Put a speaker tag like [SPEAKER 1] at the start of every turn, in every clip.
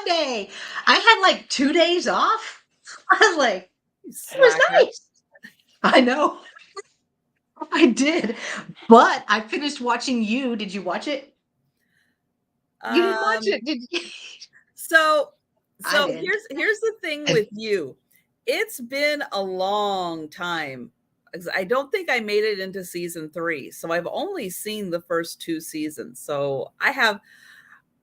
[SPEAKER 1] Monday. I had like 2 days off. I was like, it was
[SPEAKER 2] Slacker.
[SPEAKER 1] nice. I know. I did. But I finished watching You. Did you watch it? You didn't watch it, did you?
[SPEAKER 2] So
[SPEAKER 1] I did.
[SPEAKER 2] here's the thing with You. It's been a long time. I don't think I made it into season 3. So I've only seen the first 2 seasons. So I have,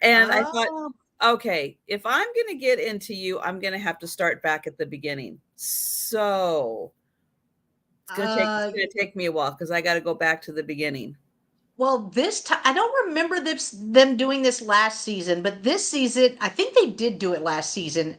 [SPEAKER 2] and I thought,
[SPEAKER 1] Oh,
[SPEAKER 2] okay, if I'm going to get into You, I'm going to have to start back at the beginning. So it's going to take me a while because I got to go back to the beginning.
[SPEAKER 1] well, this time I don't remember them doing this last season, but this season I think they did do it last season.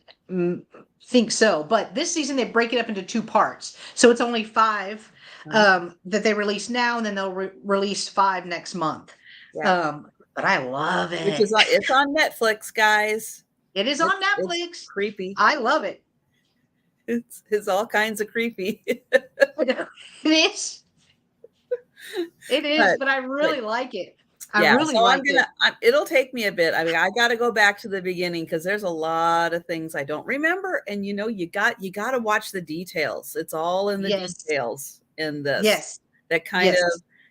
[SPEAKER 1] Think so, but this season they break it up into 2 parts, so it's only 5 that they release now, and then they'll release 5 next month.
[SPEAKER 2] Yeah.
[SPEAKER 1] But I love
[SPEAKER 2] Which
[SPEAKER 1] it.
[SPEAKER 2] is it's on Netflix, guys.
[SPEAKER 1] It is on
[SPEAKER 2] It's
[SPEAKER 1] Netflix.
[SPEAKER 2] creepy.
[SPEAKER 1] I love it.
[SPEAKER 2] It's all kinds of creepy.
[SPEAKER 1] It is. It is, but I really like it. I really
[SPEAKER 2] so
[SPEAKER 1] liked it.
[SPEAKER 2] It'll take me a bit. I mean, I got to go back to the beginning because there's a lot of things I don't remember. And you got to watch the details. It's all in the details in this.
[SPEAKER 1] Yes.
[SPEAKER 2] That kind of,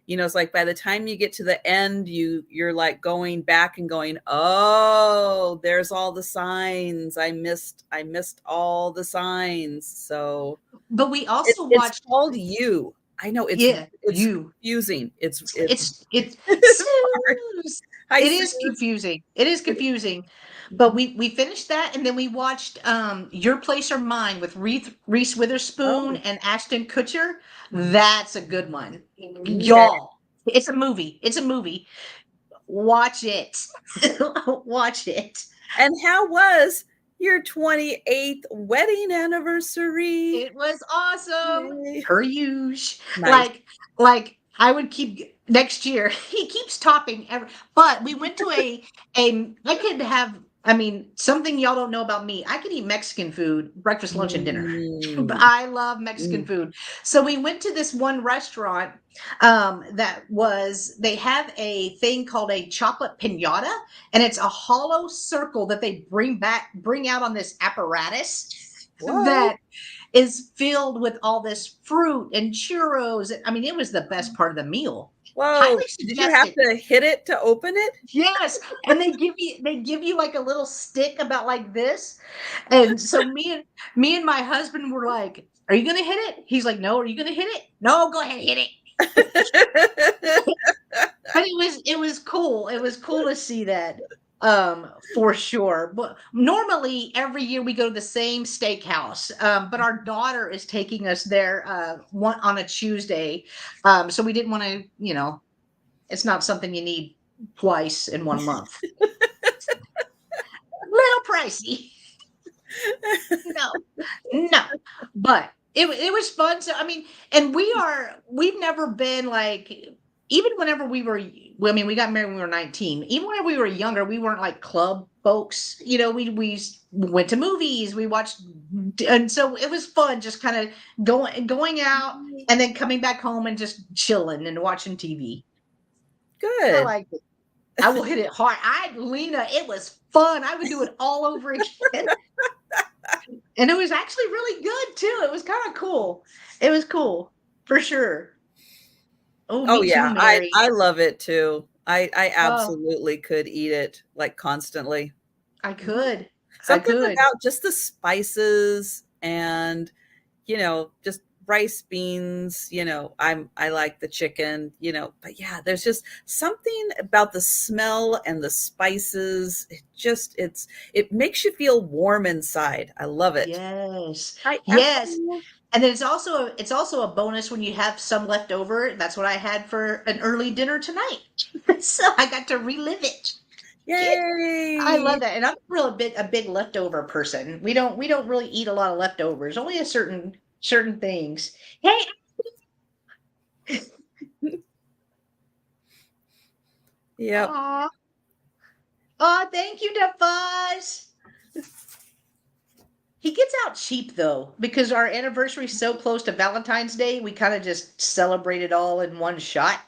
[SPEAKER 2] it's like by the time you get to the end, you're like going back and going, oh, there's all the signs. I missed all the signs. So,
[SPEAKER 1] but we also
[SPEAKER 2] it's called You. I know it's confusing. It's
[SPEAKER 1] it is confusing. It is confusing. But we finished that, and then we watched Your Place or Mine with Reese Witherspoon and Ashton Kutcher. That's a good one. Y'all. It's a movie. It's a movie. Watch it. Watch it.
[SPEAKER 2] And how was your 28th wedding anniversary?
[SPEAKER 1] It was awesome.
[SPEAKER 2] Yay.
[SPEAKER 1] Per usual. Nice. Like I would keep next year. He keeps topping but we went to I could have, something y'all don't know about me. I could eat Mexican food, breakfast, lunch, and dinner. I love Mexican food. So we went to this one restaurant they have a thing called a chocolate piñata, and it's a hollow circle that they bring out on this apparatus. Whoa. That is filled with all this fruit and churros. It was the best part of the meal.
[SPEAKER 2] Whoa! Did you have to hit it to open it?
[SPEAKER 1] Yes, and they give you like a little stick about like this, and so me and my husband were like, "Are you gonna hit it?" He's like, "No." "Are you gonna hit it?" "No." "Go ahead, hit it." But it was cool. It was cool to see that. For sure. But normally every year we go to the same steakhouse. But our daughter is taking us there on a Tuesday. So we didn't want to, it's not something you need twice in 1 month. Little pricey. No. But it was fun. So and we've never been like, even whenever we got married when we were 19. Even whenever we were younger, we weren't like club folks. We went to movies, we watched, and so it was fun just kind of going out and then coming back home and just chilling and watching TV.
[SPEAKER 2] Good.
[SPEAKER 1] I like it. I will hit it hard. Lena, it was fun. I would do it all over again. And it was actually really good too. It was kind of cool. It was cool for sure.
[SPEAKER 2] Oh yeah, too, I love it too. I absolutely could eat it like constantly.
[SPEAKER 1] I could.
[SPEAKER 2] Something about just the spices and just rice, beans, I like the chicken, but yeah, there's just something about the smell and the spices. It makes you feel warm inside. I love it.
[SPEAKER 1] Yes. Yes. And then it's also a bonus when you have some left over. That's what I had for an early dinner tonight. So I got to relive it.
[SPEAKER 2] Yay!
[SPEAKER 1] I love that. And I'm a big leftover person. We don't really eat a lot of leftovers. Only a certain things. Hey.
[SPEAKER 2] Yep.
[SPEAKER 1] Oh, thank you, DeFuzz. He gets out cheap though, because our anniversary is so close to Valentine's Day. We kind of just celebrate it all in one shot.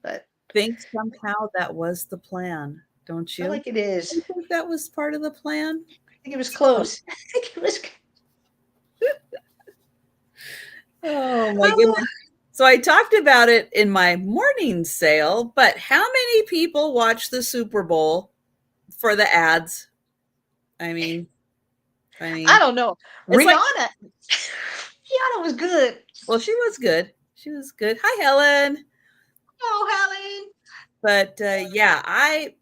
[SPEAKER 2] But think somehow that was the plan. don't
[SPEAKER 1] I feel
[SPEAKER 2] you?
[SPEAKER 1] like it is.
[SPEAKER 2] I think that was part of the plan.
[SPEAKER 1] I think it was close. I think it was.
[SPEAKER 2] Oh my
[SPEAKER 1] Oh,
[SPEAKER 2] goodness. So I talked about it in my morning sale, but how many people watch the Super Bowl for the ads? I mean, I
[SPEAKER 1] I
[SPEAKER 2] mean,
[SPEAKER 1] don't know.
[SPEAKER 2] it's like,
[SPEAKER 1] Rihanna. Rihanna was good.
[SPEAKER 2] well, she was good. She was good. Hi, Helen.
[SPEAKER 1] Oh, Helen.
[SPEAKER 2] But yeah, I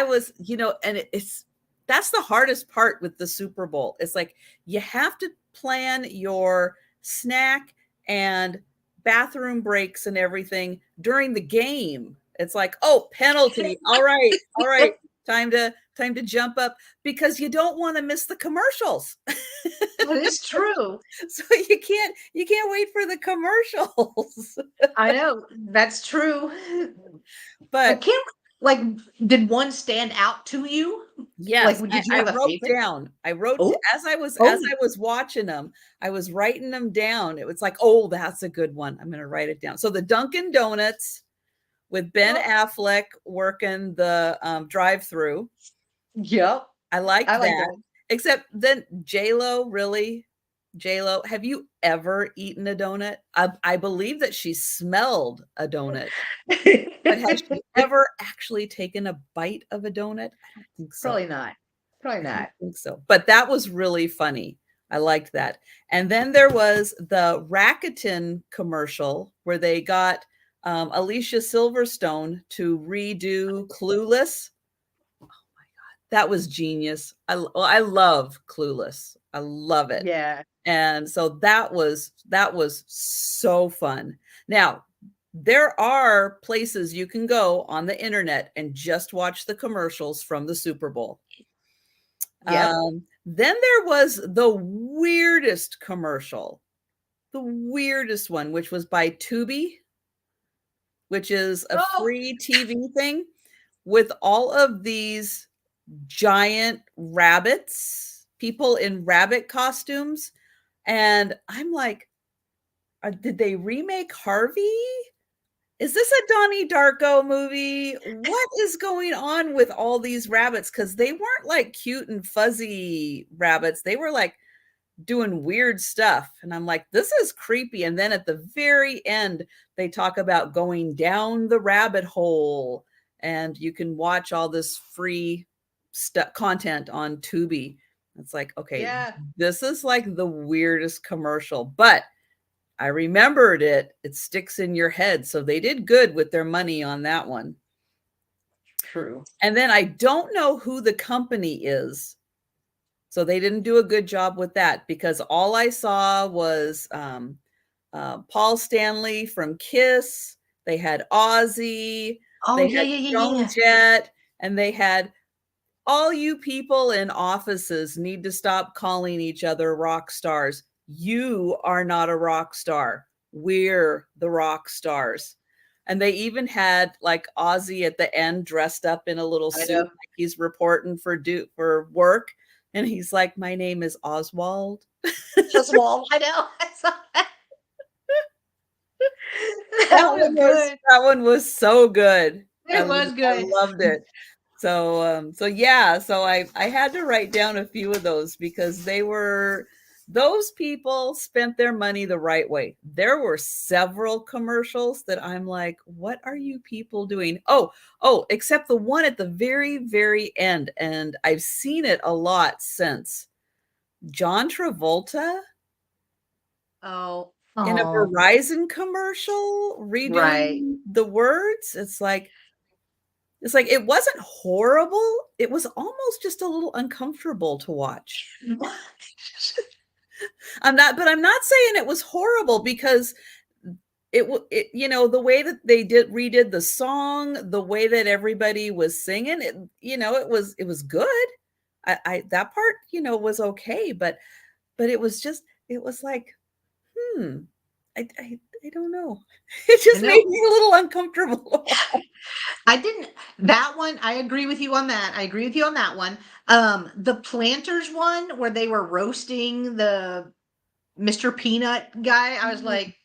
[SPEAKER 2] was, and it's that's the hardest part with the Super Bowl. It's like you have to plan your snack and bathroom breaks and everything during the game. It's like, oh, penalty. All right, time to jump up because you don't want to miss the commercials.
[SPEAKER 1] Well, it's true.
[SPEAKER 2] So you can't wait for the commercials.
[SPEAKER 1] I know that's true. I
[SPEAKER 2] But
[SPEAKER 1] can't like. Did one stand out to you? Like,
[SPEAKER 2] yes,
[SPEAKER 1] did you
[SPEAKER 2] I
[SPEAKER 1] have a
[SPEAKER 2] wrote
[SPEAKER 1] favorite?
[SPEAKER 2] down. I wrote
[SPEAKER 1] Oh,
[SPEAKER 2] as
[SPEAKER 1] oh,
[SPEAKER 2] I was watching them, I was writing them down. It was like, oh, that's a good one. I'm going to write it down. So the Dunkin' Donuts with Ben
[SPEAKER 1] oh.
[SPEAKER 2] Affleck working the drive-through.
[SPEAKER 1] Yep.
[SPEAKER 2] I liked
[SPEAKER 1] I like
[SPEAKER 2] that.
[SPEAKER 1] that.
[SPEAKER 2] Except then J-Lo, really? J-Lo, have you ever eaten a donut? I believe that she smelled a donut, but has she ever actually taken a bite of a donut? I don't think so.
[SPEAKER 1] Probably not. Probably
[SPEAKER 2] I don't
[SPEAKER 1] not.
[SPEAKER 2] think so. But that was really funny. I liked that. And then there was the Rakuten commercial where they got Alicia Silverstone to redo Clueless. That was genius. I love Clueless. I love it.
[SPEAKER 1] Yeah.
[SPEAKER 2] And so that was so fun. Now, there are places you can go on the internet and just watch the commercials from the Super Bowl.
[SPEAKER 1] Yep.
[SPEAKER 2] Then there was the weirdest commercial, the weirdest one, which was by Tubi, which is a
[SPEAKER 1] Oh,
[SPEAKER 2] free TV thing with all of these giant rabbits, people in rabbit costumes. And I'm like, did they remake Harvey? Is this a Donnie Darko movie? What is going on with all these rabbits? Because they weren't like cute and fuzzy rabbits. They were like doing weird stuff. And I'm like, this is creepy. And then at the very end, they talk about going down the rabbit hole. And you can watch all this free content on Tubi. It's like, okay,
[SPEAKER 1] yeah.
[SPEAKER 2] this is like the weirdest commercial, but I remembered it. It sticks in your head. So they did good with their money on that one.
[SPEAKER 1] True.
[SPEAKER 2] And then I don't know who the company is. So they didn't do a good job with that because all I saw was Paul Stanley from Kiss. They had Ozzy.
[SPEAKER 1] Oh,
[SPEAKER 2] They
[SPEAKER 1] yeah,
[SPEAKER 2] had
[SPEAKER 1] yeah, yeah,
[SPEAKER 2] Joan
[SPEAKER 1] yeah.
[SPEAKER 2] Jett. And they had all you people in offices need to stop calling each other rock stars. You are not a rock star. We're the rock stars. And they even had like Ozzy at the end dressed up in a little
[SPEAKER 1] I
[SPEAKER 2] suit,
[SPEAKER 1] know.
[SPEAKER 2] like he's reporting for work. And he's like, my name is Oswald.
[SPEAKER 1] Just wall. I know. I saw that.
[SPEAKER 2] That
[SPEAKER 1] That was
[SPEAKER 2] one was
[SPEAKER 1] good.
[SPEAKER 2] that one was so good.
[SPEAKER 1] It was
[SPEAKER 2] I
[SPEAKER 1] good.
[SPEAKER 2] loved it. So yeah, so I had to write down a few of those because those people spent their money the right way. There were several commercials that I'm like, what are you people doing? Except the one at the very, very end. And I've seen it a lot since. John Travolta
[SPEAKER 1] Oh,
[SPEAKER 2] in a
[SPEAKER 1] oh,
[SPEAKER 2] Verizon commercial
[SPEAKER 1] right.
[SPEAKER 2] redoing the words. It's like it wasn't horrible. It was almost just a little uncomfortable to watch. I'm not saying it was horrible because the way that they redid the song, the way that everybody was singing it, it was good. I that part, was okay, but it was like, hmm, I don't know. It
[SPEAKER 1] I
[SPEAKER 2] just
[SPEAKER 1] know.
[SPEAKER 2] made me a little uncomfortable.
[SPEAKER 1] I didn't that one, I agree with you on that. I agree with you on that one. The Planters one where they were roasting the Mr. Peanut guy, I was like,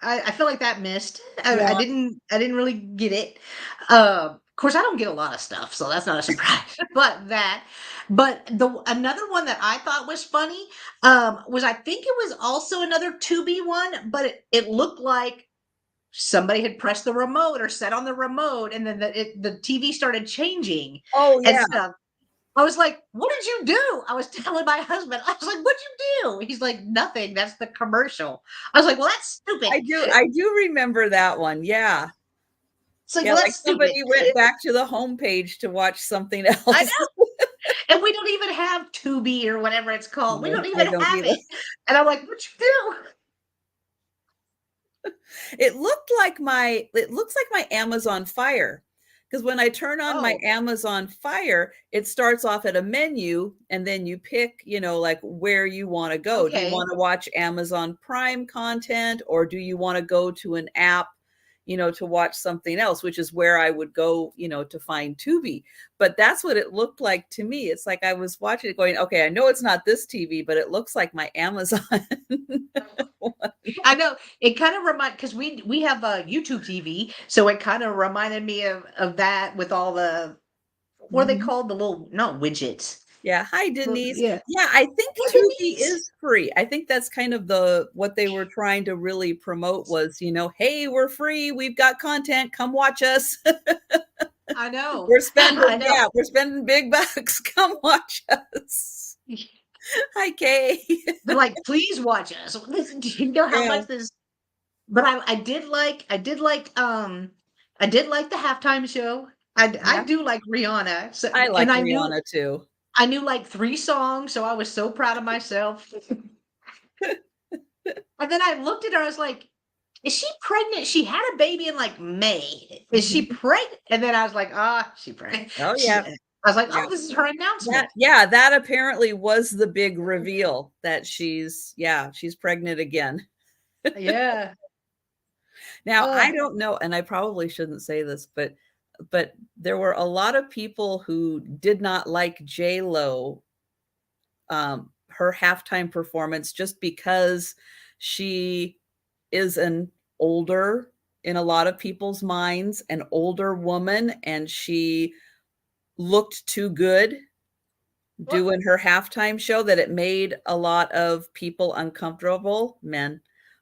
[SPEAKER 1] I feel like that missed.
[SPEAKER 2] Yeah.
[SPEAKER 1] I didn't really get it. Of course, I don't get a lot of stuff, so that's not a surprise. But another one that I thought was funny was, I think it was also another Tubi one, but it looked like somebody had pressed the remote or set on the remote, and then the TV started changing
[SPEAKER 2] Oh
[SPEAKER 1] and
[SPEAKER 2] yeah.
[SPEAKER 1] stuff. I was like, "What did you do?" I was telling my husband. I was like, "What'd you do?" He's like, "Nothing. That's the commercial." I was like, "Well, that's stupid."
[SPEAKER 2] I do remember that one. Yeah.
[SPEAKER 1] It's like,
[SPEAKER 2] Yeah,
[SPEAKER 1] "Well,
[SPEAKER 2] like
[SPEAKER 1] that's stupid."
[SPEAKER 2] somebody went back to the homepage to watch something
[SPEAKER 1] I
[SPEAKER 2] else.
[SPEAKER 1] know, and we don't even have Tubi or whatever it's called. We
[SPEAKER 2] No,
[SPEAKER 1] don't
[SPEAKER 2] I
[SPEAKER 1] even
[SPEAKER 2] don't
[SPEAKER 1] have
[SPEAKER 2] either.
[SPEAKER 1] it. And I'm like, "What'd you do?"
[SPEAKER 2] It looks like my Amazon Fire. Because when I turn on my
[SPEAKER 1] Oh,
[SPEAKER 2] Amazon Fire, it starts off at a menu and then you pick, like where you want to go. Do you
[SPEAKER 1] okay.
[SPEAKER 2] want to watch Amazon Prime content or do you want to go to an app, to watch something else, which is where I would go, to find Tubi. But that's what it looked like to me. It's like I was watching it going, okay, I know it's not this TV, but it looks like my Amazon.
[SPEAKER 1] I know it kind of because we have a YouTube TV, so it kind of reminded me of that with all the what are they
[SPEAKER 2] Mhm.
[SPEAKER 1] called, the little no widgets.
[SPEAKER 2] Yeah. Hi,
[SPEAKER 1] Well,
[SPEAKER 2] Denise.
[SPEAKER 1] yeah.
[SPEAKER 2] Yeah, I think
[SPEAKER 1] Hey,
[SPEAKER 2] Tubi
[SPEAKER 1] Denise.
[SPEAKER 2] is free. I think that's kind of what they were trying to really promote was, hey, we're free. We've got content. Come watch us.
[SPEAKER 1] I know. I know.
[SPEAKER 2] We're spending big bucks. Come watch us. Hi, Kay.
[SPEAKER 1] They're like, please watch us. Do you know how
[SPEAKER 2] Yeah.
[SPEAKER 1] much this? But I did like the halftime show. I
[SPEAKER 2] Yeah.
[SPEAKER 1] do like Rihanna. So,
[SPEAKER 2] I
[SPEAKER 1] and
[SPEAKER 2] like Rihanna too.
[SPEAKER 1] I knew like 3 songs, so I was so proud of myself. And then I looked at her, I was like, "Is she pregnant?" She had a baby in like May. Is she
[SPEAKER 2] Mhm.
[SPEAKER 1] pregnant? And then I was like, "Ah, she pregnant."
[SPEAKER 2] Oh,
[SPEAKER 1] She,
[SPEAKER 2] yeah.
[SPEAKER 1] I was like,
[SPEAKER 2] Yeah.
[SPEAKER 1] "Oh, this is her announcement."
[SPEAKER 2] That apparently was the big reveal that she's pregnant again.
[SPEAKER 1] Yeah.
[SPEAKER 2] Now, I
[SPEAKER 1] Oh,
[SPEAKER 2] don't know, and I probably shouldn't say this, but there were a lot of people who did not like J-Lo, her halftime performance just because she is an older, in a lot of people's minds, an older woman, and she looked too good
[SPEAKER 1] well,
[SPEAKER 2] doing her halftime show that it made a lot of people uncomfortable, men,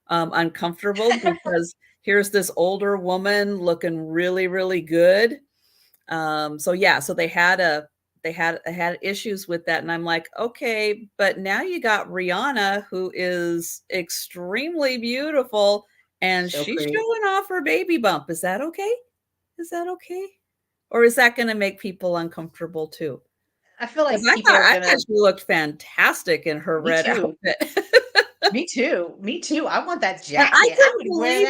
[SPEAKER 2] uncomfortable because here's this older woman looking really, really good. So yeah, so they had issues with that, and I'm like, okay, but now you got Rihanna, who is extremely beautiful, and
[SPEAKER 1] so
[SPEAKER 2] she's
[SPEAKER 1] pretty.
[SPEAKER 2] showing off her baby bump. Is that okay? Is that okay? Or is that going to make people uncomfortable too?
[SPEAKER 1] I feel
[SPEAKER 2] 'Cause
[SPEAKER 1] like people are
[SPEAKER 2] I
[SPEAKER 1] gonna.
[SPEAKER 2] thought she looked fantastic in her
[SPEAKER 1] Me
[SPEAKER 2] red
[SPEAKER 1] too.
[SPEAKER 2] outfit.
[SPEAKER 1] Me too. Me too. I want that
[SPEAKER 2] And I
[SPEAKER 1] jacket. I
[SPEAKER 2] couldn't
[SPEAKER 1] would wear
[SPEAKER 2] believe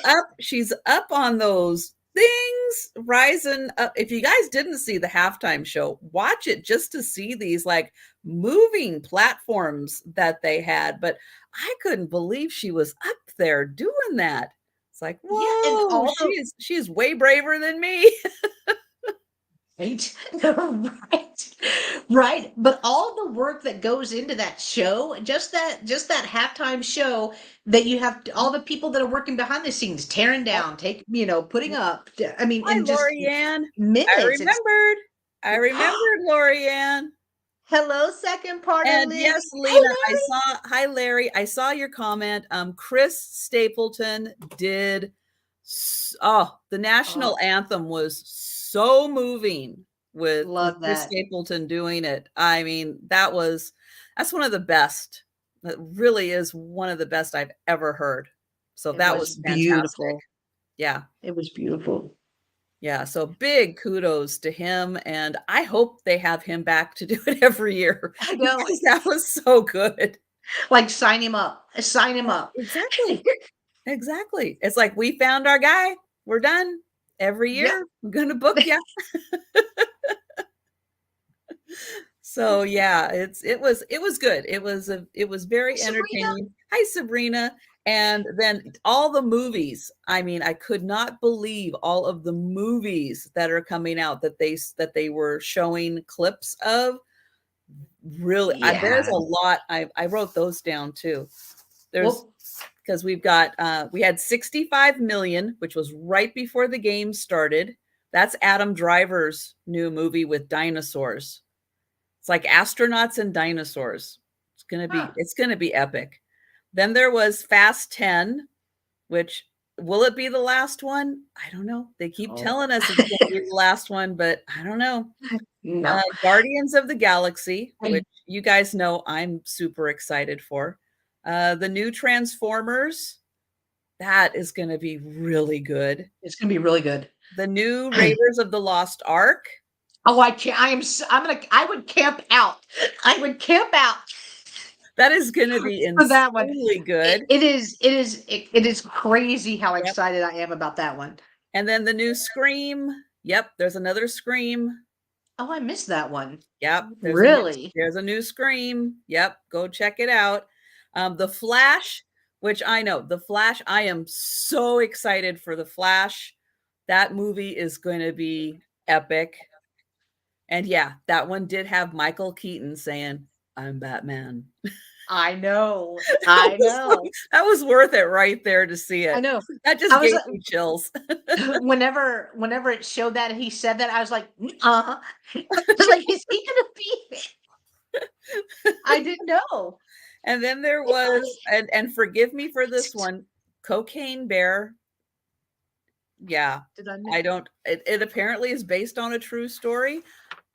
[SPEAKER 1] that.
[SPEAKER 2] she's up on those things, rising up. If you guys didn't see the halftime show, watch it just to see these like moving platforms that they had. But I couldn't believe she was up there doing that. It's like,
[SPEAKER 1] Yeah, and
[SPEAKER 2] whoa,
[SPEAKER 1] all the
[SPEAKER 2] she's way braver than me.
[SPEAKER 1] right, right, right. But all the work that goes into that show, just that halftime show that you have all the people that are working behind the scenes, tearing
[SPEAKER 2] Yep,
[SPEAKER 1] down, putting
[SPEAKER 2] yep.
[SPEAKER 1] up. I mean,
[SPEAKER 2] Hi,
[SPEAKER 1] in just
[SPEAKER 2] Lorianne. I
[SPEAKER 1] minutes, it's
[SPEAKER 2] remembered. I remembered Lorianne.
[SPEAKER 1] hello, second partner
[SPEAKER 2] And
[SPEAKER 1] Liz.
[SPEAKER 2] yes,
[SPEAKER 1] Hey,
[SPEAKER 2] Lena,
[SPEAKER 1] Larry.
[SPEAKER 2] hi Larry. I saw your comment. Chris Stapleton did the national
[SPEAKER 1] Oh,
[SPEAKER 2] anthem was so moving with
[SPEAKER 1] love
[SPEAKER 2] Chris
[SPEAKER 1] that.
[SPEAKER 2] Stapleton doing it. I mean, that's one of the best. That really is one of the best I've ever heard. So
[SPEAKER 1] It
[SPEAKER 2] that
[SPEAKER 1] was
[SPEAKER 2] was fantastic.
[SPEAKER 1] beautiful.
[SPEAKER 2] Yeah.
[SPEAKER 1] It was beautiful.
[SPEAKER 2] Yeah, so big kudos to him, and I hope they have him back to do it every year
[SPEAKER 1] I know.
[SPEAKER 2] because that was so good.
[SPEAKER 1] Like sign him up. Sign him
[SPEAKER 2] Yeah,
[SPEAKER 1] up.
[SPEAKER 2] exactly, exactly. It's like, "We found our guy. We're done. Every
[SPEAKER 1] Yep.
[SPEAKER 2] year, I'm gonna book you." So, yeah, it was good. It was very
[SPEAKER 1] Sabrina.
[SPEAKER 2] entertaining. Hi, Sabrina. And then all the movies. I mean, I could not believe all of the movies that are coming out that they were showing clips of. Really, there's
[SPEAKER 1] Yeah.
[SPEAKER 2] a lot. I wrote those down too. There's
[SPEAKER 1] Well,
[SPEAKER 2] because we had 65 million, which was right before the game started, That's Adam Driver's new movie with dinosaurs. It's like astronauts and dinosaurs. It's gonna be epic. Then there was Fast 10, which will it be the last one? I don't know. They keep telling us it's gonna be the last one, but I don't know.
[SPEAKER 1] No.
[SPEAKER 2] Guardians of the Galaxy, which you guys know I'm super excited for. The new Transformers, that is going to be really good.
[SPEAKER 1] It's going to be really good.
[SPEAKER 2] The new Raiders of the Lost Ark.
[SPEAKER 1] Oh, I can't. I would camp out. I would camp out.
[SPEAKER 2] That is going to be insanely good.
[SPEAKER 1] It is crazy how excited I am about that one.
[SPEAKER 2] And then the new Scream. Yep, there's another Scream.
[SPEAKER 1] Oh, I missed that one.
[SPEAKER 2] Yep. There's a new Scream. Yep, go check it out. The Flash, which I know, The Flash, I am so excited for The Flash. That movie is going to be epic. And yeah, that one did have Michael Keaton saying, "I'm Batman."
[SPEAKER 1] I know. I know.
[SPEAKER 2] That was worth it right there to see it.
[SPEAKER 1] I know.
[SPEAKER 2] That just gave me chills.
[SPEAKER 1] Whenever it showed that and he said that, I was like, I was like, is he gonna be it? I didn't know.
[SPEAKER 2] And then there was, and forgive me for this one, Cocaine Bear. Yeah. I don't, it apparently is based on a true story.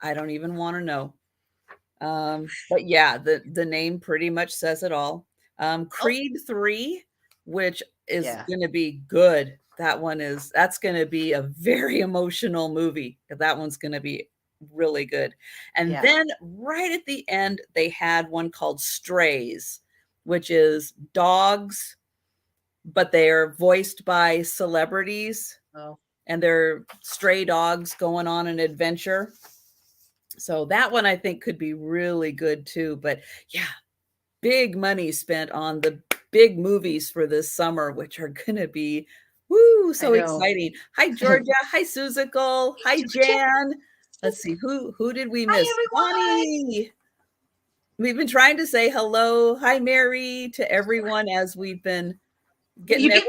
[SPEAKER 2] I don't even want to know. But yeah, the name pretty much says it all. Creed 3, which is going to be good. That's going to be a very emotional movie. That one's going to be really good. And then right at the end, they had one called Strays, which is dogs, but they're voiced by celebrities.
[SPEAKER 1] Oh.
[SPEAKER 2] And they're stray dogs going on an adventure. So that one I think could be really good too. But yeah, big money spent on the big movies for this summer, which are going to be so exciting. Hi, Georgia. Hi, Suzical. Hi, Jan. Let's see, who did we miss? Bonnie. We've been trying to say hello. Hi, Mary, to everyone as we've been getting
[SPEAKER 1] you get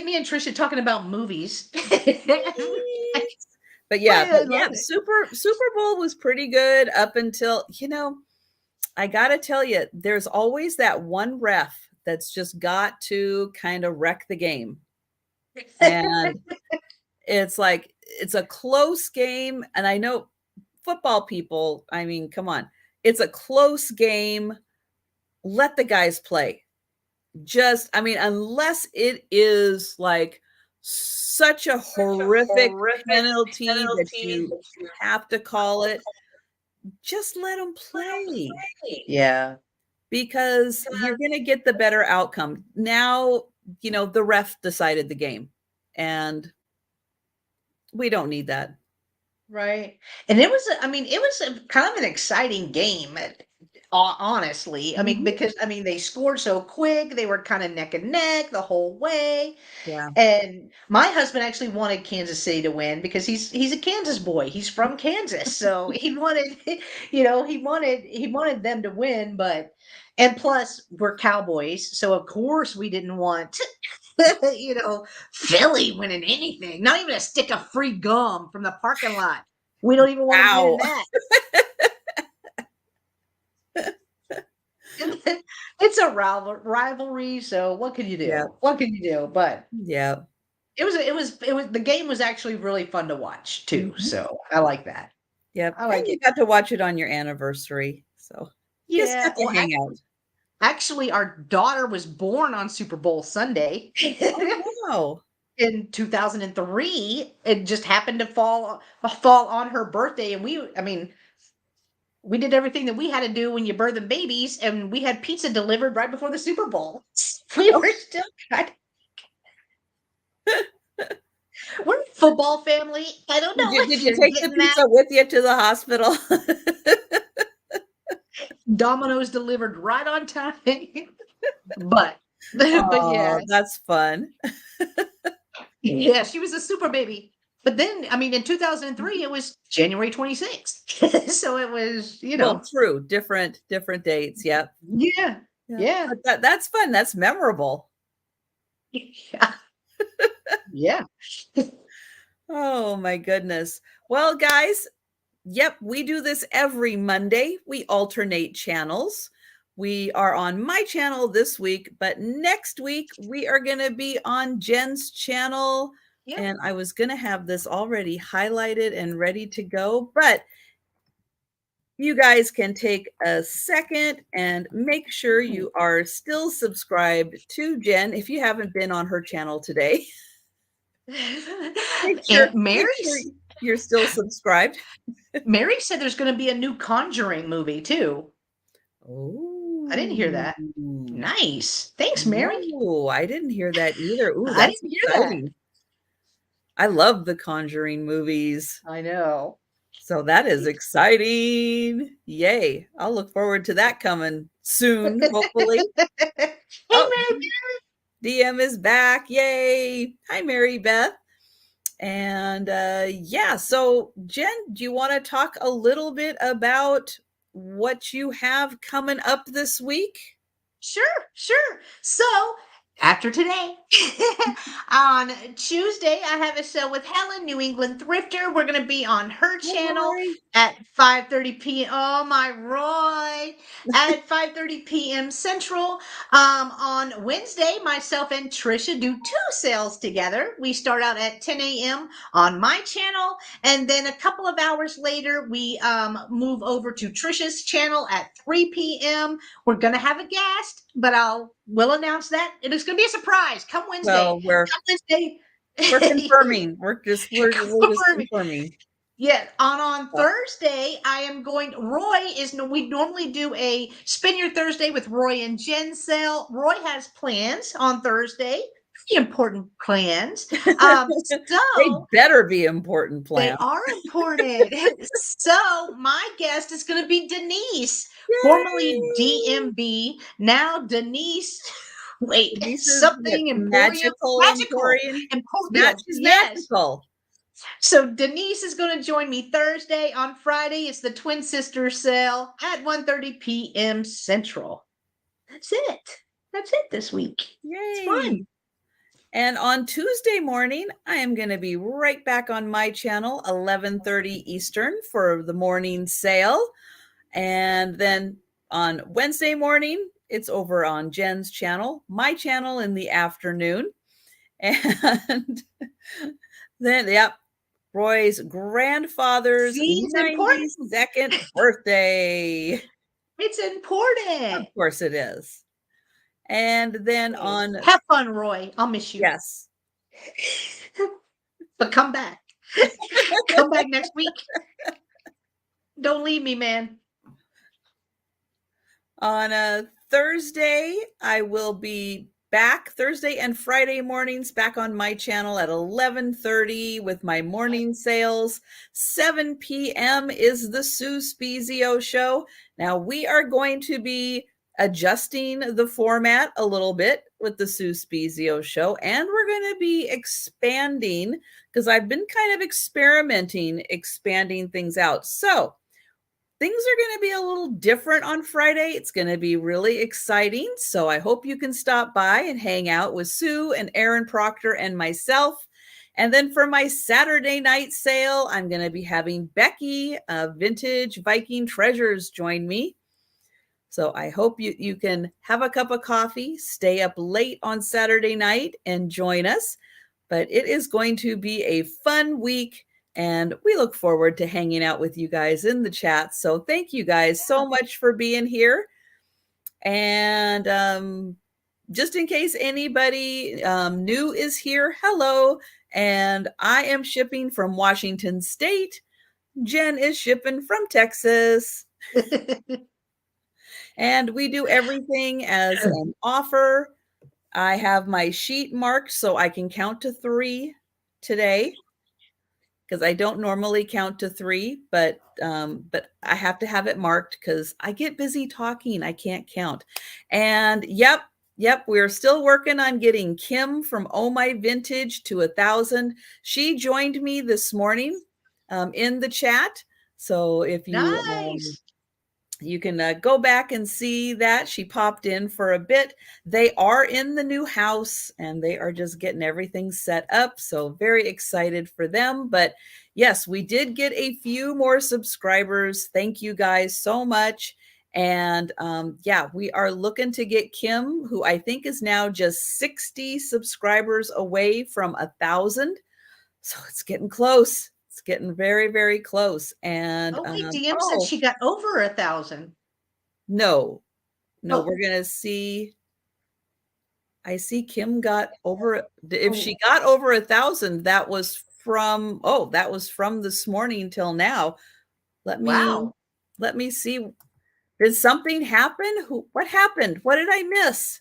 [SPEAKER 1] me and Trisha talking about movies.
[SPEAKER 2] But yeah, Super Bowl was pretty good up until, I got to tell you, there's always that one ref that's just got to kind of wreck the game. And it's like, it's a close game. And I know football people, I mean, come on, it's a close game. Let the guys play. Unless it is like such a horrific penalty that you have to call it, just let them play.
[SPEAKER 1] Yeah.
[SPEAKER 2] Because you're going to get the better outcome. Now, the ref decided the game, and we don't need that.
[SPEAKER 1] Right. And it was kind of an exciting game. Honestly, I mean, because they scored so quick, they were kind of neck and neck the whole way.
[SPEAKER 2] Yeah.
[SPEAKER 1] And my husband actually wanted Kansas City to win because he's a Kansas boy. He's from Kansas, so he wanted, he wanted them to win. And plus, we're Cowboys, so of course we didn't want, Philly winning anything. Not even a stick of free gum from the parking lot. We don't even want to win that. It's a rivalry, so what can you do?
[SPEAKER 2] Yeah.
[SPEAKER 1] What can you do? But
[SPEAKER 2] yeah,
[SPEAKER 1] it was the game was actually really fun to watch too. So I like that.
[SPEAKER 2] Yep. I like it. You got to watch it on your anniversary, so just got to hang out.
[SPEAKER 1] Actually, our daughter was born on Super Bowl Sunday.
[SPEAKER 2] Oh,
[SPEAKER 1] in 2003. It just happened to fall on her birthday, and we did everything that we had to do when you're birthing babies, and we had pizza delivered right before the Super Bowl. We were still kind of... We're a football family. I don't know.
[SPEAKER 2] Did you take the pizza with you to the hospital?
[SPEAKER 1] Domino's delivered right on time. but yeah.
[SPEAKER 2] That's fun.
[SPEAKER 1] Yeah, she was a super baby. But then, in 2003, it was January 26th. So it was,
[SPEAKER 2] Well, true. Different dates. Yep.
[SPEAKER 1] Yeah. Yeah.
[SPEAKER 2] But that's fun. That's memorable.
[SPEAKER 1] Yeah. Yeah.
[SPEAKER 2] Oh my goodness. Well, guys, yep, we do this every Monday. We alternate channels. We are on my channel this week, but next week we are going to be on Jen's channel.
[SPEAKER 1] Yep.
[SPEAKER 2] And I was going to have this already highlighted and ready to go, but you guys can take a second and make sure you are still subscribed to Jen if you haven't been on her channel today.
[SPEAKER 1] And
[SPEAKER 2] Make sure you're still subscribed.
[SPEAKER 1] Mary said there's going to be a new Conjuring movie too.
[SPEAKER 2] Oh,
[SPEAKER 1] I didn't hear that. Nice. Thanks, Mary.
[SPEAKER 2] No, I didn't hear that either. Ooh,
[SPEAKER 1] I
[SPEAKER 2] that's
[SPEAKER 1] didn't hear
[SPEAKER 2] exciting. I love the Conjuring movies.
[SPEAKER 1] that. I know.
[SPEAKER 2] So that is exciting. Yay. I'll look forward to that coming soon, hopefully.
[SPEAKER 1] Hey,
[SPEAKER 2] Oh,
[SPEAKER 1] Mary.
[SPEAKER 2] DM is back. Yay. Hi, Mary Beth. And yeah, so Jen, do you want to talk a little bit about what you have coming up this week?
[SPEAKER 1] Sure. So after today, on Tuesday, I have a show with Helen, New England Thrifter. We're going to be on her channel at 5:30 p.m. Oh, my Roy. At 5:30 p.m. Central. On Wednesday, myself and Trisha do 2 sales together. We start out at 10 a.m. on my channel, and then a couple of hours later, we move over to Trisha's channel at 3 p.m. We're going to have a guest, but we'll announce that. It is going to be a surprise. Come Wednesday.
[SPEAKER 2] Well,
[SPEAKER 1] Come Wednesday.
[SPEAKER 2] we're confirming. We're just confirming.
[SPEAKER 1] Yeah, on Thursday, I am going. We normally do a Spin Your Thursday with Roy and Jen sale. Roy has plans on Thursday, pretty important plans.
[SPEAKER 2] They better be important plans.
[SPEAKER 1] They are important. So my guest is going to be Denise,
[SPEAKER 2] Yay!
[SPEAKER 1] formerly DMB, now Denise. Wait,
[SPEAKER 2] Denise
[SPEAKER 1] something
[SPEAKER 2] magical.
[SPEAKER 1] Emporium.
[SPEAKER 2] She's magical.
[SPEAKER 1] So Denise is going to join me Thursday. On Friday, it's the Twin Sisters sale at 1:30 p.m. Central. That's it this week.
[SPEAKER 2] Yay.
[SPEAKER 1] It's fun.
[SPEAKER 2] And on Tuesday morning, I am going to be right back on my channel, 11:30 Eastern, for the morning sale. And then on Wednesday morning, it's over on Jen's channel, my channel in the afternoon. And then, yep, Roy's grandfather's 92nd birthday.
[SPEAKER 1] It's important.
[SPEAKER 2] Of course it is. And then
[SPEAKER 1] have fun, Roy. I'll miss you.
[SPEAKER 2] Yes.
[SPEAKER 1] But come back. Come back next week. Don't leave me, man.
[SPEAKER 2] On a Thursday, I will be back Thursday and Friday mornings back on my channel at 11:30 with my morning sales. 7 p.m. is the Sue Spezio show. Now we are going to be adjusting the format a little bit with the Sue Spezio show, and we're going to be expanding because I've been kind of expanding things out. So things are going to be a little different on Friday. It's going to be really exciting. So I hope you can stop by and hang out with Sue and Aaron Proctor and myself. And then for my Saturday night sale, I'm going to be having Becky of Vintage Viking Treasures join me. So I hope you can have a cup of coffee, stay up late on Saturday night and join us. But it is going to be a fun week. And we look forward to hanging out with you guys in the chat. So thank you guys so much for being here. And just in case anybody new is here, hello. And I am shipping from Washington State. Jen is shipping from Texas. And we do everything as an offer. I have my sheet marked so I can count to 3 today, because I don't normally count to 3, but I have to have it marked because I get busy talking. I can't count. And yep, we're still working on getting Kim from Oh My Vintage to 1,000. She joined me this morning in the chat. So if you You can go back and see that she popped in for a bit. They are in the new house and they are just getting everything set up. So very excited for them. But yes, we did get a few more subscribers. Thank you guys so much. And yeah, we are looking to get Kim, who I think is now just 60 subscribers away from 1,000. So it's getting close. It's getting very, very close. And
[SPEAKER 1] Oh, wait, DM said
[SPEAKER 2] oh,
[SPEAKER 1] she got over 1,000.
[SPEAKER 2] no, no,
[SPEAKER 1] Oh,
[SPEAKER 2] we're gonna see. I see Kim got over. If
[SPEAKER 1] oh,
[SPEAKER 2] she got over 1,000, that was from. Oh, that was from this morning till now. Let me
[SPEAKER 1] wow.
[SPEAKER 2] let me see. Did something happen? What happened? What did I miss?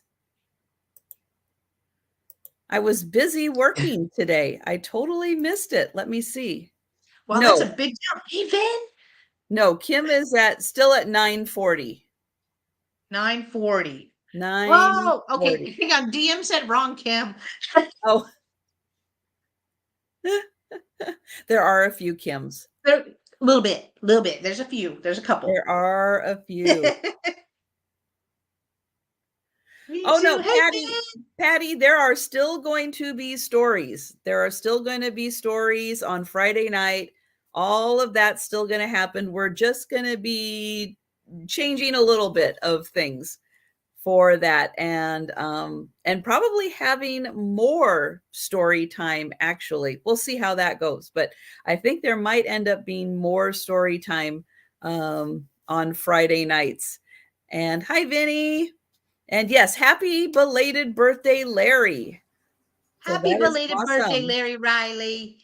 [SPEAKER 2] I was busy working today. I totally missed it. Let me see.
[SPEAKER 1] Wow, that's a
[SPEAKER 2] No,
[SPEAKER 1] big jump. Hey, Vin,
[SPEAKER 2] no, Kim is at still at 940.
[SPEAKER 1] 940. Whoa. Okay,
[SPEAKER 2] 940.
[SPEAKER 1] hang on. DM said wrong, Kim.
[SPEAKER 2] Oh, there are a few Kims.
[SPEAKER 1] There, a little bit, little bit. There's a few. There's a couple.
[SPEAKER 2] There are a few.
[SPEAKER 1] Me
[SPEAKER 2] Oh
[SPEAKER 1] too.
[SPEAKER 2] no,
[SPEAKER 1] Hey,
[SPEAKER 2] Patty, there are still going to be stories. There are still going to be stories on Friday night. All of that's still going to happen. We're just going to be changing a little bit of things for that, and probably having more story time. Actually, we'll see how that goes, but I think there might end up being more story time on Friday nights. And hi, Vinny. And yes, happy belated birthday, Larry. So
[SPEAKER 1] happy
[SPEAKER 2] that is
[SPEAKER 1] belated birthday,
[SPEAKER 2] awesome.
[SPEAKER 1] Larry Riley.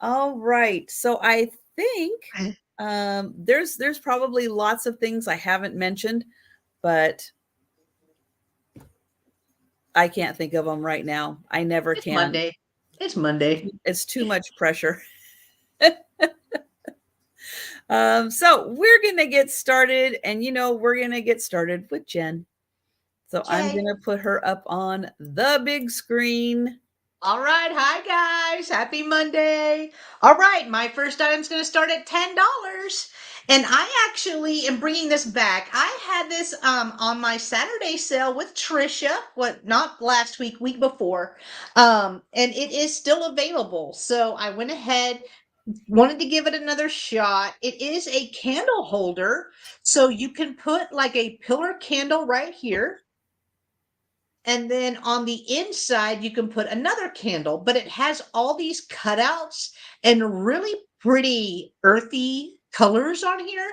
[SPEAKER 2] All right. So I think there's probably lots of things I haven't mentioned, but I can't think of them right now. I never
[SPEAKER 1] It's
[SPEAKER 2] can.
[SPEAKER 1] Monday. It's Monday.
[SPEAKER 2] It's too much pressure. So we're gonna get started, and we're gonna get started with Jen. So I'm
[SPEAKER 1] Okay.
[SPEAKER 2] gonna put her up on the big screen.
[SPEAKER 1] All right. Hi, guys. Happy Monday. All right. My first item's going to start at $10. And I actually am bringing this back. I had this on my Saturday sale with Trisha. What, not last week, week before. And it is still available. So I went ahead, wanted to give it another shot. It is a candle holder. So you can put like a pillar candle right here. And then on the inside, you can put another candle, but it has all these cutouts and really pretty earthy colors on here.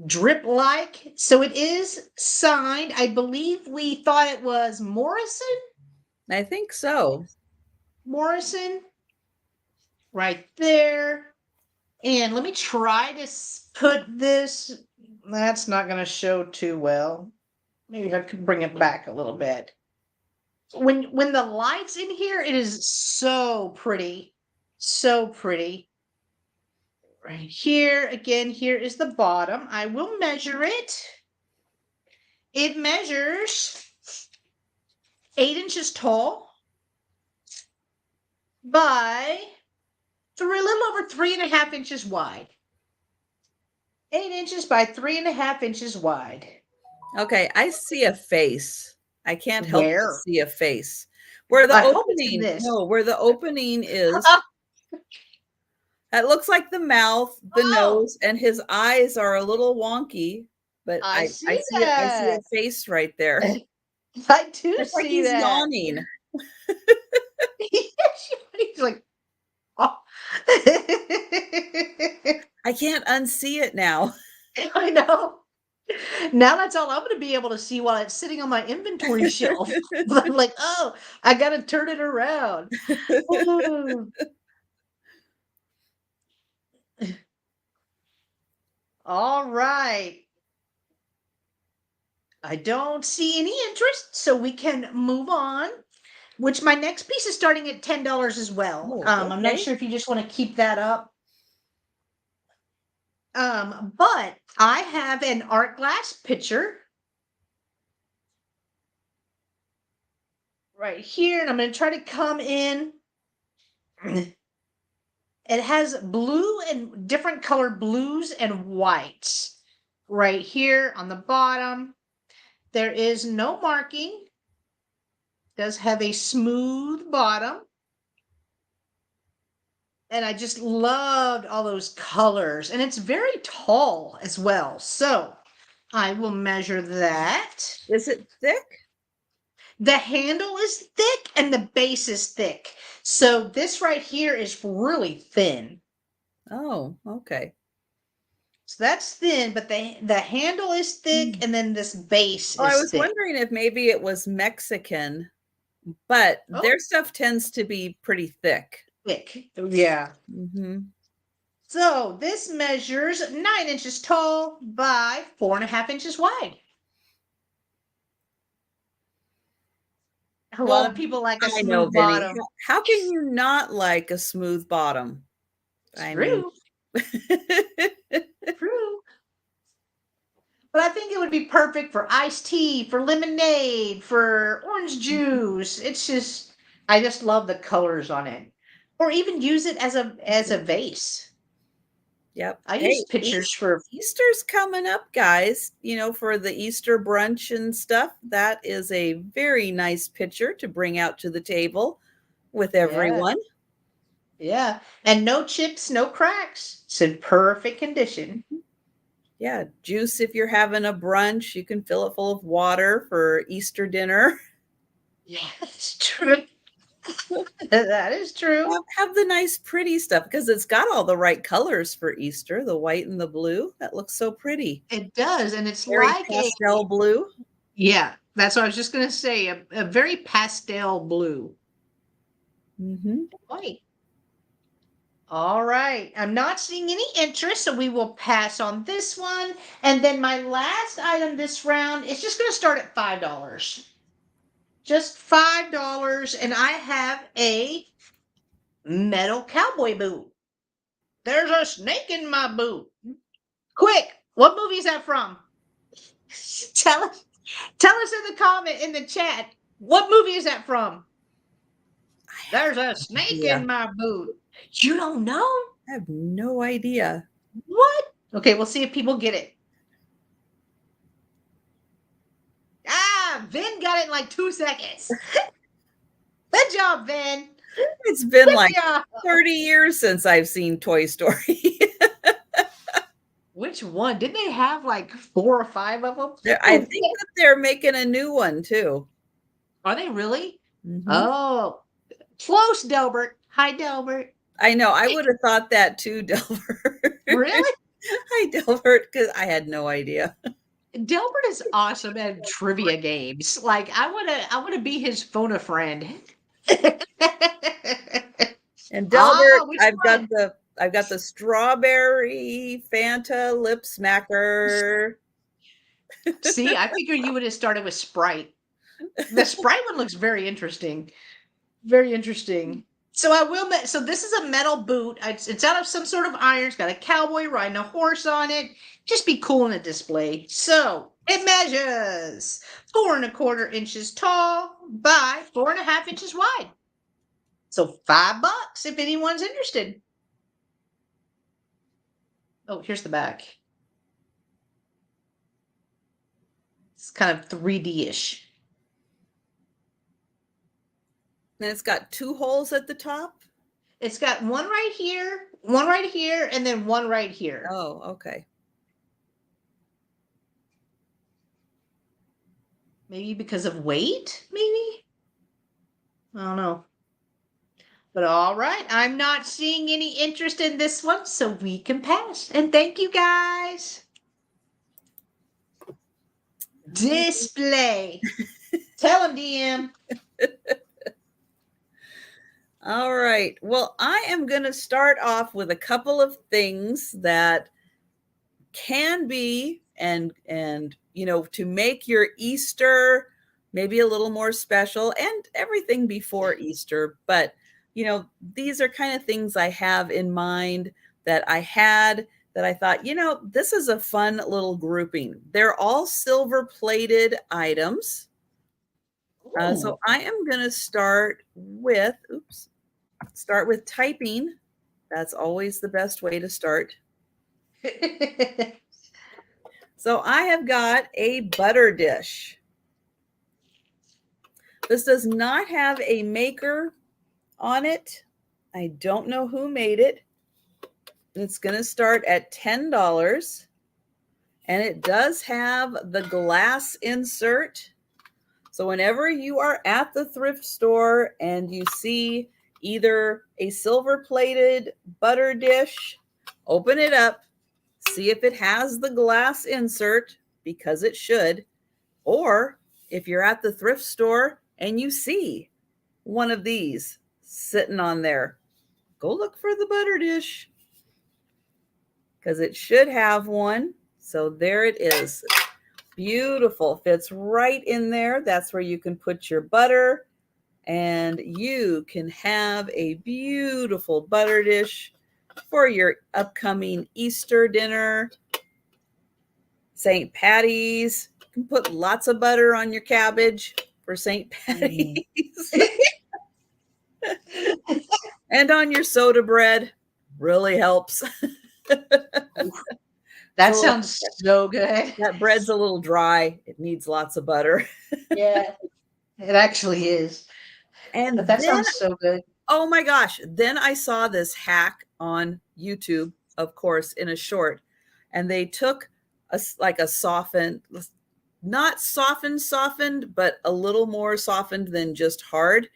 [SPEAKER 1] Drip like. So it is signed. I believe we thought it was Morrison.
[SPEAKER 2] I think so.
[SPEAKER 1] Morrison right there. And let me try to put this. That's not going to show too well. Maybe I could bring it back a little bit. When the lights in here, it is so pretty. So pretty. Right here, again, here is the bottom. I will measure it. It measures 8 inches tall by a little over 3.5 inches wide. 8 inches by 3.5 inches wide.
[SPEAKER 2] Okay, I see a face. I can't help but
[SPEAKER 1] Where?
[SPEAKER 2] see a face. Where the
[SPEAKER 1] I hope it's in
[SPEAKER 2] opening,
[SPEAKER 1] this.
[SPEAKER 2] no, where the opening is, it looks like the mouth, the
[SPEAKER 1] Oh,
[SPEAKER 2] nose, and his eyes are a little wonky, but
[SPEAKER 1] I
[SPEAKER 2] I
[SPEAKER 1] see
[SPEAKER 2] see it. I see a
[SPEAKER 1] that.
[SPEAKER 2] face right there.
[SPEAKER 1] I do
[SPEAKER 2] It's like
[SPEAKER 1] see
[SPEAKER 2] he's
[SPEAKER 1] that.
[SPEAKER 2] yawning.
[SPEAKER 1] He's like, oh.
[SPEAKER 2] I can't unsee it now.
[SPEAKER 1] I know. Now that's all I'm going to be able to see while it's sitting on my inventory shelf. I'm like, oh, I got to turn it around. Ooh. All right. I don't see any interest, so we can move on. Which my next piece is starting at $10 as well.
[SPEAKER 2] Oh,
[SPEAKER 1] I'm not
[SPEAKER 2] okay.
[SPEAKER 1] sure if you just want to keep that up. But I have an art glass pitcher right here, and I'm going to try to come in It has blue and different colored blues and whites right here on the bottom. There is no marking. Does have a smooth bottom. And I just loved all those colors. And it's very tall as well. So I will measure that.
[SPEAKER 2] Is it thick?
[SPEAKER 1] The handle is thick and the base is thick. So this right here is really thin.
[SPEAKER 2] Oh, okay.
[SPEAKER 1] So that's thin, but the handle is thick and then this base
[SPEAKER 2] Oh, I
[SPEAKER 1] is
[SPEAKER 2] was
[SPEAKER 1] thick.
[SPEAKER 2] wondering if maybe it was Mexican, but
[SPEAKER 1] Oh,
[SPEAKER 2] their stuff tends to be pretty thick.
[SPEAKER 1] thick. Yeah.
[SPEAKER 2] Mm-hmm.
[SPEAKER 1] So this measures 9 inches tall by 4.5 inches wide. A lot
[SPEAKER 2] Well,
[SPEAKER 1] of people like a
[SPEAKER 2] I know,
[SPEAKER 1] smooth
[SPEAKER 2] Vinny.
[SPEAKER 1] bottom.
[SPEAKER 2] How can you not like a smooth bottom?
[SPEAKER 1] It's
[SPEAKER 2] I mean,
[SPEAKER 1] true. True. But I think it would be perfect for iced tea, for lemonade, for orange juice. It's just, I just love the colors on it. Or even use it as a vase.
[SPEAKER 2] yep.
[SPEAKER 1] I use
[SPEAKER 2] Hey,
[SPEAKER 1] pictures for,
[SPEAKER 2] Easter's coming up, guys. For the Easter brunch and stuff. That is a very nice picture to bring out to the table with
[SPEAKER 1] yeah,
[SPEAKER 2] everyone.
[SPEAKER 1] yeah. And no chips, no cracks. It's in perfect condition.
[SPEAKER 2] Yeah, juice if you're having a brunch, you can fill it full of water for Easter dinner.
[SPEAKER 1] Yeah, it's true. That is true.
[SPEAKER 2] Have the nice pretty stuff because it's got all the right colors for Easter, the white and the blue. That looks so pretty.
[SPEAKER 1] It does. And it's
[SPEAKER 2] Very
[SPEAKER 1] like a,
[SPEAKER 2] pastel blue.
[SPEAKER 1] yeah, that's what I was just going to say, a very pastel blue.
[SPEAKER 2] Mm-hmm.
[SPEAKER 1] White. All right. I'm not seeing any interest, so we will pass on this one. And then my last item this round is just going to start at $5. Just $5. And I have a metal cowboy boot. There's a snake in my boot. Quick, what movie is that from? Tell us, tell us in the comment in the chat. What movie is that from? There's a snake
[SPEAKER 2] Yeah,
[SPEAKER 1] in my boot. You don't know?
[SPEAKER 2] I have no idea.
[SPEAKER 1] What? Okay, we'll see if people get it. Ah, Vin got it in like 2 seconds. Good job, Vin.
[SPEAKER 2] It's been
[SPEAKER 1] Good
[SPEAKER 2] like
[SPEAKER 1] job.
[SPEAKER 2] 30 years since I've seen Toy Story.
[SPEAKER 1] Which one? Didn't they have like 4 or 5 of them?
[SPEAKER 2] I think that they're making a new one too.
[SPEAKER 1] Are they really?
[SPEAKER 2] Mm-hmm.
[SPEAKER 1] Oh, close, Delbert. Hi, Delbert.
[SPEAKER 2] I know. I would have thought that too, Delbert.
[SPEAKER 1] Really?
[SPEAKER 2] Hi, Delbert, because I had no idea.
[SPEAKER 1] Delbert is awesome at trivia games. Like I wanna be his phone a friend.
[SPEAKER 2] And
[SPEAKER 1] Ah,
[SPEAKER 2] Delbert,
[SPEAKER 1] which
[SPEAKER 2] I've got the strawberry Fanta lip smacker.
[SPEAKER 1] See, I figured you would have started with Sprite. The Sprite one looks very interesting. Very interesting. So so this is a metal boot. It's out of some sort of iron. It's got a cowboy riding a horse on it. Just be cool in a display. So it measures 4.25 inches tall by 4.5 inches wide. So $5 if anyone's interested. Oh, here's the back. It's kind of 3D-ish.
[SPEAKER 2] And it's got 2 holes at the top.
[SPEAKER 1] It's got one right here, and then one right here.
[SPEAKER 2] Oh, okay.
[SPEAKER 1] Maybe because of weight, maybe? I don't know. But all right, I'm not seeing any interest in this one, so we can pass. And thank you guys. Display. Tell them, DM.
[SPEAKER 2] All right. Well, I am going to start off with a couple of things that can be and to make your Easter maybe a little more special and everything before Easter, but these are kind of things I have in mind that I had that I thought, this is a fun little grouping. They're all silver plated items. So I am going to start with typing That's always the best way to start. So I have got a butter dish. This does not have a maker on it. I don't know who made it. It's going to start at $10. And it does have the glass insert. So whenever you are at the thrift store and you see either a silver-plated butter dish, open it up, see if it has the glass insert, because it should. Or if you're at the thrift store and you see one of these sitting on there, go look for the butter dish, because it should have one. So there it is. Beautiful. Fits right in there. That's where you can put your butter, and you can have a beautiful butter dish for your upcoming Easter dinner, St. Patty's. You can put lots of butter on your cabbage for St. Patty's. And on your soda bread. Really helps.
[SPEAKER 1] That sounds so good.
[SPEAKER 2] That bread's a little dry. It needs lots of butter.
[SPEAKER 1] Yeah, it actually is.
[SPEAKER 2] And
[SPEAKER 1] But that
[SPEAKER 2] then,
[SPEAKER 1] sounds so good.
[SPEAKER 2] oh my gosh, then I saw this hack on YouTube, of course, in a short, and they took like a softened, not softened, but a little more softened than just hard.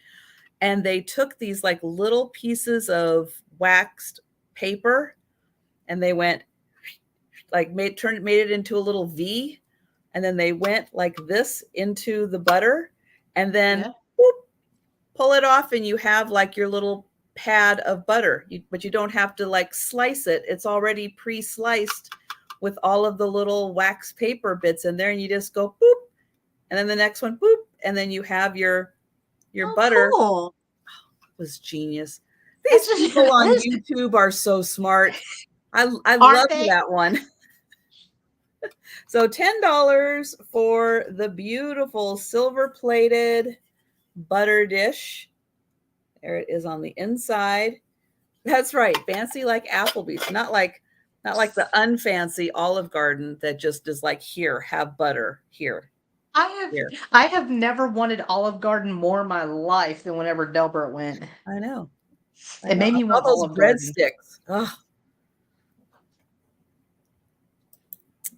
[SPEAKER 2] And they took these like little pieces of waxed paper, and they went like made it into a little V, and then they went like this into the butter, and then whoop, pull it off, and you have like your little pad of butter. But you don't have to like slice it. It's already pre-sliced with all of the little wax paper bits in there, and you just go boop, and then the next one boop, and then you have your butter.
[SPEAKER 1] Cool.
[SPEAKER 2] It was genius. These people on YouTube are so smart. I love that one. So $10 for the beautiful silver-plated butter dish. There it is on the inside. That's right, fancy like Applebee's, not like the unfancy Olive Garden that just is like, here, have butter here.
[SPEAKER 1] I have never wanted Olive Garden more in my life than whenever Delbert went.
[SPEAKER 2] I know.
[SPEAKER 1] It made me want
[SPEAKER 2] all those
[SPEAKER 1] Olive Garden.
[SPEAKER 2] breadsticks. Oh.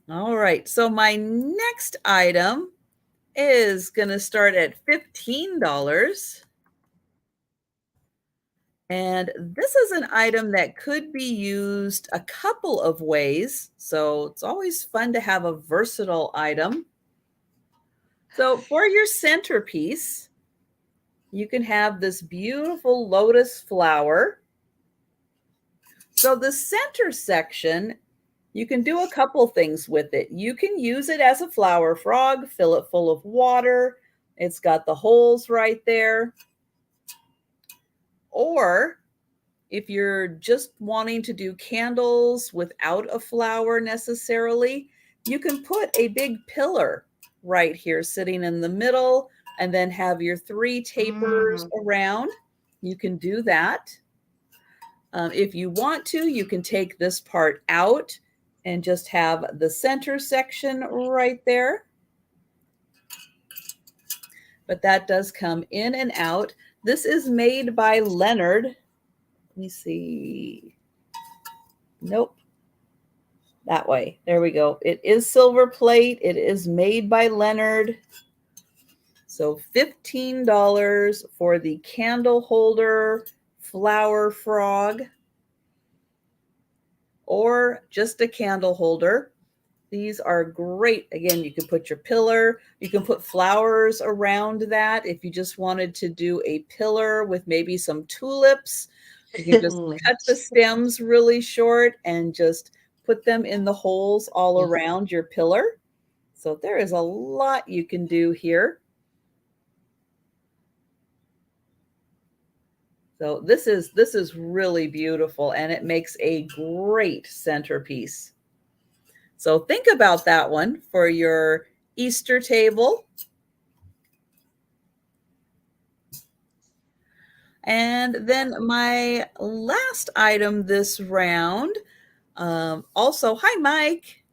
[SPEAKER 2] All right, so my next item is going to start at $15. And this is an item that could be used a couple of ways. So it's always fun to have a versatile item. So for your centerpiece, you can have this beautiful lotus flower. So the center section, you can do a couple things with it. You can use it as a flower frog, fill it full of water. It's got the holes right there. Or if you're just wanting to do candles without a flower necessarily, you can put a big pillar right here sitting in the middle, and then have your 3 tapers around. You can do that. If you want to, you can take this part out and just have the center section right there. But that does come in and out. This is made by Leonard. Let me see. Nope. That way. There we go. It is silver plate. It is made by Leonard. So $15 for the candle holder flower frog, or just a candle holder. These are great. Again, you can put your pillar. You can put flowers around that. If you just wanted to do a pillar with maybe some tulips, you can just cut the stems really short and just put them in the holes all around your pillar. So there is a lot you can do here. So this is really beautiful, and it makes a great centerpiece. So think about that one for your Easter table. And then my last item this round, also, hi, Mike.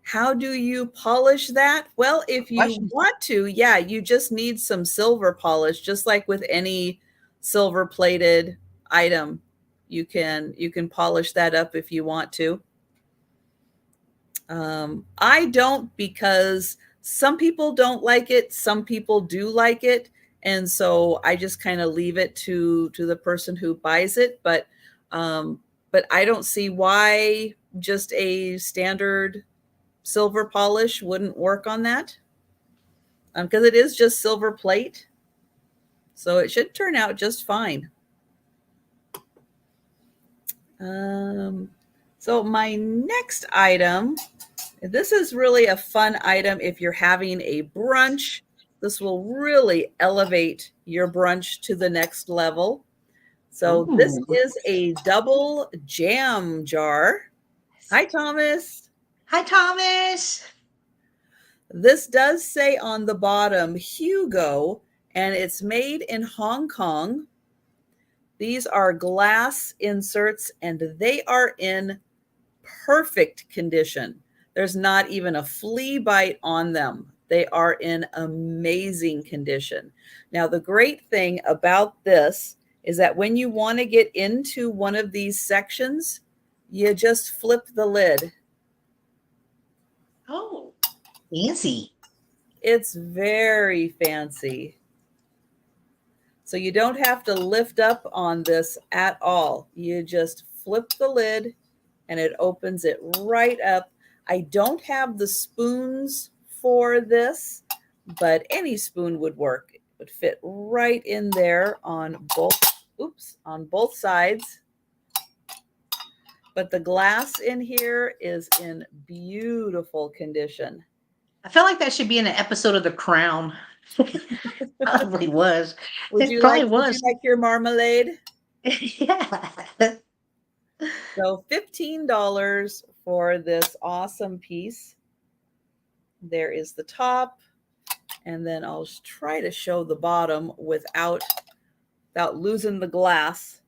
[SPEAKER 2] How do you polish that? Well, if you
[SPEAKER 1] Question.
[SPEAKER 2] want to, yeah, you just need some silver polish, just like with any silver plated item. You can polish that up if you want to. I don't, because some people don't like it, some people do like it, and so I just kind of leave it to the person who buys it. But I don't see why just a standard silver polish wouldn't work on that, because it is just silver plate, so it should turn out just fine. Um, so my next item, this is really a fun item if you're having a brunch. This will really elevate your brunch to the next level. So this
[SPEAKER 1] Ooh.
[SPEAKER 2] is a double jam jar. Hi, Thomas.
[SPEAKER 1] Hi, Thomas.
[SPEAKER 2] This does say on the bottom Hugo, and it's made in Hong Kong. These are glass inserts, and they are in perfect condition. There's not even a flea bite on them. They are in amazing condition. Now, the great thing about this is that when you want to get into one of these sections, you just flip the lid.
[SPEAKER 1] Oh, fancy.
[SPEAKER 2] It's very fancy. So you don't have to lift up on this at all. You just flip the lid and it opens it right up. I don't have the spoons for this, but any spoon would work. It would fit right in there on both sides. But the glass in here is in beautiful condition.
[SPEAKER 1] I feel like that should be in an episode of The Crown. Probably was.
[SPEAKER 2] Would
[SPEAKER 1] It
[SPEAKER 2] you
[SPEAKER 1] probably
[SPEAKER 2] like
[SPEAKER 1] was.
[SPEAKER 2] your marmalade?
[SPEAKER 1] Yeah.
[SPEAKER 2] So $15 for this awesome piece. There is the top, and then I'll try to show the bottom without losing the glass.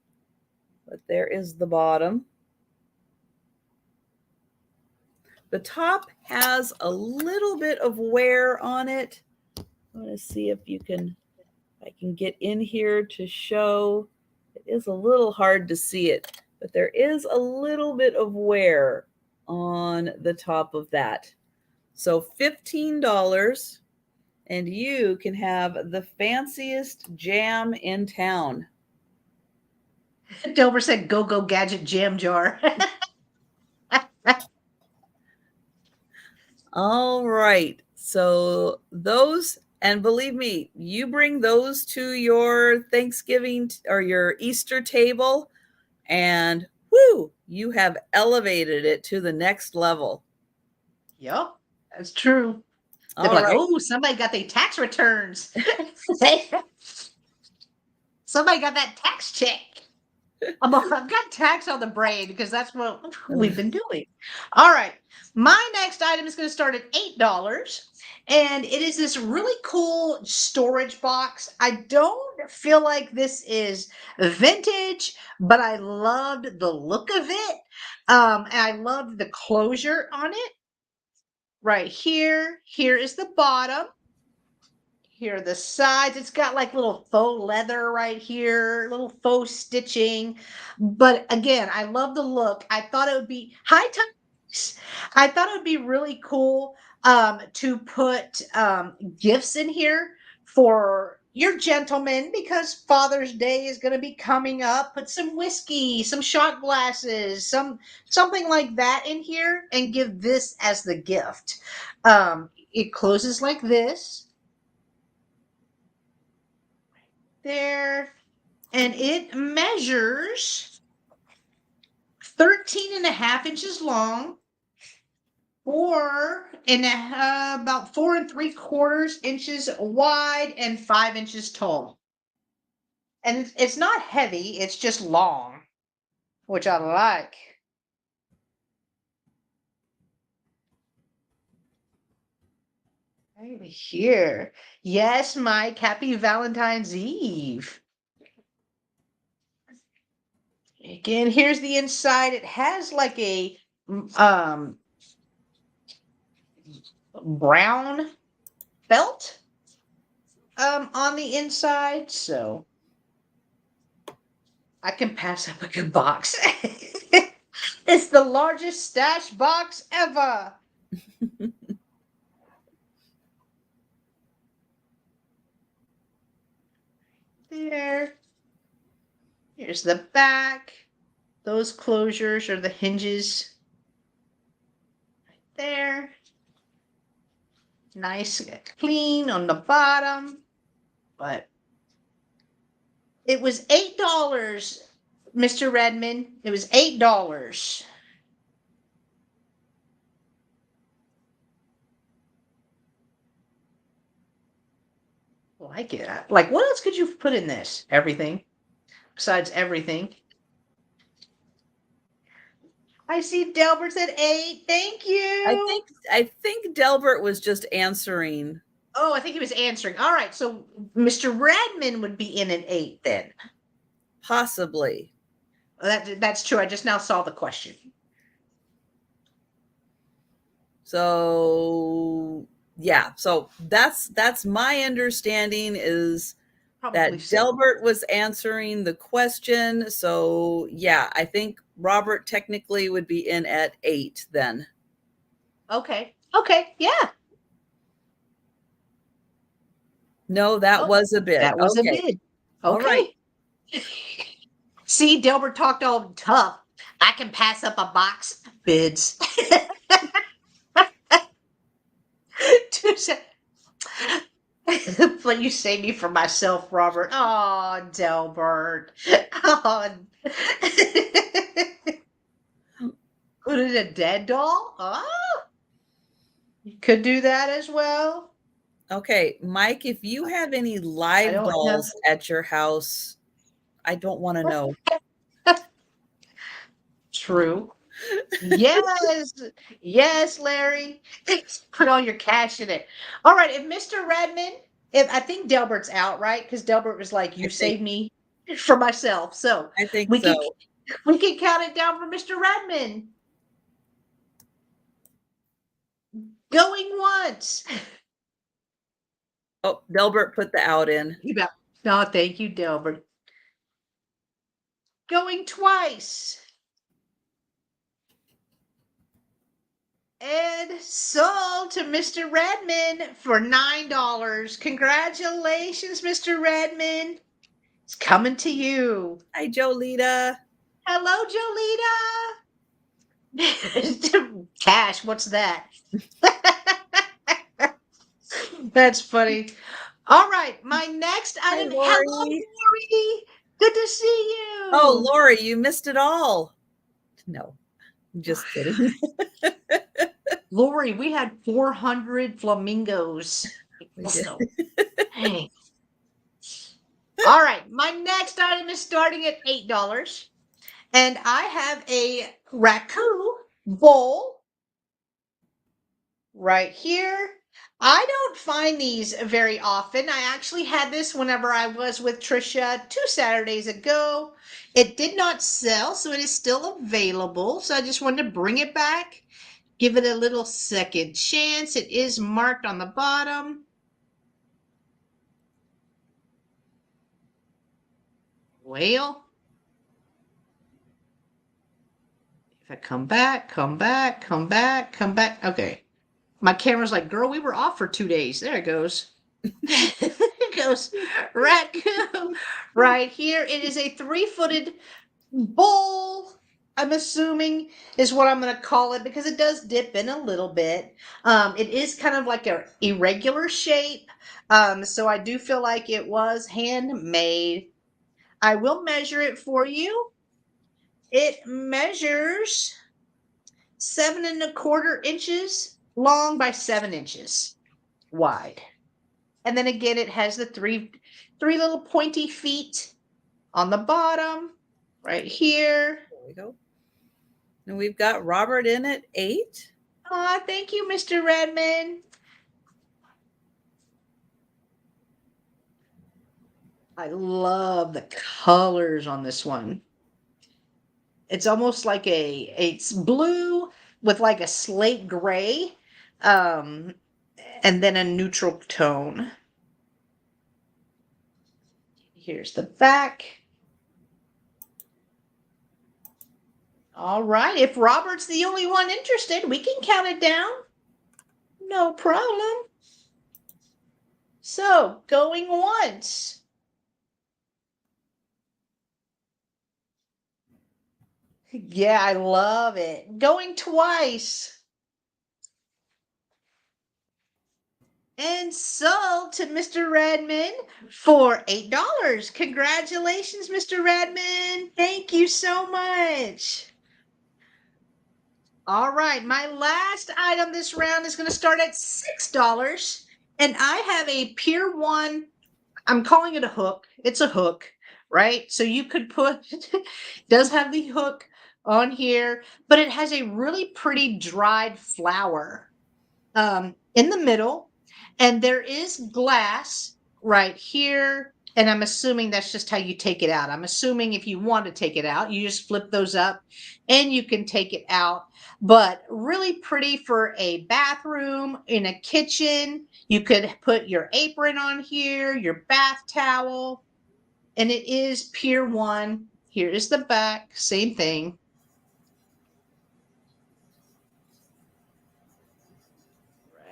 [SPEAKER 2] But there is the bottom. The top has a little bit of wear on it. I'm going to see if I can get in here to show. It is a little hard to see it, but there is a little bit of wear on the top of that. So $15, and you can have the fanciest jam in town.
[SPEAKER 1] Dover said, "Go go gadget jam jar."
[SPEAKER 2] All right. So those, and believe me, you bring those to your Thanksgiving or your Easter table, and whoo, you have elevated it to the next level.
[SPEAKER 1] Yep, that's true. They'd be
[SPEAKER 2] All
[SPEAKER 1] like,
[SPEAKER 2] right.
[SPEAKER 1] "Oh, somebody got their tax returns. Somebody got that tax check." I've got tax on the brain because that's what we've been doing. All right. My next item is going to start at $8. And it is this really cool storage box. I don't feel like this is vintage, but I loved the look of it. And I loved the closure on it. Right here. Here is the bottom. Here are the sides. It's got like little faux leather right here, little faux stitching. But again, I love the look. I thought it would be high times. I thought it would be really cool to put gifts in here for your gentlemen because Father's Day is going to be coming up. Put some whiskey, some shot glasses, something like that in here, and give this as the gift. It closes like this there, and it measures 13 and a half inches long, about 4 3/4 inches wide, and 5 inches tall. And it's not heavy, it's just long, which I like. Right here. Yes, Mike. Happy Valentine's Eve. Again, here's the inside. It has like a brown felt on the inside, so I can pass up a good box. It's the largest stash box ever. There. Here's the back. Those closures are the hinges. Right there. Nice, clean on the bottom. But it was $8, Mr. Redmond. It was $8. Like it. Like, what else could you put in this? Everything. Besides everything. I see Delbert said 8. Thank you.
[SPEAKER 2] I think Delbert was just answering.
[SPEAKER 1] Oh, I think he was answering. All right, so Mr. Redmond would be in at 8 then.
[SPEAKER 2] Possibly.
[SPEAKER 1] That's true. I just now saw the question.
[SPEAKER 2] So yeah, so that's my understanding is
[SPEAKER 1] Probably
[SPEAKER 2] that
[SPEAKER 1] so.
[SPEAKER 2] Delbert was answering the question. So yeah, I think Robert technically would be in at 8 then.
[SPEAKER 1] Okay. Okay. Yeah.
[SPEAKER 2] No, that was a bid.
[SPEAKER 1] That was a
[SPEAKER 2] Okay.
[SPEAKER 1] bid.
[SPEAKER 2] All right.
[SPEAKER 1] Okay. See, Delbert talked all tough. I can pass up a box. Bids. But you save me from myself, Robert. Oh, Delbert. Oh. Put it a dead doll? Oh. You could do that as well.
[SPEAKER 2] Okay, Mike, if you have any
[SPEAKER 1] I
[SPEAKER 2] live
[SPEAKER 1] don't
[SPEAKER 2] dolls at your house, I don't want to know.
[SPEAKER 1] True. Yes. Yes, Larry. Put all your cash in it. All right. If Mr. Redmond, if I think Delbert's out, right? Because Delbert was like, you saved me for myself. So
[SPEAKER 2] I think
[SPEAKER 1] we
[SPEAKER 2] so.
[SPEAKER 1] can count it down for Mr. Redmond. Going once.
[SPEAKER 2] Oh, Delbert put the out in.
[SPEAKER 1] You bet. No, thank you, Delbert. Going twice. And sold to Mr. Redmond for $9. Congratulations, Mr. Redmond. It's coming to you.
[SPEAKER 2] Hi, Jolita.
[SPEAKER 1] Hello, Jolita. Cash, what's that? That's funny. All right, my next item.
[SPEAKER 2] Lori.
[SPEAKER 1] Hello, Lori. Good to see you.
[SPEAKER 2] Oh, Lori, you missed it all. No, I'm just kidding.
[SPEAKER 1] Lori, we had 400 flamingos. So, hey. All right, my next item is starting at $8. And I have a raccoon bowl right here. I don't find these very often. I actually had this whenever I was with Trisha 2 Saturdays ago. It did not sell, so it is still available. So I just wanted to bring it back, give it a little second chance. It is marked on the bottom. Well, if I come back. Okay. My camera's like, girl, we were off for 2 days. There it goes. It goes raccoon right here. It is a 3-footed bowl. I'm assuming is what I'm going to call it because it does dip in a little bit. It is kind of like a irregular shape. So I do feel like it was handmade. I will measure it for you. It measures 7¼ inches long by 7 inches wide. And then again, it has the three little pointy feet on the bottom right here.
[SPEAKER 2] There we go. And we've got Robert in at 8.
[SPEAKER 1] Aw, thank you, Mr. Redmond. I love the colors on this one. It's almost like it's blue with like a slate gray, um, and then a neutral tone. Here's the back. All right. If Robert's the only one interested, we can count it down. No problem. So, going once. Yeah, I love it. Going twice. And sold to Mr. Redmond for $8. Congratulations, Mr. Redmond. Thank you so much. All right, my last item this round is going to start at $6. And I have a Pier 1, I'm calling it a hook. It's a hook, right? So you could put, does have the hook on here, but it has a really pretty dried flower in the middle, and there is glass right here. And I'm assuming that's just how you take it out. I'm assuming if you want to take it out, you just flip those up and you can take it out. But really pretty for a bathroom, in a kitchen. You could put your apron on here, your bath towel, and it is Pier 1. Here is the back, same thing.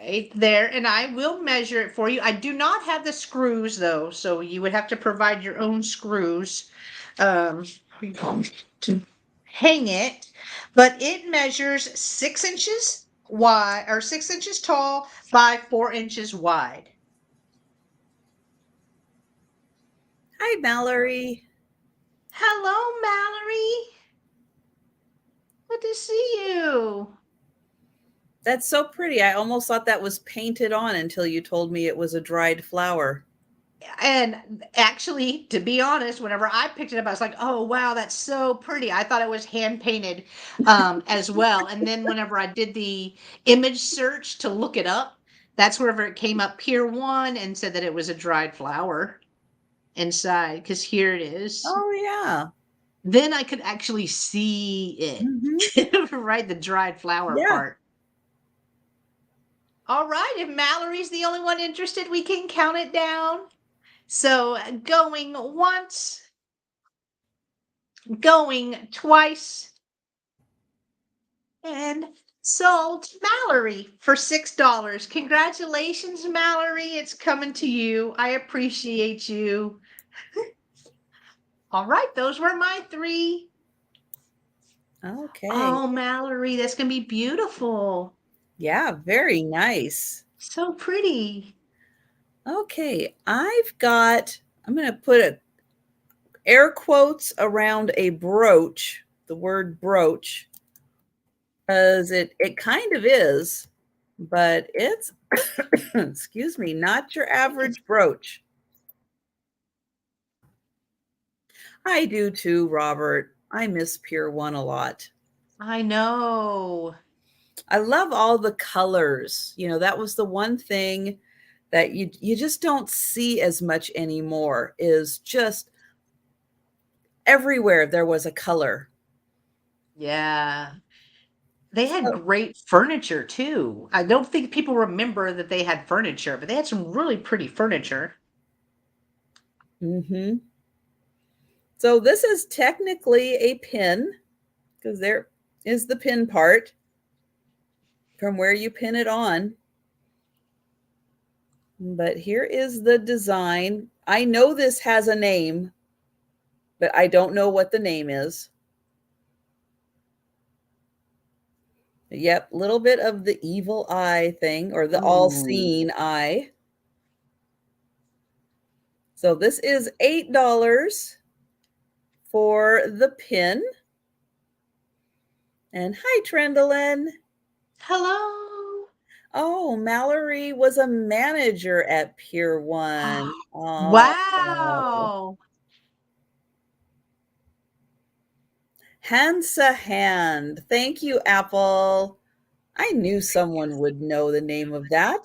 [SPEAKER 1] Right there, and I will measure it for you. I do not have the screws though, so you would have to provide your own screws to hang it. But it measures 6 inches wide, or 6 inches tall by 4 inches wide.
[SPEAKER 2] Hi, Mallory.
[SPEAKER 1] Hello, Mallory. Good to see you.
[SPEAKER 2] That's so pretty. I almost thought that was painted on until you told me it was a dried flower.
[SPEAKER 1] And actually, to be honest, whenever I picked it up, I was like, oh, wow, that's so pretty. I thought it was hand painted as well. And then whenever I did the image search to look it up, that's wherever it came up, Pier 1, and said that it was a dried flower inside, because here it is.
[SPEAKER 2] Oh, yeah.
[SPEAKER 1] Then I could actually see
[SPEAKER 2] Mhm.
[SPEAKER 1] it, right? The dried flower
[SPEAKER 2] Yeah.
[SPEAKER 1] part. All right, if Mallory's the only one interested, we can count it down. So going once, going twice, and sold to Mallory for $6. Congratulations, Mallory. It's coming to you. I appreciate you. All right, those were my three.
[SPEAKER 2] Okay.
[SPEAKER 1] Oh, Mallory, that's going to be beautiful.
[SPEAKER 2] Yeah, very nice.
[SPEAKER 1] So pretty.
[SPEAKER 2] Okay, I'm going to put air quotes around a brooch, the word brooch, because it kind of is, but it's, excuse me, not your average brooch. I do too, Robert. I miss Pier 1 a lot.
[SPEAKER 1] I know.
[SPEAKER 2] I love all the colors. You know, that was the one thing that you just don't see as much anymore, is just everywhere there was a color.
[SPEAKER 1] Yeah. They had
[SPEAKER 2] So,
[SPEAKER 1] great furniture too. I don't think people remember that they had furniture, but they had some really pretty furniture.
[SPEAKER 2] mhm. So this is technically a pin, because there is the pin part from where you pin it on. But here is the design. I know this has a name, but I don't know what the name is. Yep, little bit of the evil eye thing, or the
[SPEAKER 1] Ooh.
[SPEAKER 2] all-seeing eye. So this is $8 for the pin. And hi, Trendolyn.
[SPEAKER 1] Hello.
[SPEAKER 2] Oh, Mallory was a manager at Pier 1. Oh,
[SPEAKER 1] Wow.
[SPEAKER 2] Hansa Hand. Thank you, Apple. I knew someone would know the name of that.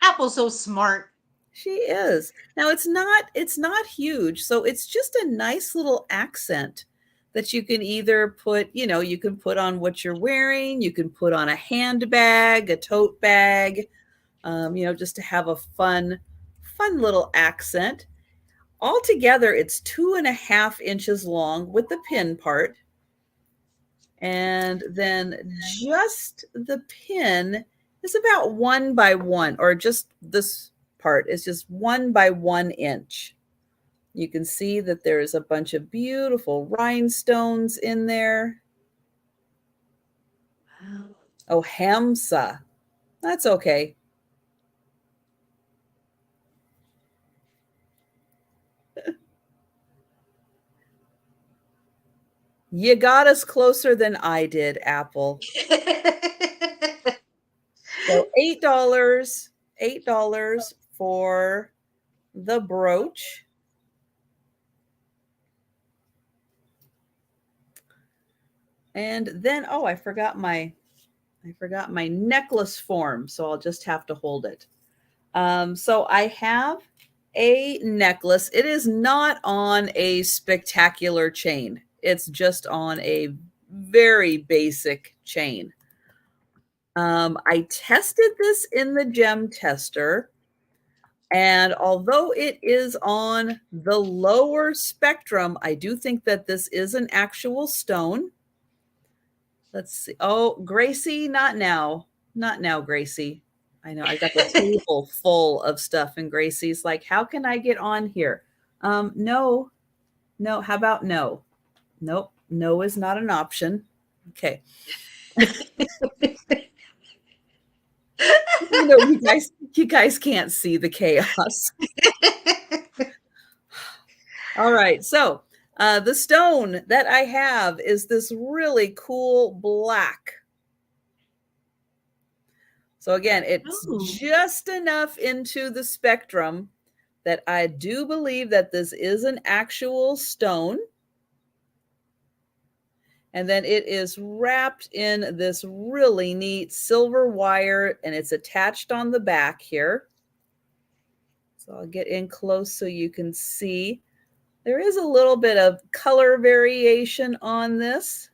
[SPEAKER 1] Apple's so smart.
[SPEAKER 2] She is. Now it's not huge, so it's just a nice little accent that you can either put, you can put on what you're wearing, you can put on a handbag, a tote bag, just to have a fun little accent. Altogether, it's 2.5 inches long with the pin part. And then just the pin is about 1 by 1, or just this part is just 1 by 1 inch. You can see that there's a bunch of beautiful rhinestones in there.
[SPEAKER 1] Wow.
[SPEAKER 2] Oh, Hamsa. That's okay. You got us closer than I did, Apple. So $8 for the brooch. And then, oh, I forgot my necklace form, so I'll just have to hold it. So I have a necklace. It is not on a spectacular chain. It's just on a very basic chain. I tested this in the gem tester, and although it is on the lower spectrum, I do think that this is an actual stone. Let's see. Oh, Gracie, not now. Not now, Gracie. I know I got the table full of stuff, and Gracie's like, how can I get on here? No. How about no? Nope. No is not an option. Okay. You guys can't see the chaos. All right. So the stone that I have is this really cool black. So again, it's just enough into the spectrum that I do believe that this is an actual stone. And then it is wrapped in this really neat silver wire, and it's attached on the back here. So I'll get in close so you can see. There is a little bit of color variation on this.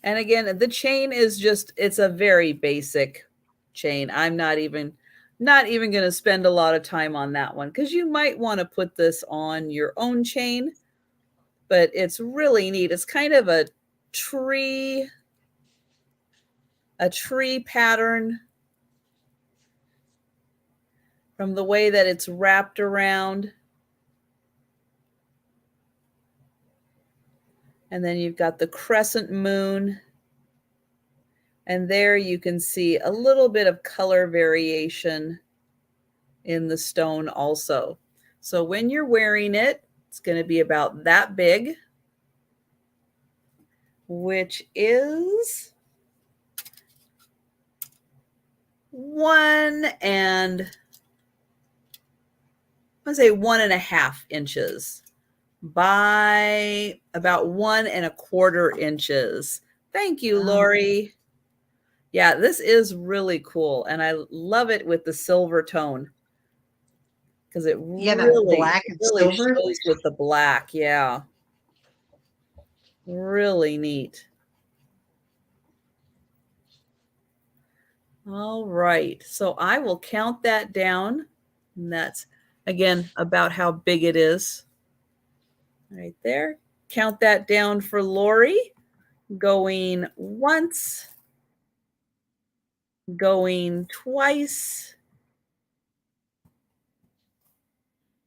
[SPEAKER 2] And again, the chain is it's a very basic chain. I'm not even going to spend a lot of time on that one, because you might want to put this on your own chain, but it's really neat. It's kind of a tree pattern from the way that it's wrapped around. And then you've got the crescent moon. And there you can see a little bit of color variation in the stone also. So when you're wearing it, it's going to be about that big, which is 1.5 inches by about 1.25 inches. Thank you, Lori. Yeah, this is really cool, and I love it with the silver tone, because it really,
[SPEAKER 1] black and silver
[SPEAKER 2] shows with the black. Yeah, really neat. All right, so I will count that down, and that's again about how big it is. Right there. Count that down for Lori. Going once, going twice,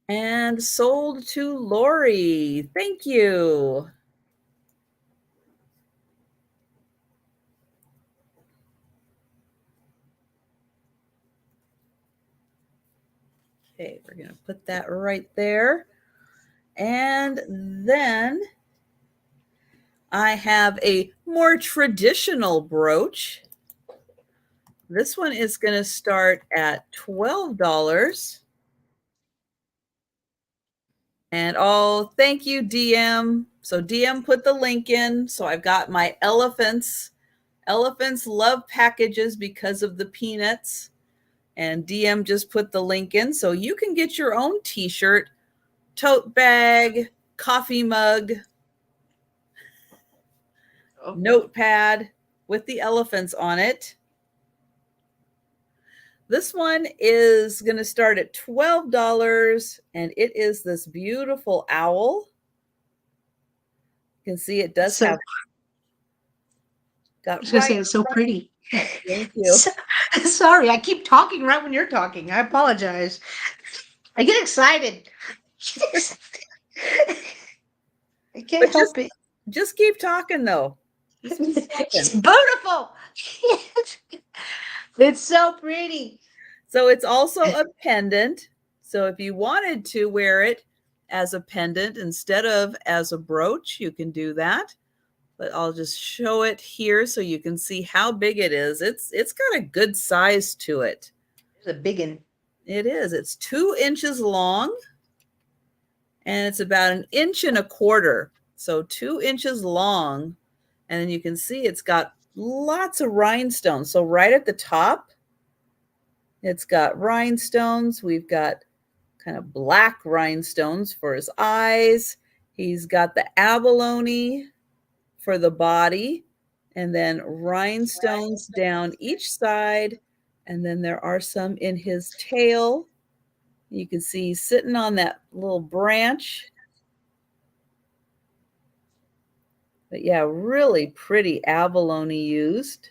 [SPEAKER 2] and sold to Lori. Thank you. Okay, we're going to put that right there. And then I have a more traditional brooch. This one is going to start at $12. And oh, thank you, DM. So DM put the link in. So I've got my elephants Elephants love packages because of the peanuts. And DM just put the link in so you can get your own t-shirt, tote bag, coffee mug, notepad with the elephants on it. This one is going to start at $12, and it is this beautiful owl. You can see it does have
[SPEAKER 1] I was gonna say it's so pretty.
[SPEAKER 2] Thank you.
[SPEAKER 1] Sorry, I keep talking right when you're talking. I apologize. I get excited. I can't help it.
[SPEAKER 2] Just keep talking though.
[SPEAKER 1] It's beautiful. It's so pretty.
[SPEAKER 2] So it's also a pendant. So if you wanted to wear it as a pendant instead of as a brooch, you can do that. But I'll just show it here so you can see how big it is. It's got a good size to it.
[SPEAKER 1] It's a big one.
[SPEAKER 2] It is. It's 2 inches long, and it's about 1.25 inches. So 2 inches long. And then you can see it's got lots of rhinestones. So right at the top, it's got rhinestones. We've got kind of black rhinestones for his eyes. He's got the abalone for the body, and then rhinestones down each side. And then there are some in his tail. You can see he's sitting on that little branch. But yeah, really pretty abalone used.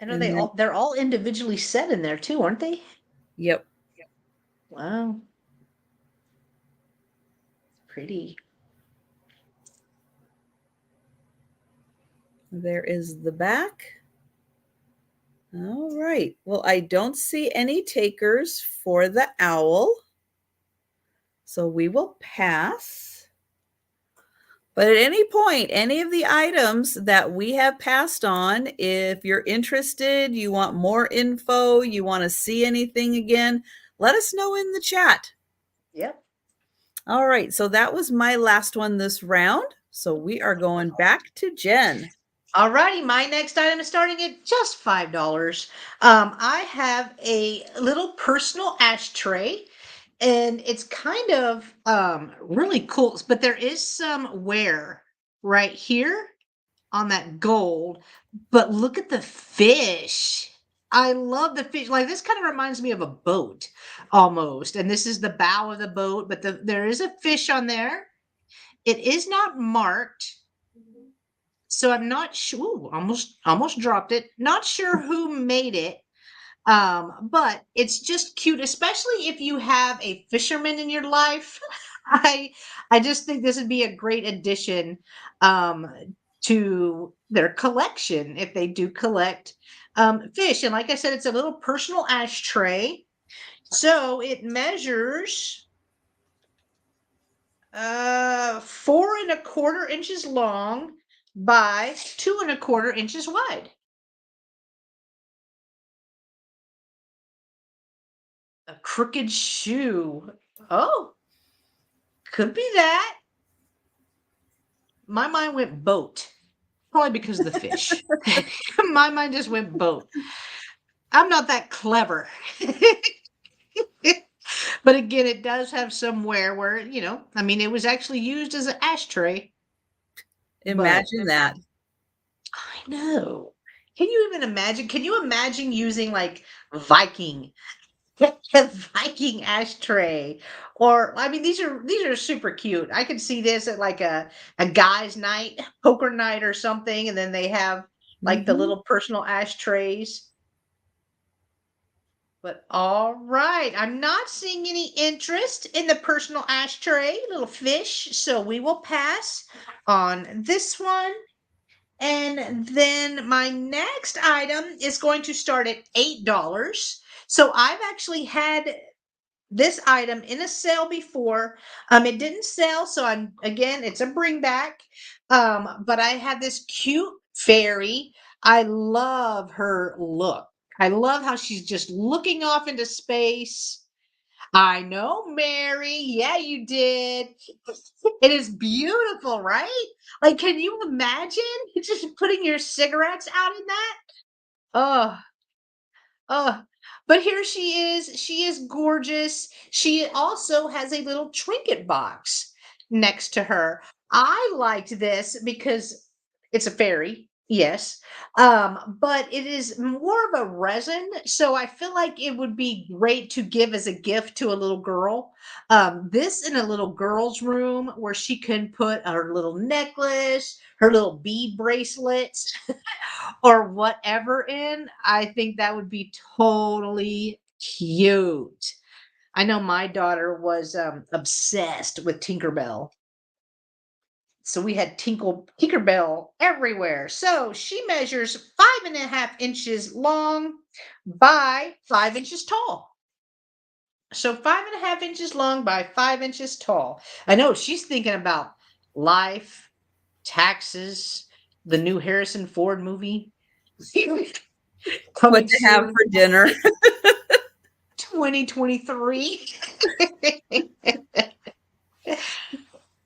[SPEAKER 1] I know they're all individually set in there too, aren't they?
[SPEAKER 2] Yep.
[SPEAKER 1] Wow. Pretty.
[SPEAKER 2] There is the back. All right. Well, I don't see any takers for the owl, so we will pass. But at any point, any of the items that we have passed on, if you're interested, you want more info, you want to see anything again, let us know in the chat.
[SPEAKER 1] Yep.
[SPEAKER 2] All right. So that was my last one this round. So we are going back to Jen.
[SPEAKER 1] All righty, my next item is starting at just $5. I have a little personal ashtray, and it's kind of really cool, but there is some wear right here on that gold. But look at the fish. I love the fish. Like, this kind of reminds me of a boat almost. And this is the bow of the boat, but there is a fish on there. It is not marked. So I'm not sure. Almost dropped it. Not sure who made it. But it's just cute, especially if you have a fisherman in your life. I just think this would be a great addition to their collection if they do collect fish. And like I said, it's a little personal ashtray. So it measures 4.25 inches long by 2.25 inches wide. A crooked shoe. Oh, could be that. My mind went boat. Probably because of the fish. My mind just went boat. I'm not that clever. But again, it does have some wear where, I mean, it was actually used as an ashtray.
[SPEAKER 2] Imagine that.
[SPEAKER 1] I know. Can you even imagine? Can you imagine using like Viking a Viking ashtray? Or I mean, these are super cute. I could see this at like a guy's night, poker night or something, and then they have like the little personal ashtrays. But all right, I'm not seeing any interest in the personal ashtray, little fish, so we will pass on this one. And then my next item is going to start at $8. So I've actually had this item in a sale before. It didn't sell, so it's a bring back. But I had this cute fairy. I love her look. I love how she's just looking off into space. I know, Mary. Yeah, you did. It is beautiful, right? Like, can you imagine just putting your cigarettes out in that? Oh, oh. But here she is. She is gorgeous. She also has a little trinket box next to her. I liked this because it's a fairy, yes. But it is more of a resin, so I feel like it would be great to give as a gift to a little girl. This in a little girl's room where she can put her little necklace, her little bead bracelets, or whatever in, I think that would be totally cute. I know my daughter was obsessed with Tinkerbell. So we had Tinkerbell everywhere. So she measures 5.5 inches long by 5 inches tall. So 5.5 inches long by 5 inches tall. I know she's thinking about life, taxes, the new Harrison Ford movie
[SPEAKER 2] What
[SPEAKER 1] coming
[SPEAKER 2] to have
[SPEAKER 1] soon,
[SPEAKER 2] for dinner.
[SPEAKER 1] 2023.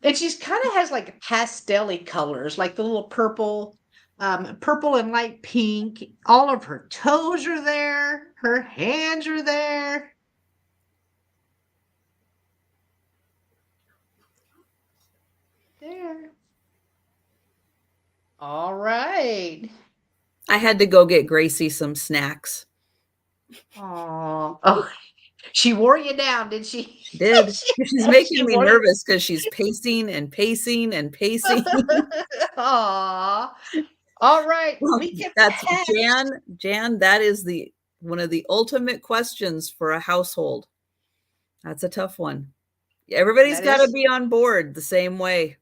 [SPEAKER 1] And she's kind of has like pastel-y colors, like the little purple and light pink. All of her toes are there. Her hands are there. There. All right.
[SPEAKER 2] I had to go get Gracie some snacks.
[SPEAKER 1] Aw. Oh, she wore you down, did she?
[SPEAKER 2] Did. She's making
[SPEAKER 1] She
[SPEAKER 2] me
[SPEAKER 1] wore you.
[SPEAKER 2] nervous because she's pacing and pacing and pacing.
[SPEAKER 1] Aw. All right.
[SPEAKER 2] Well,
[SPEAKER 1] We can
[SPEAKER 2] that's
[SPEAKER 1] pass.
[SPEAKER 2] Jan. Jan, that is the one of the ultimate questions for a household. That's a tough one. Everybody's
[SPEAKER 1] That
[SPEAKER 2] got to
[SPEAKER 1] is
[SPEAKER 2] be on board the same way.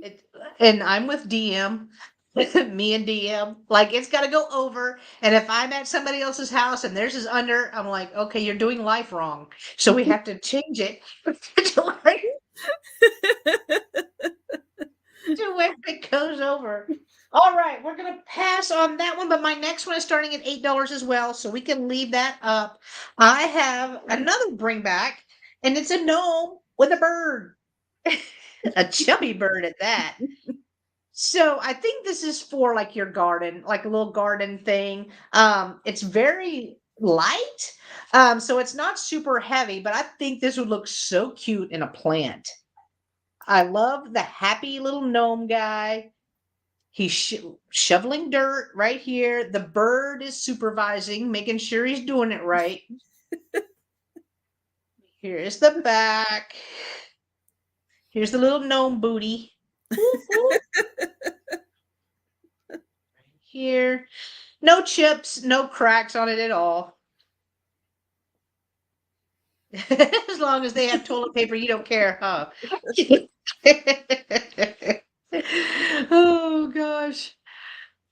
[SPEAKER 1] it. And I'm with DM. Me and DM. Like it's got to go over. And if I'm at somebody else's house and theirs is under, I'm like, okay, you're doing life wrong. So we have to change it to where it goes over. All right, we're gonna pass on that one, but my next one is starting at $8 as well, so we can leave that up. I have another bring back, and it's a gnome with a bird, a chubby bird at that. So I think this is for like your garden, like a little garden thing. It's very light, so it's not super heavy, but I think this would look so cute in a plant. I love the happy little gnome guy. He's shoveling dirt right here. The bird is supervising, making sure he's doing it right. Here is the back. Here's the little gnome booty. Whoop, whoop. Here. No chips, no cracks on it at all. As long as they have toilet paper, you don't care, huh? Oh gosh.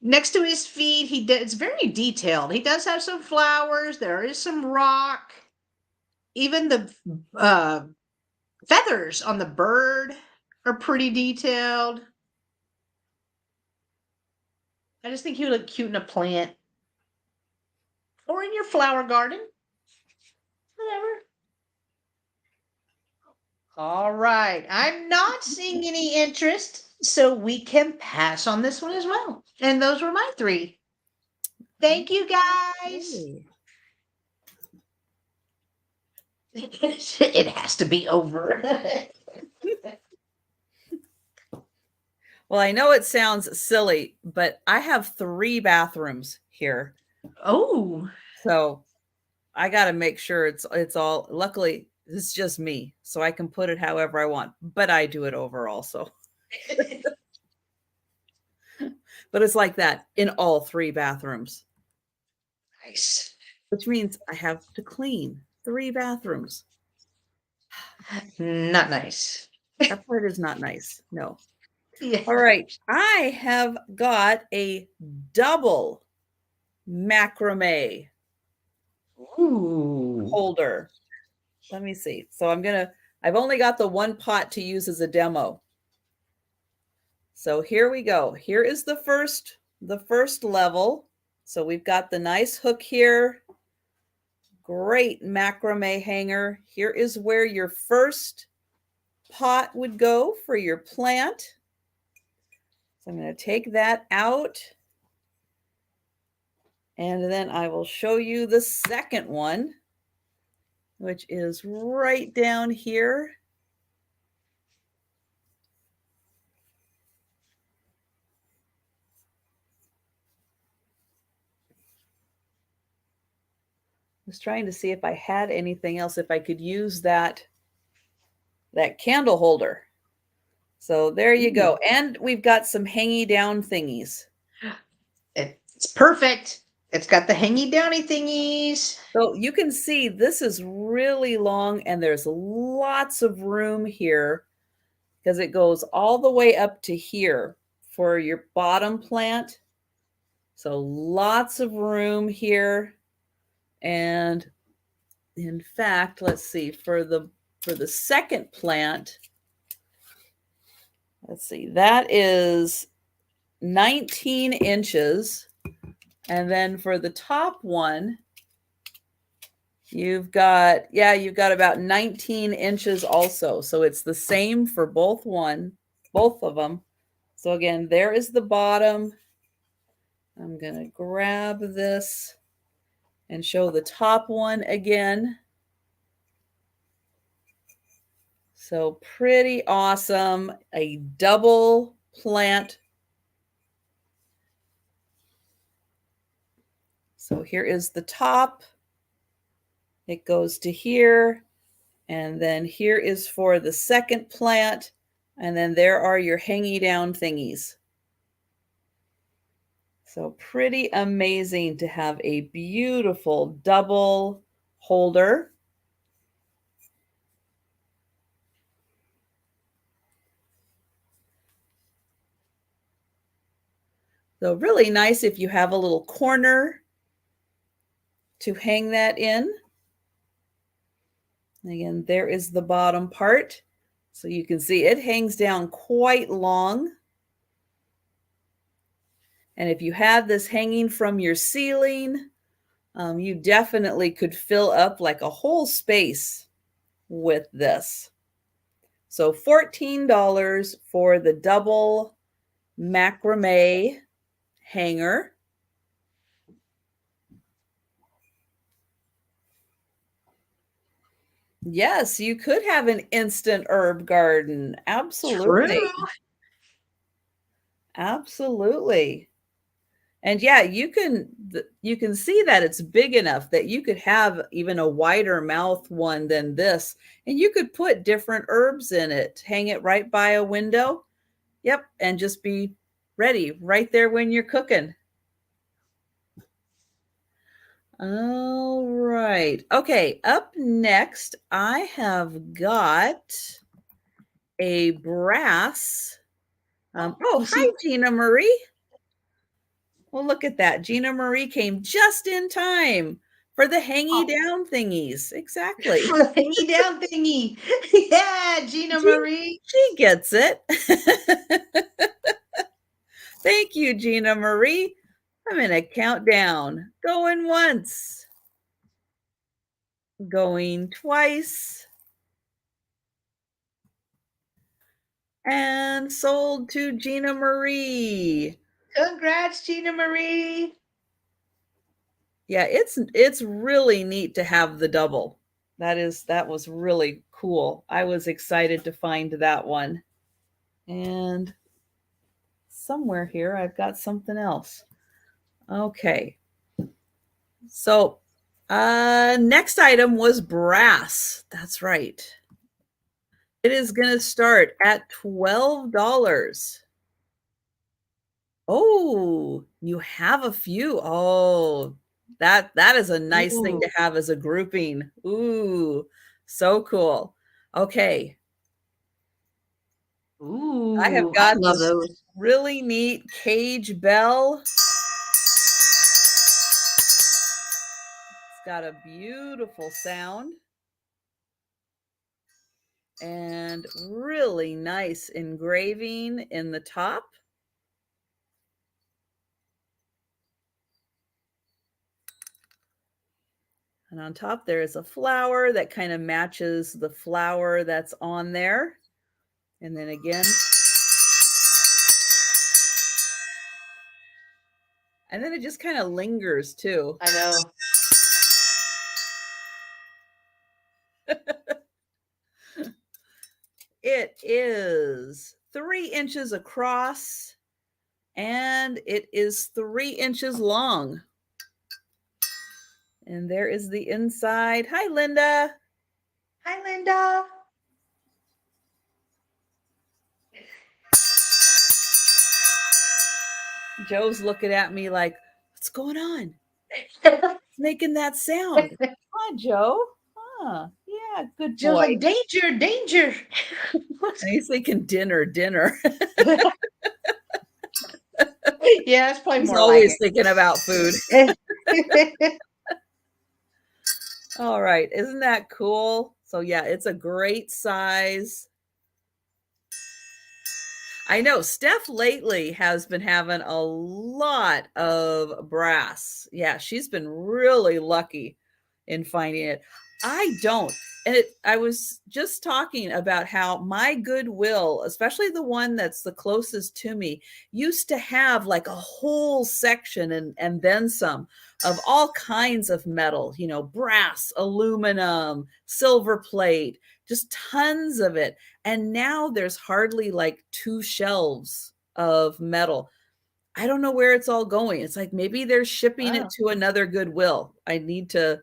[SPEAKER 1] Next to his feet, it's very detailed. He does have some flowers. There is some rock. Even the uh, feathers on the bird are pretty detailed. I just think he would look cute in a plant or in your flower garden. Whatever. All right. I'm not seeing any interest, so we can pass on this one as well. And those were my three. Thank you guys.
[SPEAKER 2] Hey.
[SPEAKER 1] It has to be over.
[SPEAKER 2] Well, I know it sounds silly, but I have 3 bathrooms here.
[SPEAKER 1] Oh.
[SPEAKER 2] So I got to make sure it's all, luckily it's just me, so I can put it however I want, but I do it over also. But it's like that in all 3 bathrooms.
[SPEAKER 1] Nice.
[SPEAKER 2] Which means I have to clean 3 bathrooms.
[SPEAKER 1] Not nice.
[SPEAKER 2] That part is not nice. No.
[SPEAKER 1] Yeah.
[SPEAKER 2] All right. I have got a double macrame
[SPEAKER 1] Ooh.
[SPEAKER 2] holder. Let me see. So I've only got the one pot to use as a demo. So here we go. Here is the first level. So we've got the nice hook here. great macrame hanger. Here is where your first pot would go for your plant. So I'm going to take that out. And then I will show you the second one, which is right down here. I was trying to see if I had anything else, if I could use that candle holder. So there you go. And we've got some hangy down thingies.
[SPEAKER 1] It's perfect. It's got the hangy downy thingies.
[SPEAKER 2] So you can see this is really long and there's lots of room here because it goes all the way up to here for your bottom plant. So lots of room here. And in fact, let's see, for the second plant, let's see, that is 19 inches. And then for the top one, you've got about 19 inches also. So it's the same for both of them. So again, there is the bottom. I'm going to grab this and show the top one again. So pretty awesome. A double plant. So here is the top. It goes to here. And then here is for the second plant. And then there are your hangy down thingies. So pretty amazing to have a beautiful double holder. So really nice if you have a little corner to hang that in. Again, there is the bottom part. So you can see it hangs down quite long. And if you had this hanging from your ceiling, you definitely could fill up like a whole space with this. So $14 for the double macrame hanger. Yes, you could have an instant herb garden. Absolutely.
[SPEAKER 1] True.
[SPEAKER 2] Absolutely. And yeah, you can see that it's big enough that you could have even a wider mouth one than this. And you could put different herbs in it, hang it right by a window. Yep. And just be ready right there when you're cooking. All right. Okay. Up next, I have got a brass. Hi, Gina Marie. Well, look at that. Gina Marie came just in time for the hangy down thingies. Exactly.
[SPEAKER 1] For the hangy down thingy. Yeah, Gina Marie.
[SPEAKER 2] She gets it. Thank you, Gina Marie. I'm going to count down. Going once. Going twice. And sold to Gina Marie.
[SPEAKER 1] Congrats, Gina Marie.
[SPEAKER 2] Yeah, it's really neat to have the double. That was really cool. I was excited to find that one. And somewhere here I've got something else. Okay. So next item was brass. That's right. It is going to start at $12. Oh, you have a few. Oh, that is a nice thing to have as a grouping. Ooh, so cool. Okay.
[SPEAKER 1] Ooh,
[SPEAKER 2] I have got
[SPEAKER 1] love
[SPEAKER 2] this
[SPEAKER 1] those.
[SPEAKER 2] really neat cage bell. It's got a beautiful sound and really nice engraving in the top. And on top there is a flower that kind of matches the flower that's on there. And then again. And then it just kind of lingers too.
[SPEAKER 1] I know.
[SPEAKER 2] It is 3 inches across and it is 3 inches long. And there is the inside. Hi, Linda.
[SPEAKER 1] Hi, Linda.
[SPEAKER 2] Joe's looking at me like, what's going on? It's making that sound. Hi, Joe. Huh. Yeah, good
[SPEAKER 1] Joe's
[SPEAKER 2] boy.
[SPEAKER 1] like, danger, danger.
[SPEAKER 2] And he's thinking dinner.
[SPEAKER 1] Yeah, it's probably
[SPEAKER 2] He's
[SPEAKER 1] more
[SPEAKER 2] always
[SPEAKER 1] like
[SPEAKER 2] thinking about food.
[SPEAKER 1] it.
[SPEAKER 2] All right. Isn't that cool? So yeah, it's a great size. I know Steph lately has been having a lot of brass. Yeah, she's been really lucky in finding it. I don't. And I was just talking about how my Goodwill, especially the one that's the closest to me, used to have like a whole section and then some of all kinds of metal, you know, brass, aluminum, silver plate, just tons of it. And now there's hardly like 2 shelves of metal. I don't know where it's all going. It's like maybe they're shipping it to another Goodwill. I need to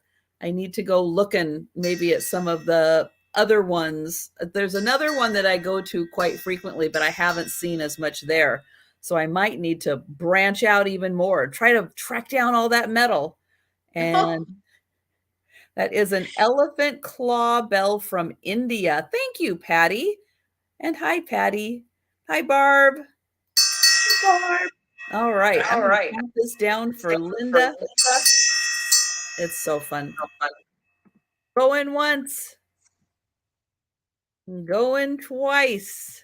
[SPEAKER 2] go looking maybe at some of the other ones. There's another one that I go to quite frequently, but I haven't seen as much there. So I might need to branch out even more, try to track down all that metal. And that is an elephant claw bell from India. Thank you, Patty. And hi, Patty. Hi, Barb.
[SPEAKER 1] Barb.
[SPEAKER 2] All right.
[SPEAKER 1] All
[SPEAKER 2] I'm going
[SPEAKER 1] right.
[SPEAKER 2] to count this down for Linda. It's so fun. Going once. Going twice.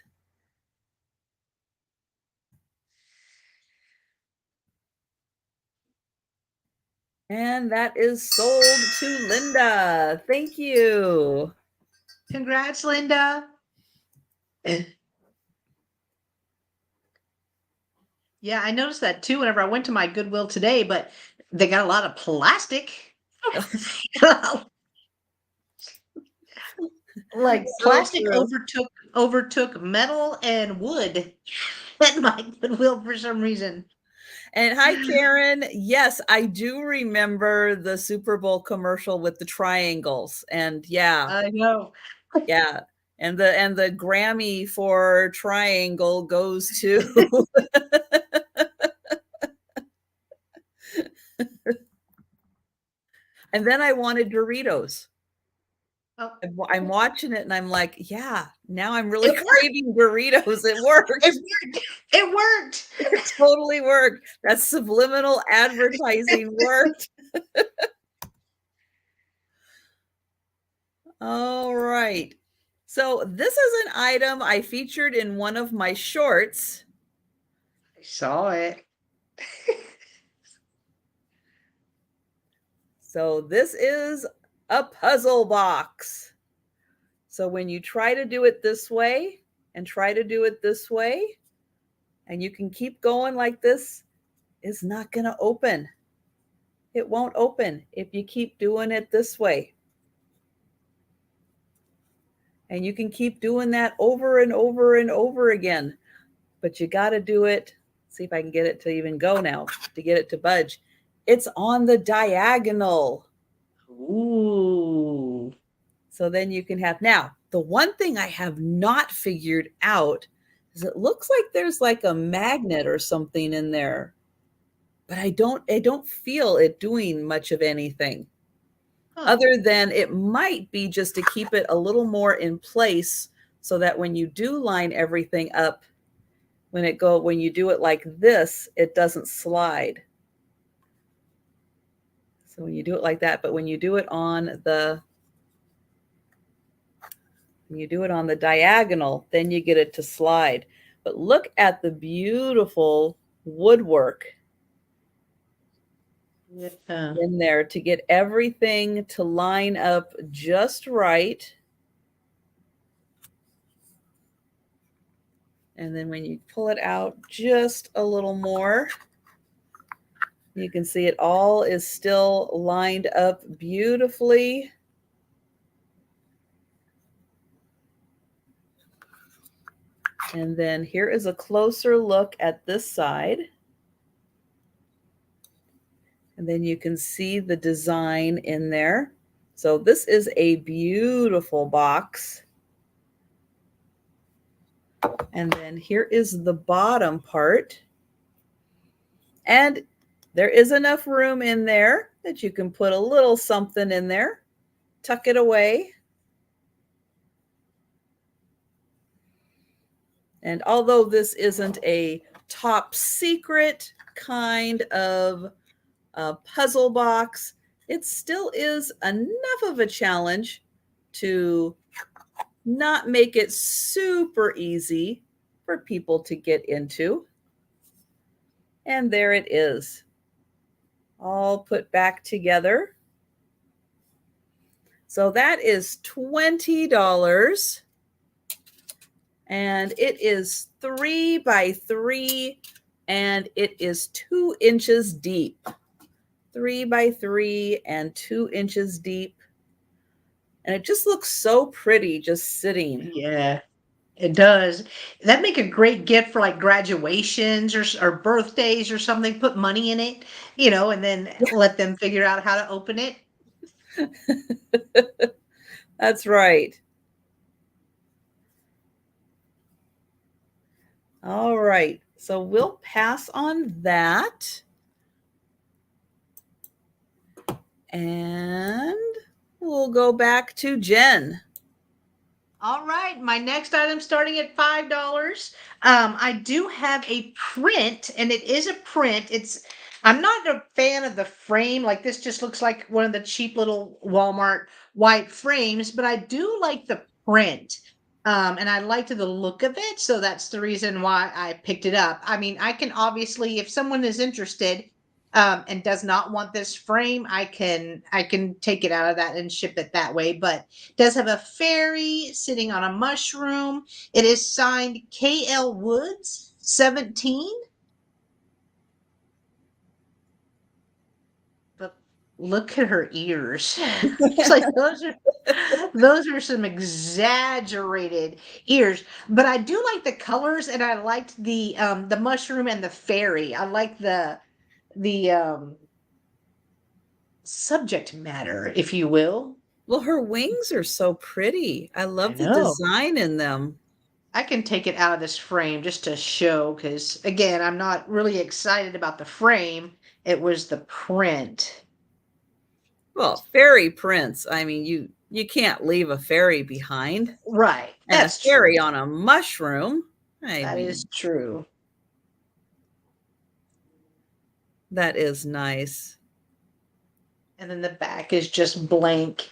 [SPEAKER 2] And that is sold to Linda. Thank you.
[SPEAKER 1] Congrats, Linda. Yeah, I noticed that too whenever I went to my Goodwill today, but they got a lot of plastic. Like
[SPEAKER 2] So
[SPEAKER 1] plastic
[SPEAKER 2] true.
[SPEAKER 1] overtook metal and wood at my Goodwill for some reason.
[SPEAKER 2] And hi, Karen. Yes, I do remember the Super Bowl commercial with the triangles. And yeah,
[SPEAKER 1] I know.
[SPEAKER 2] yeah. And the Grammy for triangle goes to and then I wanted Doritos.
[SPEAKER 1] Oh,
[SPEAKER 2] I'm watching it and I'm like, yeah, now I'm really
[SPEAKER 1] it worked.
[SPEAKER 2] craving Doritos. It worked.
[SPEAKER 1] It worked. It worked.
[SPEAKER 2] It totally worked. That subliminal advertising worked. All right. So this is an item I featured in one of my shorts.
[SPEAKER 1] I saw it.
[SPEAKER 2] So this is a puzzle box. So when you try to do it this way and try to do it this way, and you can keep going like this, it's not going to open. It won't open if you keep doing it this way. And you can keep doing that over and over and over again. But you got to do it. See if I can get it to even go now, to get it to budge. It's on the diagonal.
[SPEAKER 1] Ooh.
[SPEAKER 2] So then you can have, now, the one thing I have not figured out is it looks like there's like a magnet or something in there, but I don't feel it doing much of anything. Other than it might be just to keep it a little more in place so that when you do line everything up, when you do it like this, it doesn't slide. So when you do it like that, but when you do it on the diagonal, then you get it to slide. But look at the beautiful woodwork.
[SPEAKER 1] Yeah.
[SPEAKER 2] in there to get everything to line up just right. And then when you pull it out just a little more, you can see it all is still lined up beautifully. And then here is a closer look at this side. And then you can see the design in there. So this is a beautiful box. And then here is the bottom part. And there is enough room in there that you can put a little something in there, tuck it away. And although this isn't a top secret kind of puzzle box, it still is enough of a challenge to not make it super easy for people to get into. And there it is, all put back together. So that is $20. And it is 3 by 3, and it is 2 inches deep. 3 by 3 and 2 inches deep. And it just looks so pretty just sitting.
[SPEAKER 1] Yeah, it does. That'd make a great gift for like graduations or birthdays or something. Put money in it, and then let them figure out how to open it.
[SPEAKER 2] That's right. All right. So we'll pass on that. And we'll go back to Jen.
[SPEAKER 1] All right, my next item starting at $5. I do have a print, and it is a print. I'm not a fan of the frame. Like this just looks like one of the cheap little Walmart white frames, but I do like the print. And I liked the look of it, so that's the reason why I picked it up. I mean, I can obviously, if someone is interested, and does not want this frame, I can take it out of that and ship it that way. But does have a fairy sitting on a mushroom. It is signed KL Woods 17. But look at her ears. It's like those are some exaggerated ears. But I do like the colors, and I liked the mushroom and the fairy. I like the subject matter, if you will.
[SPEAKER 2] Well, her wings are so pretty. I
[SPEAKER 1] I
[SPEAKER 2] love the
[SPEAKER 1] know.
[SPEAKER 2] design in them.
[SPEAKER 1] I can take it out of this frame just to show, because again, I'm not really excited about the frame. It was the print.
[SPEAKER 2] Well, fairy prints. I mean, you can't leave a fairy behind.
[SPEAKER 1] Right.
[SPEAKER 2] And a
[SPEAKER 1] That's
[SPEAKER 2] fairy
[SPEAKER 1] true.
[SPEAKER 2] on a mushroom. I
[SPEAKER 1] That is
[SPEAKER 2] mean,
[SPEAKER 1] true.
[SPEAKER 2] that is nice.
[SPEAKER 1] And then the back is just blank.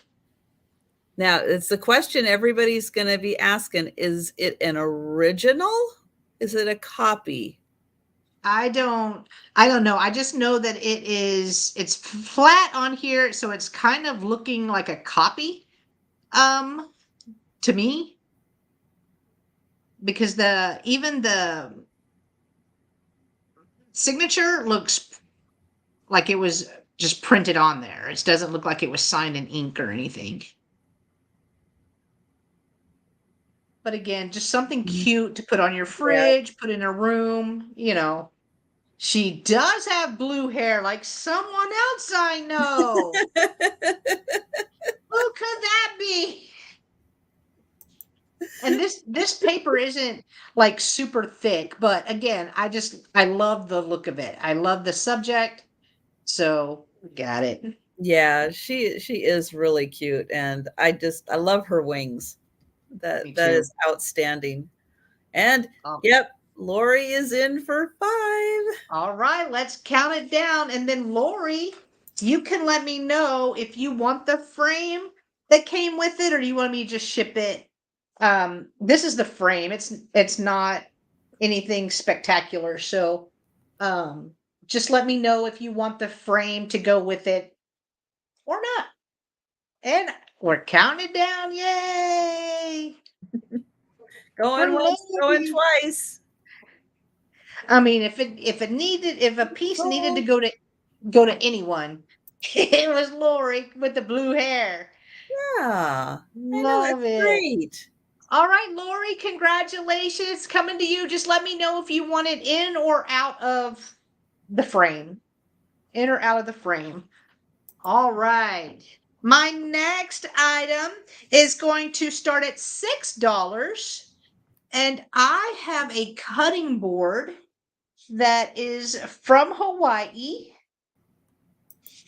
[SPEAKER 2] Now, it's the question everybody's going to be asking, is it an original? Is it a copy?
[SPEAKER 1] I don't know. I just know that it's flat on here, so it's kind of looking like a copy um to me, because even the signature looks like it was just printed on there. It doesn't look like it was signed in ink or anything. But again, just something cute to put on your
[SPEAKER 2] Yeah.
[SPEAKER 1] fridge, put in a room. She does have blue hair like someone else I know. Who could that be? And this paper isn't like super thick, but again, I love the look of it. I love the subject. So got it.
[SPEAKER 2] Yeah, she is really cute, and I love her wings.
[SPEAKER 1] Me
[SPEAKER 2] That
[SPEAKER 1] too.
[SPEAKER 2] is outstanding. And
[SPEAKER 1] Um,
[SPEAKER 2] yep, Lori is in for 5.
[SPEAKER 1] all right, let's count it down. And then Lori, you can let me know if you want the frame that came with it, or do you want me to just ship it? This is the frame. It's not anything spectacular. So, just let me know if you want the frame to go with it or not. And we're counting down. Yay! For
[SPEAKER 2] Going once, going
[SPEAKER 1] Larry.
[SPEAKER 2] twice.
[SPEAKER 1] I mean, if a piece needed to
[SPEAKER 2] Oh,
[SPEAKER 1] go to anyone, it was Lori with the blue hair.
[SPEAKER 2] yeah. I know,
[SPEAKER 1] Love
[SPEAKER 2] that's
[SPEAKER 1] it.
[SPEAKER 2] great.
[SPEAKER 1] All right, Lori, congratulations. Coming to you. Just let me know if you want it in or out of the frame. In or out of the frame. All right. My next item is going to start at $6. And I have a cutting board that is from Hawaii.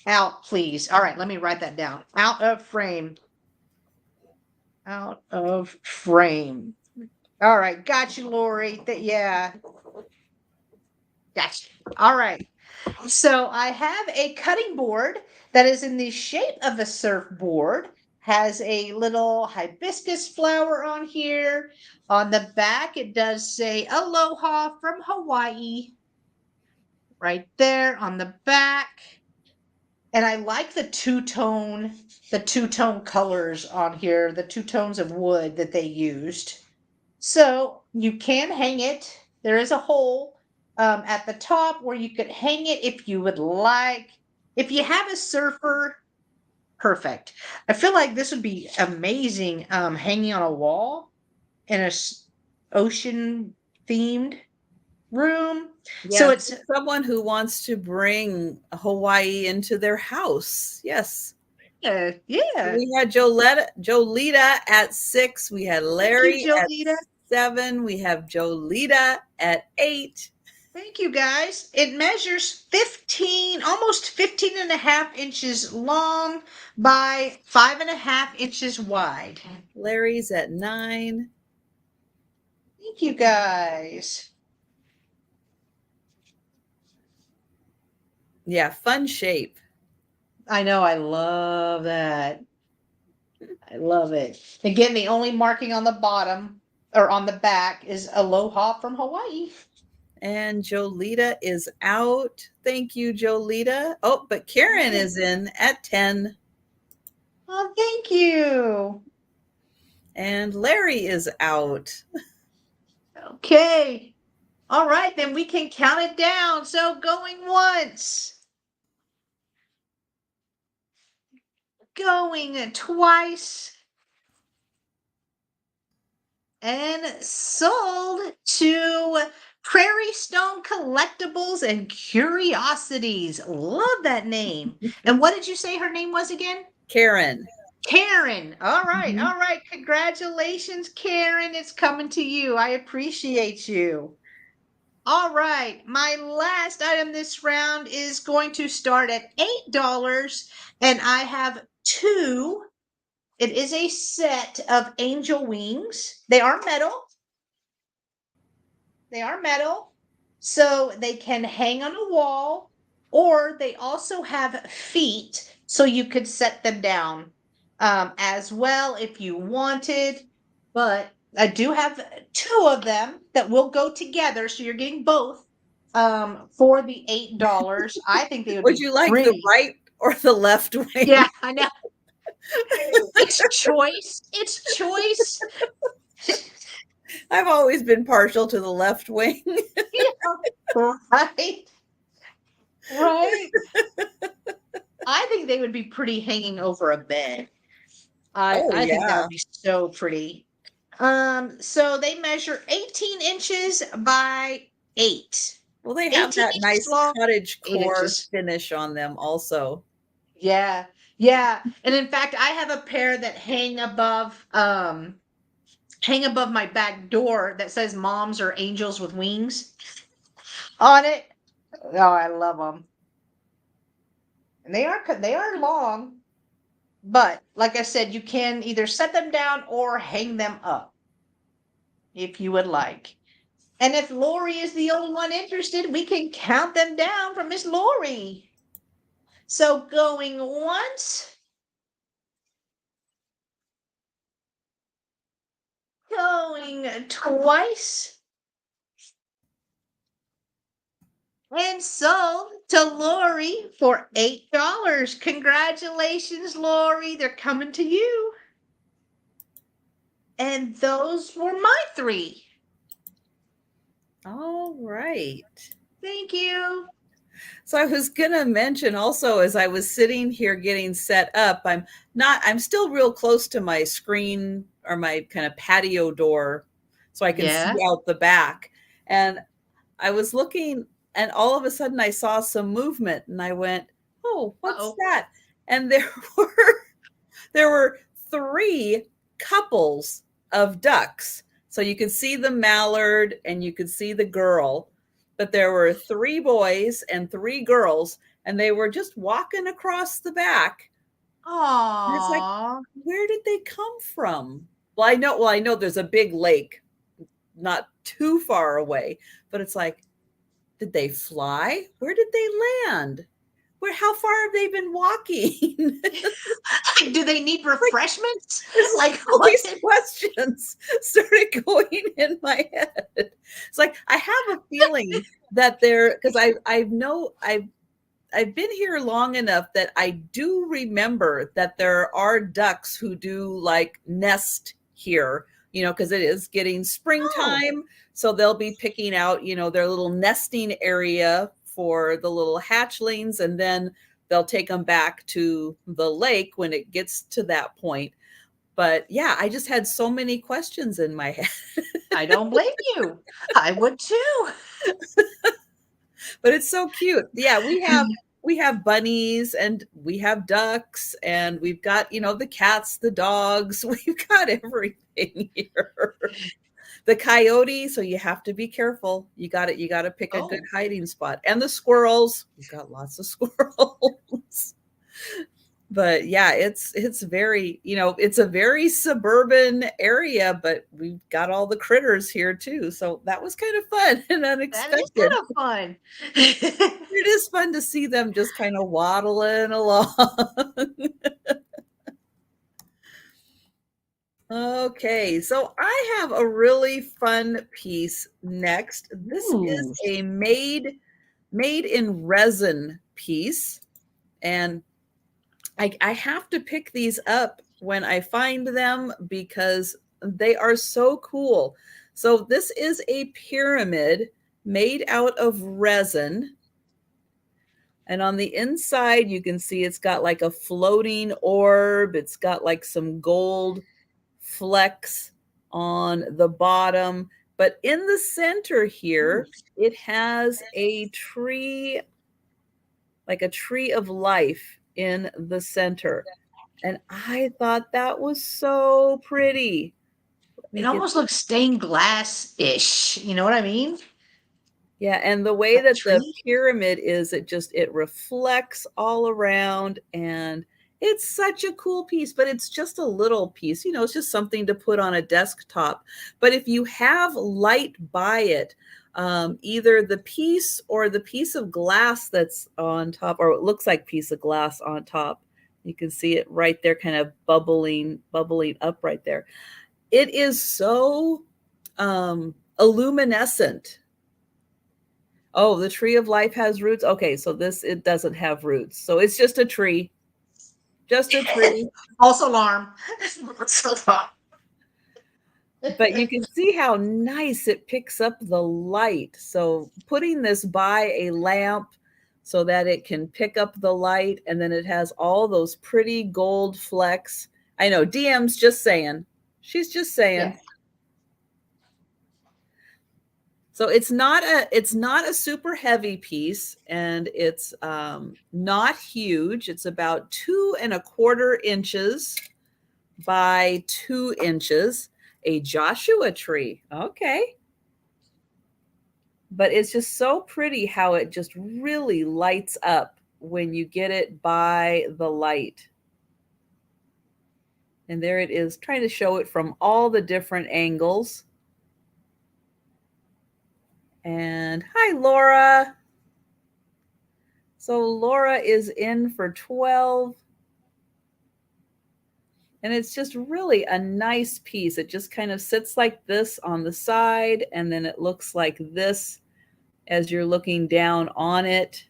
[SPEAKER 1] Out, please. All right, let me write that down. Out of frame. Out of frame. All right, got you, Lori. Yeah, gotcha. All right. So I have a cutting board that is in the shape of a surfboard, has a little hibiscus flower on here. On the back, it does say Aloha from Hawaii right there on the back. And I like the two-tone colors on here, the two tones of wood that they used. So you can hang it. There is a hole at the top where you could hang it if you would like. If you have a surfer, perfect. I feel like this would be amazing hanging on a wall in a ocean themed room. So
[SPEAKER 2] Yes,
[SPEAKER 1] it's
[SPEAKER 2] someone who wants to bring Hawaii into their house. Yes.
[SPEAKER 1] yeah.
[SPEAKER 2] We had Jolita at 6. We had
[SPEAKER 1] Thank you,
[SPEAKER 2] Larry at
[SPEAKER 1] Jolita.
[SPEAKER 2] 7. We have Jolita at 8.
[SPEAKER 1] Thank you guys. It measures 15, almost 15 and a half inches long by 5.5 inches wide.
[SPEAKER 2] Larry's at 9.
[SPEAKER 1] Thank you guys.
[SPEAKER 2] Yeah, fun shape.
[SPEAKER 1] I know, I love that. I love it. Again, the only marking on the bottom or on the back is Aloha from Hawaii.
[SPEAKER 2] And Jolita is out. Thank you, Jolita. Oh, but Karen is in at 10.
[SPEAKER 1] Oh, thank you.
[SPEAKER 2] And Larry is out.
[SPEAKER 1] Okay. All right, then we can count it down. So going once, going twice, and sold to Prairie Stone Collectibles and Curiosities. Love that name. And what did you say her name was again?
[SPEAKER 2] Karen.
[SPEAKER 1] Karen. All right.
[SPEAKER 2] Mhm.
[SPEAKER 1] All right. Congratulations, Karen. It's coming to you. I appreciate you. All right. My last item this round is going to start at $8. And I have two. It is a set of angel wings. They are metal. They are metal, so they can hang on a wall, or they also have feet, so you could set them down as well if you wanted. But I do have two of them that will go together, so you're getting both for the $8. I think they would
[SPEAKER 2] Would
[SPEAKER 1] be
[SPEAKER 2] you like the
[SPEAKER 1] pretty.
[SPEAKER 2] right or the left wing?
[SPEAKER 1] Yeah, I know. It's choice. It's choice.
[SPEAKER 2] I've always been partial to the left wing.
[SPEAKER 1] Yeah, right. Right. I think they would be pretty hanging over a bed. I
[SPEAKER 2] Oh,
[SPEAKER 1] I think that
[SPEAKER 2] yeah.
[SPEAKER 1] would be so pretty. So they measure 18 inches by 8.
[SPEAKER 2] Well, they have
[SPEAKER 1] 18
[SPEAKER 2] that
[SPEAKER 1] inches
[SPEAKER 2] nice
[SPEAKER 1] long,
[SPEAKER 2] cottage
[SPEAKER 1] 8
[SPEAKER 2] core
[SPEAKER 1] inches.
[SPEAKER 2] finish on them also.
[SPEAKER 1] Yeah. Yeah. And in fact, I have a pair that hang above my back door that says moms are angels with wings on it. Oh, I love them. And they are long. But like I said, you can either set them down or hang them up if you would like. And if Lori is the only one interested, we can count them down from Miss Lori. So going once, going twice, And sold to Lori for $8. Congratulations, Lori. They're coming to you. And those were my 3.
[SPEAKER 2] All right.
[SPEAKER 1] Thank you.
[SPEAKER 2] So I was going to mention also, as I was sitting here getting set up, I'm still real close to my screen or my kind of patio door so I can see
[SPEAKER 1] Yeah.
[SPEAKER 2] out the back. And I was looking and all of a sudden I saw some movement and I went, "Oh, what's
[SPEAKER 1] Uh-oh.
[SPEAKER 2] that?" And there were 3 couples of ducks. So you could see the mallard and you could see the girl, but there were 3 boys and 3 girls, and they were just walking across the back. And it's like,
[SPEAKER 1] Aw.
[SPEAKER 2] where did they come from? Well, I know there's a big lake not too far away, but it's like, did they fly? Where did they land? How far have they been walking?
[SPEAKER 1] Do they need
[SPEAKER 2] Like,
[SPEAKER 1] refreshments?
[SPEAKER 2] it's
[SPEAKER 1] Like
[SPEAKER 2] all
[SPEAKER 1] what?
[SPEAKER 2] these questions started going in my head. It's like I have a feeling that because I've been here long enough that I do remember that there are ducks who do like nest here, because it is getting
[SPEAKER 1] Oh.
[SPEAKER 2] springtime. So they'll be picking out, their little nesting area for the little hatchlings, and then they'll take them back to the lake when it gets to that point. But yeah, I just had so many questions in my head.
[SPEAKER 1] I don't blame you. I would too.
[SPEAKER 2] But it's so cute. Yeah, we have bunnies and we have ducks and we've got, the cats, the dogs, we've got everything here. The coyote, so you have to be careful. You got to pick a good
[SPEAKER 1] Oh,
[SPEAKER 2] hiding spot. And the squirrels, we've got lots of squirrels. But yeah, it's very, it's a very suburban area, but we've got all the critters here too. So that was kind of fun and
[SPEAKER 1] that is kind
[SPEAKER 2] unexpected.
[SPEAKER 1] of fun.
[SPEAKER 2] It is fun to see them just kind of waddling along. Okay, so I have a really fun piece next. This is
[SPEAKER 1] Ooh.
[SPEAKER 2] a made in resin piece, and I have to pick these up when I find them because they are so cool. So this is a pyramid made out of resin. And on the inside, you can see it's got like a floating orb. It's got like some gold flecks on the bottom. But in the center here, it has a tree, like a tree of life in the center. And I thought that was so pretty. Let me
[SPEAKER 1] It
[SPEAKER 2] get
[SPEAKER 1] almost looks stained glass-ish. You know what I mean?
[SPEAKER 2] Yeah, and the way
[SPEAKER 1] Like a
[SPEAKER 2] that the
[SPEAKER 1] tree.
[SPEAKER 2] pyramid is, it reflects all around, and it's such a cool piece, but it's just a little piece. It's just something to put on a desktop. But if you have light by it, either the piece or the piece of glass that's on top, or it looks like piece of glass on top, you can see it right there, kind of bubbling up right there. It is so illuminescent. Oh, the tree of life has roots. Okay, so it doesn't have roots. So it's just a tree. Just a tree.
[SPEAKER 1] False alarm.
[SPEAKER 2] But you can see how nice it picks up the light. So putting this by a lamp so that it can pick up the light, and then it has all those pretty gold flecks. I know DM's just saying. She's just saying.
[SPEAKER 1] Yeah.
[SPEAKER 2] So it's not a super heavy piece, and it's not huge. It's about 2.25 inches by 2 inches. A Joshua tree. Okay. But it's just so pretty how it just really lights up when you get it by the light. And there it is, trying to show it from all the different angles. And hi, Laura. So Laura is in for 12. And it's just really a nice piece. It just kind of sits like this on the side, and then it looks like this. as you're looking down on it.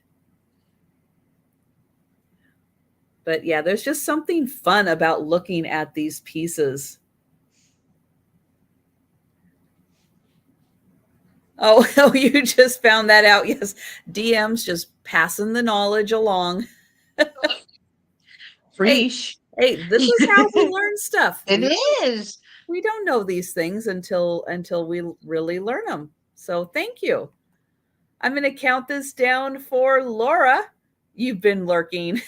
[SPEAKER 2] But yeah, there's just something fun about looking at these pieces. Oh, oh, you just found that out. Yes, DM's just passing the knowledge along. Hey,
[SPEAKER 1] Freesh.
[SPEAKER 2] hey, this is how we learn stuff.
[SPEAKER 1] It is.
[SPEAKER 2] We don't know these things until we really learn them. So thank you. I'm going to count this down for Laura. You've been lurking.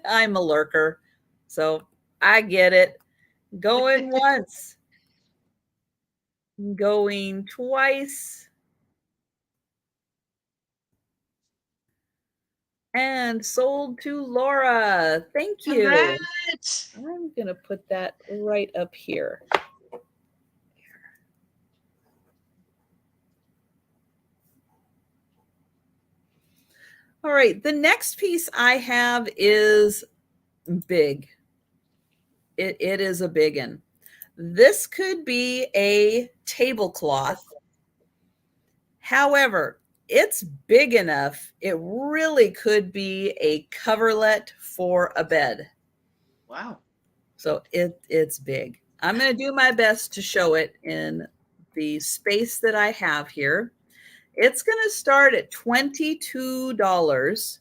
[SPEAKER 2] I'm a lurker. So I get it. Going once. Going twice. And sold to Laura. Thank you.
[SPEAKER 1] Congrats.
[SPEAKER 2] I'm going to put that right up here. All right, the next piece I have is big. It is a big one. This could be a tablecloth. However, it's big enough. It really could be a coverlet for a bed.
[SPEAKER 1] Wow.
[SPEAKER 2] So it's big. I'm going to do my best to show it in the space that I have here. It's going to start at $22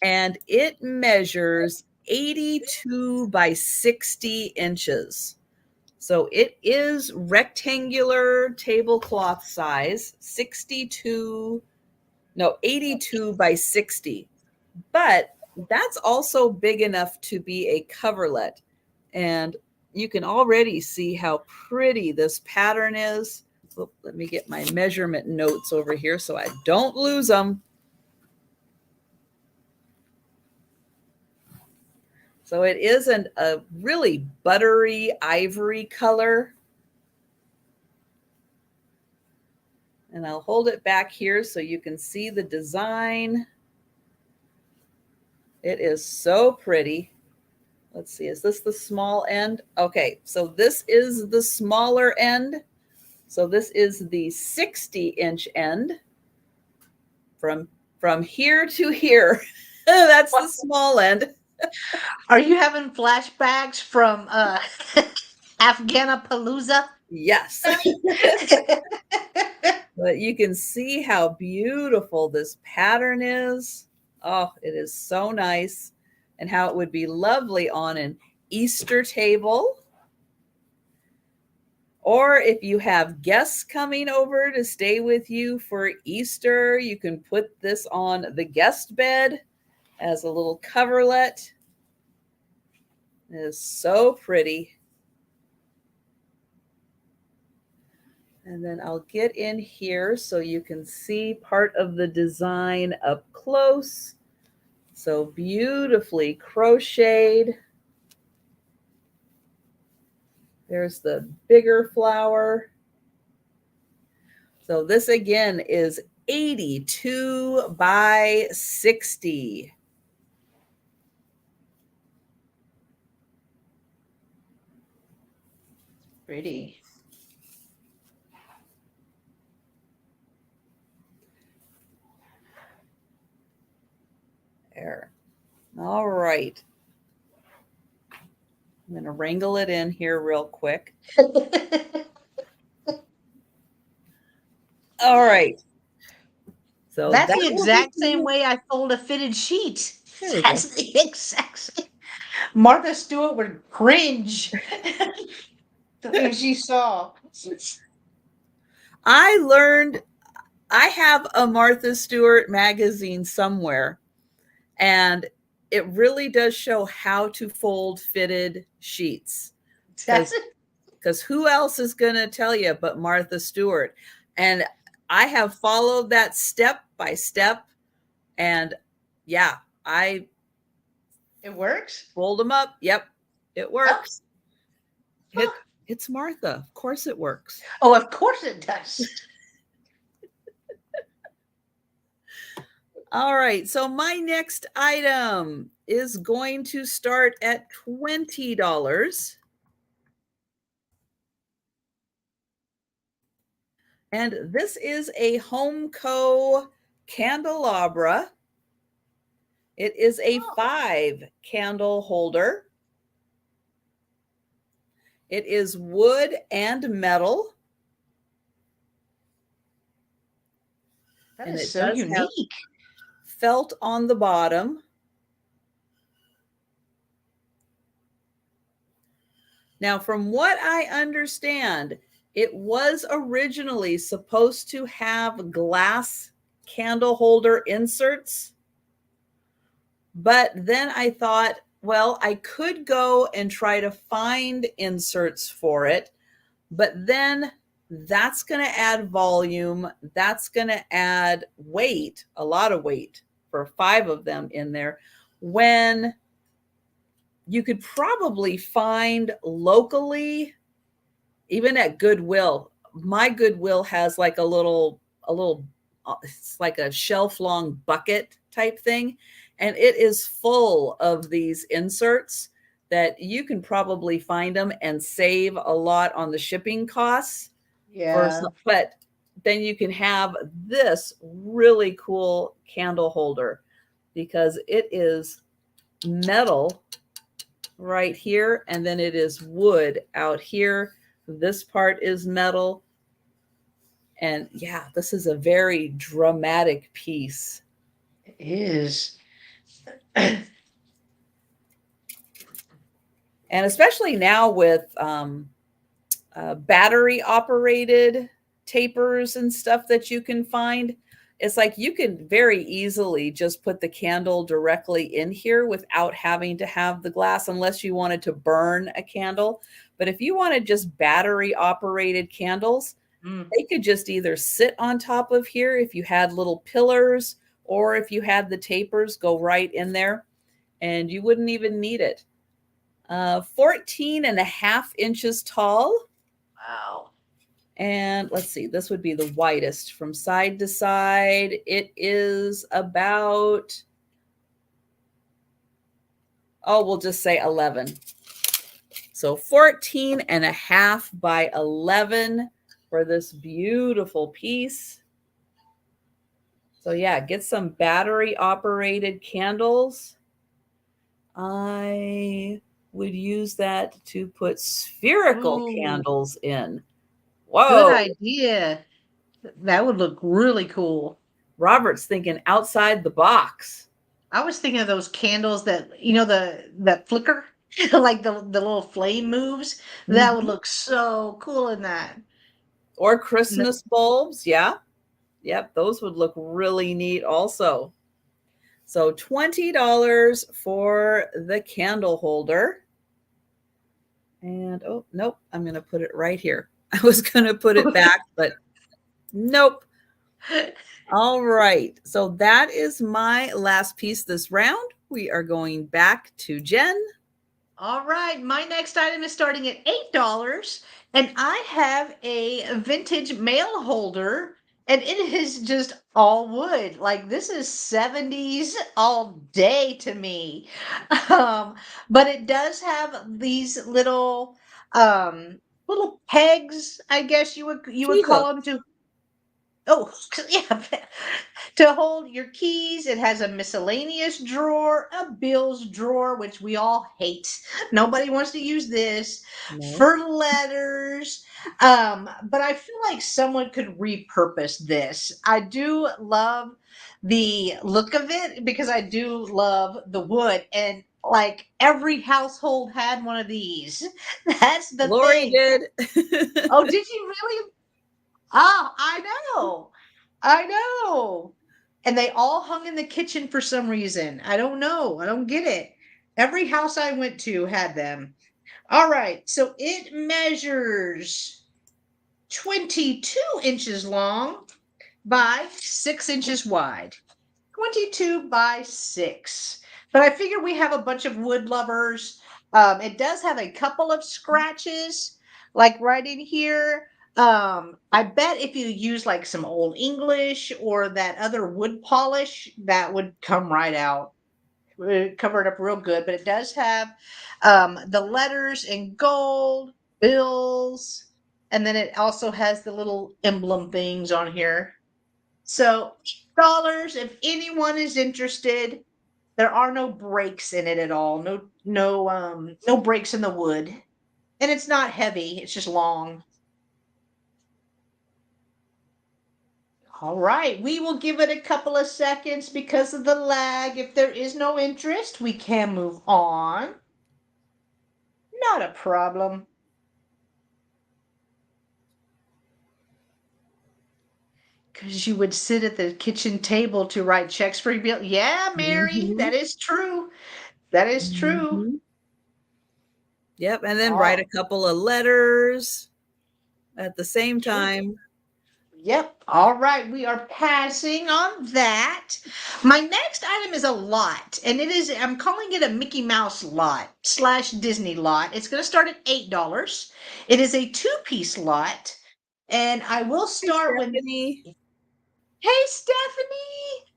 [SPEAKER 2] and it measures 82 by 60 inches. So it is rectangular tablecloth size, 82 by 60. But that's also big enough to be a coverlet. And you can already see how pretty this pattern is. Oh, let me get my measurement notes over here so I don't lose them. So it is a really buttery ivory color. And I'll hold it back here so you can see the design. It is so pretty. Let's see, is this the small end? Okay, so this is the smaller end. So this is the 60-inch end from here to here. That's the small end.
[SPEAKER 1] Are you having flashbacks from Afghanapalooza?
[SPEAKER 2] Yes. But you can see how beautiful this pattern is. Oh, it is so nice. And how it would be lovely on an Easter table. Or if you have guests coming over to stay with you for Easter, you can put this on the guest bed as a little coverlet. It is so pretty. And then I'll get in here so you can see part of the design up close. So beautifully crocheted. There's the bigger flower. So this again is 82 by 60.
[SPEAKER 1] Pretty.
[SPEAKER 2] There. All right. I'm going to wrangle it in here real quick. All right. So
[SPEAKER 1] that's the exact same way I fold a fitted sheet. That's the exact same. Martha Stewart would cringe if she saw.
[SPEAKER 2] I have a Martha Stewart magazine somewhere, and it really does show how to fold fitted sheets. Because who else is going to tell you but Martha Stewart? And I have followed that step by step. And yeah,
[SPEAKER 1] it works.
[SPEAKER 2] Fold them up. Yep, it works. It's Martha. Of course it works.
[SPEAKER 1] Oh, of course it does.
[SPEAKER 2] All right. So my next item is going to start at $20. And this is a Homeco candelabra. It is a
[SPEAKER 1] Oh,
[SPEAKER 2] 5 candle holder. It is wood and metal.
[SPEAKER 1] that
[SPEAKER 2] And
[SPEAKER 1] is
[SPEAKER 2] it
[SPEAKER 1] so
[SPEAKER 2] does have
[SPEAKER 1] unique.
[SPEAKER 2] felt on the bottom. Now, from what I understand, it was originally supposed to have glass candle holder inserts. But then I thought, well, I could go and try to find inserts for it. But then that's going to add volume. That's going to add weight, a lot of weight for 5 of them in there, when you could probably find locally, even at Goodwill. My Goodwill has like it's like a shelf long bucket type thing. And it is full of these inserts that you can probably find them and save a lot on the shipping costs.
[SPEAKER 1] Yeah.
[SPEAKER 2] But then you can have this really cool candle holder because it is metal right here, and then it is wood out here. This part is metal. And yeah, this is a very dramatic piece.
[SPEAKER 1] It is.
[SPEAKER 2] And especially now with battery operated tapers and stuff that you can find, it's like you can very easily just put the candle directly in here without having to have the glass, unless you wanted to burn a candle. But if you wanted just battery operated candles,
[SPEAKER 1] Mm.
[SPEAKER 2] they could just either sit on top of here if you had little pillars, or if you had the tapers go right in there, and you wouldn't even need it. 14.5 inches tall.
[SPEAKER 1] Wow.
[SPEAKER 2] And let's see, this would be the widest from side to side. It is about, we'll just say 11. So 14.5 by 11 for this beautiful piece. So yeah, get some battery operated candles. I would use that to put spherical
[SPEAKER 1] Ooh,
[SPEAKER 2] candles in.
[SPEAKER 1] good
[SPEAKER 2] Whoa,
[SPEAKER 1] idea. That would look really cool.
[SPEAKER 2] Robert's thinking outside the box.
[SPEAKER 1] I was thinking of those candles that that flicker, like the little flame moves. That would
[SPEAKER 2] Mhm.
[SPEAKER 1] look so cool in that.
[SPEAKER 2] Or
[SPEAKER 1] No,
[SPEAKER 2] Christmas bulbs. Yeah. Yep. Those would look really neat also. So $20 for the candle holder. And oh, nope, I'm going to put it right here. I was going to put it back, but nope. All right. So that is my last piece this round. We are going back to Jen.
[SPEAKER 1] All right, my next item is starting at $8, and I have a vintage mail holder, and it is just all wood. Like this is 70s all day to me. Um, but it does have these little pegs, I guess you would call them
[SPEAKER 2] T-hooks.
[SPEAKER 1] to. Oh, yeah. To hold your keys. It has a miscellaneous drawer, a bills drawer, which we all hate. Nobody wants to use this
[SPEAKER 2] No.
[SPEAKER 1] for letters. But I feel like someone could repurpose this. I do love the look of it because I do love the wood, and like every household had one of these. That's the
[SPEAKER 2] Lori
[SPEAKER 1] thing.
[SPEAKER 2] did.
[SPEAKER 1] Oh, did you really? Oh, I know. I know. And they all hung in the kitchen for some reason. I don't know. I don't get it. Every house I went to had them. All right. So it measures 22 inches long by 6 inches wide. 22 by 6. But I figure we have a bunch of wood lovers. It does have a couple of scratches, like right in here. I bet if you use like some Old English or that other wood polish, that would come right out. Cover it up real good. But it does have the letters in gold, bills. And then it also has the little emblem things on here. So $8 if anyone is interested. There are no breaks in it at all. No breaks in the wood. And it's not heavy, it's just long. All right, we will give it a couple of seconds because of the lag. If there is no interest, we can move on. Not a problem. Because you would sit at the kitchen table to write checks for your bill. Yeah, Mary,
[SPEAKER 2] Mhm.
[SPEAKER 1] that is true. That is true.
[SPEAKER 2] Mhm. Yep, and then write a
[SPEAKER 1] Oh,
[SPEAKER 2] couple of letters at the same
[SPEAKER 1] true.
[SPEAKER 2] time.
[SPEAKER 1] Yep. All right. We are passing on that. My next item is a lot, and I'm calling it a Mickey Mouse lot slash Disney lot. It's going to start at $8. It is a two-piece lot, and I will
[SPEAKER 2] Hey,
[SPEAKER 1] start with,
[SPEAKER 2] Stephanie.
[SPEAKER 1] hey, Stephanie.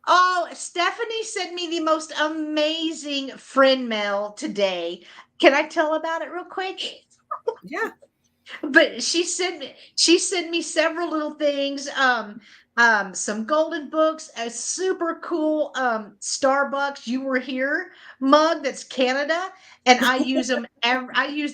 [SPEAKER 1] Oh, Stephanie sent me the most amazing friend mail today. Can I tell about it real quick?
[SPEAKER 2] Yeah.
[SPEAKER 1] But she sent me several little things, some golden books, a super cool Starbucks You Were Here mug that's Canada, and I use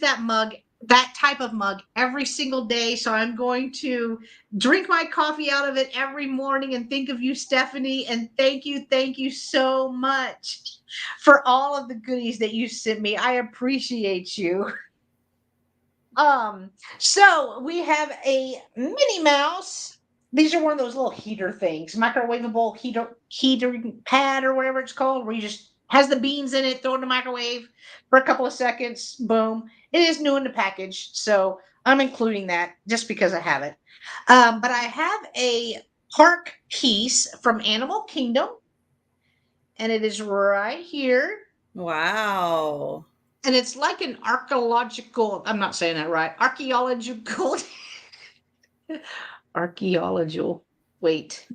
[SPEAKER 1] that type of mug every single day, so I'm going to drink my coffee out of it every morning and think of you, Stephanie, and thank you so much for all of the goodies that you sent me. I appreciate you. Um, so we have a Minnie Mouse. These are one of those little heater things, microwavable heater pad or whatever it's called, where you just has the beans in it, throw it in the microwave for a couple of seconds, boom. It is new in the package, so I'm including that just because I have it. But I have a park piece from Animal Kingdom, and it is right here.
[SPEAKER 2] Wow.
[SPEAKER 1] And it's like an archaeological, I'm not saying that right, archaeological archaeological. Wait,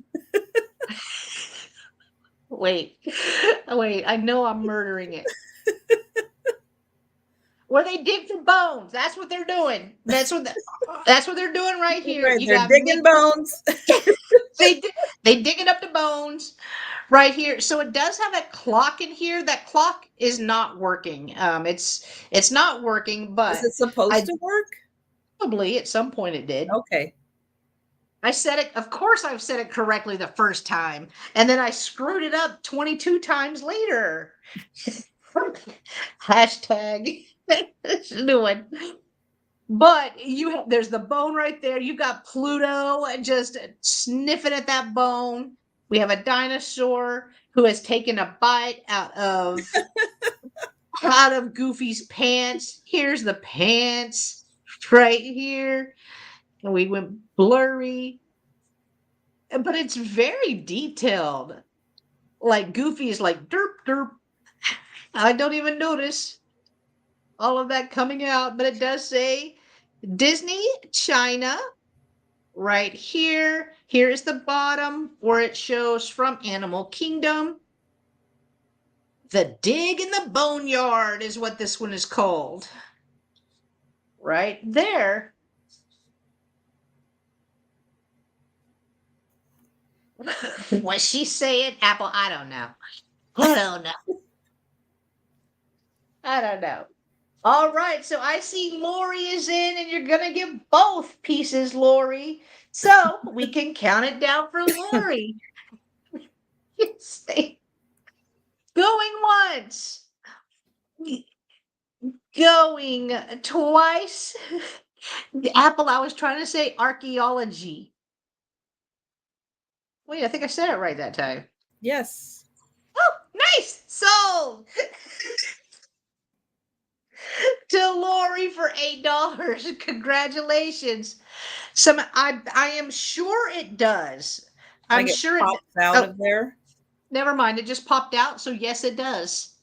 [SPEAKER 1] wait, wait. I know I'm murdering it. Where they dig for bones. That's what they're doing. That's what they're doing right here.
[SPEAKER 2] Right,
[SPEAKER 1] You
[SPEAKER 2] they're
[SPEAKER 1] got
[SPEAKER 2] digging
[SPEAKER 1] Mick.
[SPEAKER 2] bones.
[SPEAKER 1] They they digging up the bones right here. So it does have a clock in here. That clock is not working. It's not working,
[SPEAKER 2] Is
[SPEAKER 1] but
[SPEAKER 2] it supposed
[SPEAKER 1] I
[SPEAKER 2] to work?
[SPEAKER 1] probably at some point it did.
[SPEAKER 2] Okay.
[SPEAKER 1] I said it, of course, I've said it correctly the first time, and then I screwed it up 22 times later. Hashtag new one. But there's the bone right there. You got Pluto just sniffing at that bone. We have a dinosaur who has taken a bite out of Goofy's pants. Here's the pants right here. And we went blurry, but it's very detailed. Like Goofy is like derp derp. I don't even notice all of that coming out, but it does say Disney China right here. Here is the bottom where it shows from Animal Kingdom. The Dig in the Boneyard is what this one is called. Right there. Was she saying Apple? I don't know. I don't know. I don't know. All right, so I see Lori is in, and you're gonna give both pieces, Lori. So we can count it down for Lori. Stay going once, going twice. The Apple, I was trying to say archaeology. Wait, I think I said it right that time.
[SPEAKER 2] Yes.
[SPEAKER 1] Oh, nice! Sold to Lori for $8. Congratulations. I am sure it does. I'm
[SPEAKER 2] Like it
[SPEAKER 1] sure it.
[SPEAKER 2] pops out
[SPEAKER 1] Oh,
[SPEAKER 2] of there.
[SPEAKER 1] never mind. It just popped out. So yes, it does.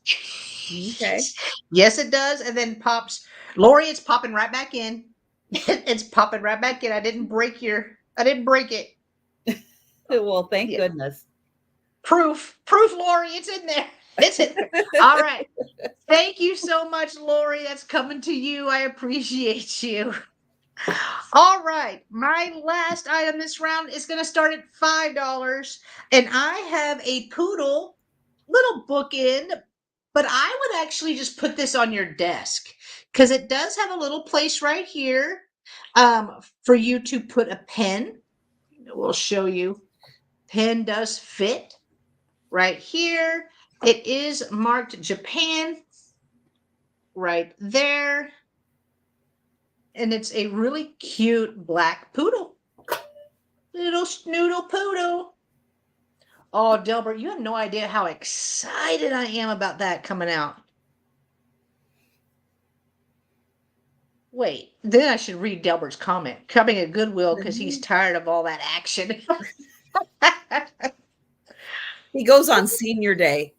[SPEAKER 2] Okay.
[SPEAKER 1] Yes, it does. And then pops. Lori, it's popping right back in. It's popping right back in. I didn't break it.
[SPEAKER 2] Well, thank
[SPEAKER 1] Yeah.
[SPEAKER 2] goodness.
[SPEAKER 1] Proof, Lori. It's in there. It's in there. All right. Thank you so much, Lori. That's coming to you. I appreciate you. All right, my last item this round is going to start at $5, and I have a poodle little bookend, but I would actually just put this on your desk because it does have a little place right here for you to put a pen. We'll show you. Pen does fit right here. It is marked Japan right there. And it's a really cute black poodle. Little snoodle poodle. Oh, Delbert, you have no idea how excited I am about that coming out. Wait, then I should read Delbert's comment. Coming at Goodwill because he's tired of all that action.
[SPEAKER 2] He goes on senior day.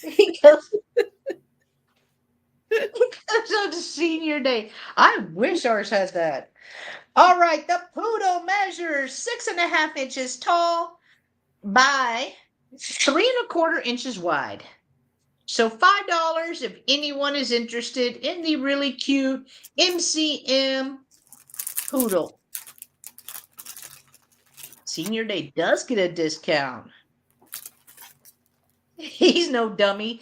[SPEAKER 1] he goes on to senior day. I wish ours had that. All right, the poodle measures 6.5 inches tall by 3.25 inches wide. So $5 if anyone is interested in the really cute MCM poodle. Senior Day does get a discount. He's no dummy.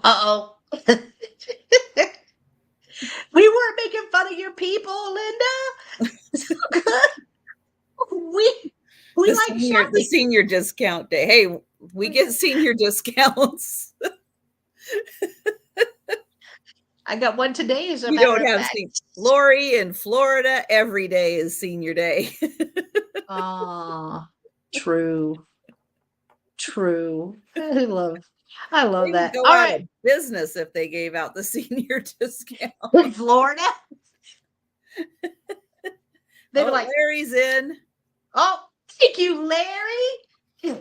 [SPEAKER 1] Uh-oh. We weren't making fun of your people, Linda. we like shopping.
[SPEAKER 2] The senior discount day. Hey, we get senior discounts.
[SPEAKER 1] I got one today. As a
[SPEAKER 2] we
[SPEAKER 1] matter
[SPEAKER 2] don't
[SPEAKER 1] of
[SPEAKER 2] have
[SPEAKER 1] fact.
[SPEAKER 2] Lori in Florida. Every day is senior day.
[SPEAKER 1] True. I love
[SPEAKER 2] they
[SPEAKER 1] that.
[SPEAKER 2] Would go
[SPEAKER 1] All
[SPEAKER 2] out
[SPEAKER 1] right.
[SPEAKER 2] of business if they gave out the senior discount.
[SPEAKER 1] In Florida. They were like,
[SPEAKER 2] Larry's in.
[SPEAKER 1] oh, thank you, Larry.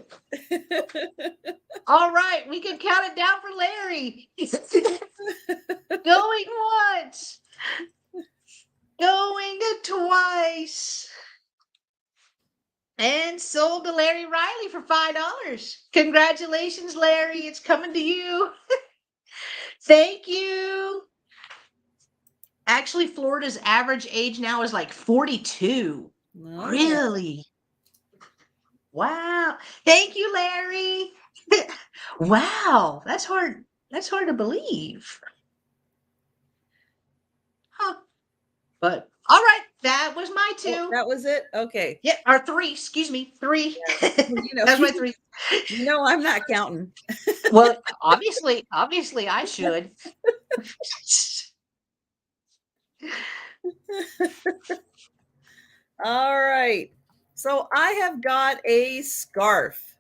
[SPEAKER 1] All right, we can count it down for Larry. Going once, going twice, and sold to Larry Riley for $5. Congratulations, Larry. It's coming to you. Thank you. Actually, Florida's average age now is like 42. Oh. Really? Wow. Thank you, Larry. Wow. That's hard. That's hard to believe. Huh. But all right, that was my two.
[SPEAKER 2] Oh, that was it? Okay.
[SPEAKER 1] Yeah, or three, excuse me, three.
[SPEAKER 2] Yeah. Well,
[SPEAKER 1] that's my three.
[SPEAKER 2] I'm not counting.
[SPEAKER 1] Well, obviously I should.
[SPEAKER 2] All right. So I have got a scarf.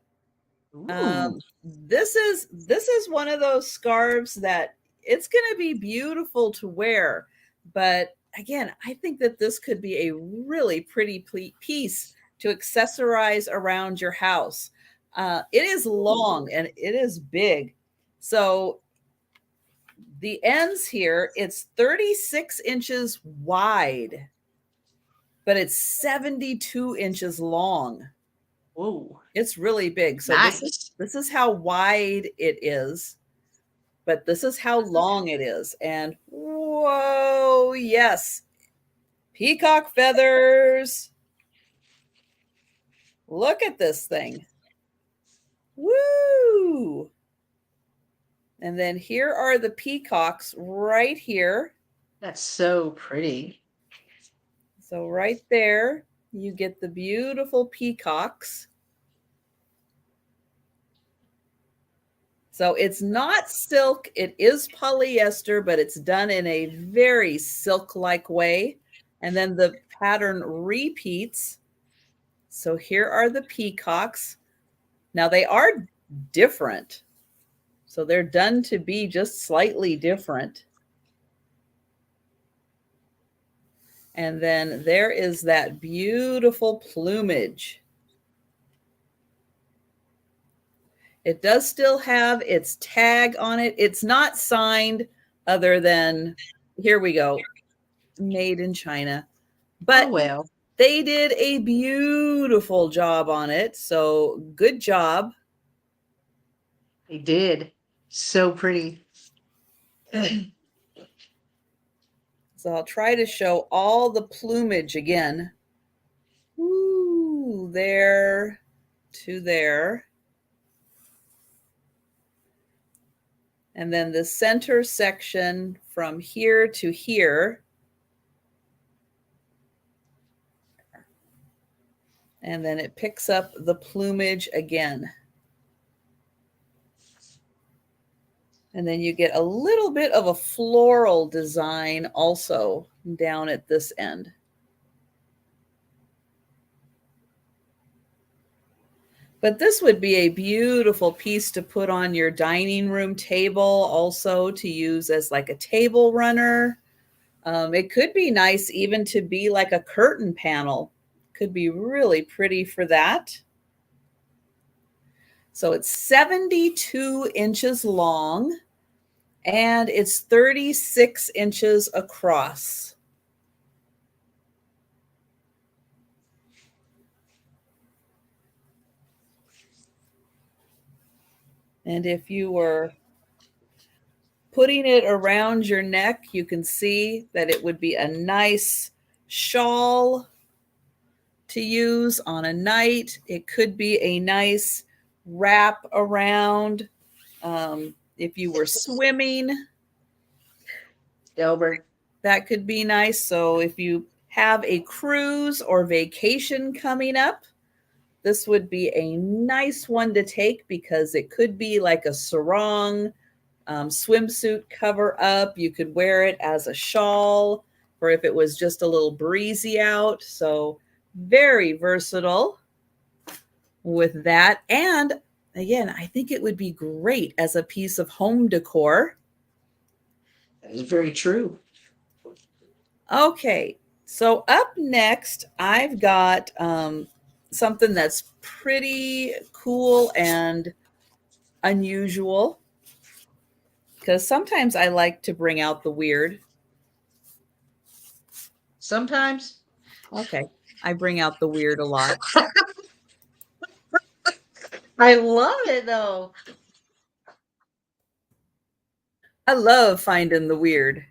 [SPEAKER 2] This is one of those scarves that it's going to be beautiful to wear, but again, I think that this could be a really pretty piece to accessorize around your house. It is long and it is big. So the ends here, it's 36 inches wide, but it's 72 inches long.
[SPEAKER 1] Whoa.
[SPEAKER 2] It's really big. So
[SPEAKER 1] nice.
[SPEAKER 2] This is how wide it is, but this is how long it is. And whoa, yes. Peacock feathers. Look at this thing. Woo! And then here are the peacocks right here.
[SPEAKER 1] That's so pretty.
[SPEAKER 2] So right there, you get the beautiful peacocks. So it's not silk, it is polyester, but it's done in a very silk-like way. And then the pattern repeats. So here are the peacocks. Now they are different. So they're done to be just slightly different. And then there is that beautiful plumage. It does still have its tag on it. It's not signed other than, here we go, made in China. But
[SPEAKER 1] well,
[SPEAKER 2] they did a beautiful job on it. So good job.
[SPEAKER 1] They did. So pretty.
[SPEAKER 2] So I'll try to show all the plumage again. Ooh, there to there. And then the center section from here to here. And then it picks up the plumage again. And then you get a little bit of a floral design also down at this end. But this would be a beautiful piece to put on your dining room table, also to use as like a table runner. It could be nice even to be like a curtain panel. Could be really pretty for that. So it's 72 inches long and it's 36 inches across. And if you were putting it around your neck, you can see that it would be a nice shawl to use on a night. It could be a nice wrap around if you were swimming.
[SPEAKER 1] Delbert.
[SPEAKER 2] That could be nice. So if you have a cruise or vacation coming up, this would be a nice one to take because it could be like a sarong swimsuit cover up. You could wear it as a shawl or if it was just a little breezy out. So very versatile with that. And again, I think it would be great as a piece of home decor.
[SPEAKER 1] That is very true.
[SPEAKER 2] Okay, so up next, I've got something that's pretty cool and unusual because sometimes I like to bring out the weird.
[SPEAKER 1] Sometimes.
[SPEAKER 2] Okay, I bring out the weird a lot.
[SPEAKER 1] I love it though.
[SPEAKER 2] I love finding the weird.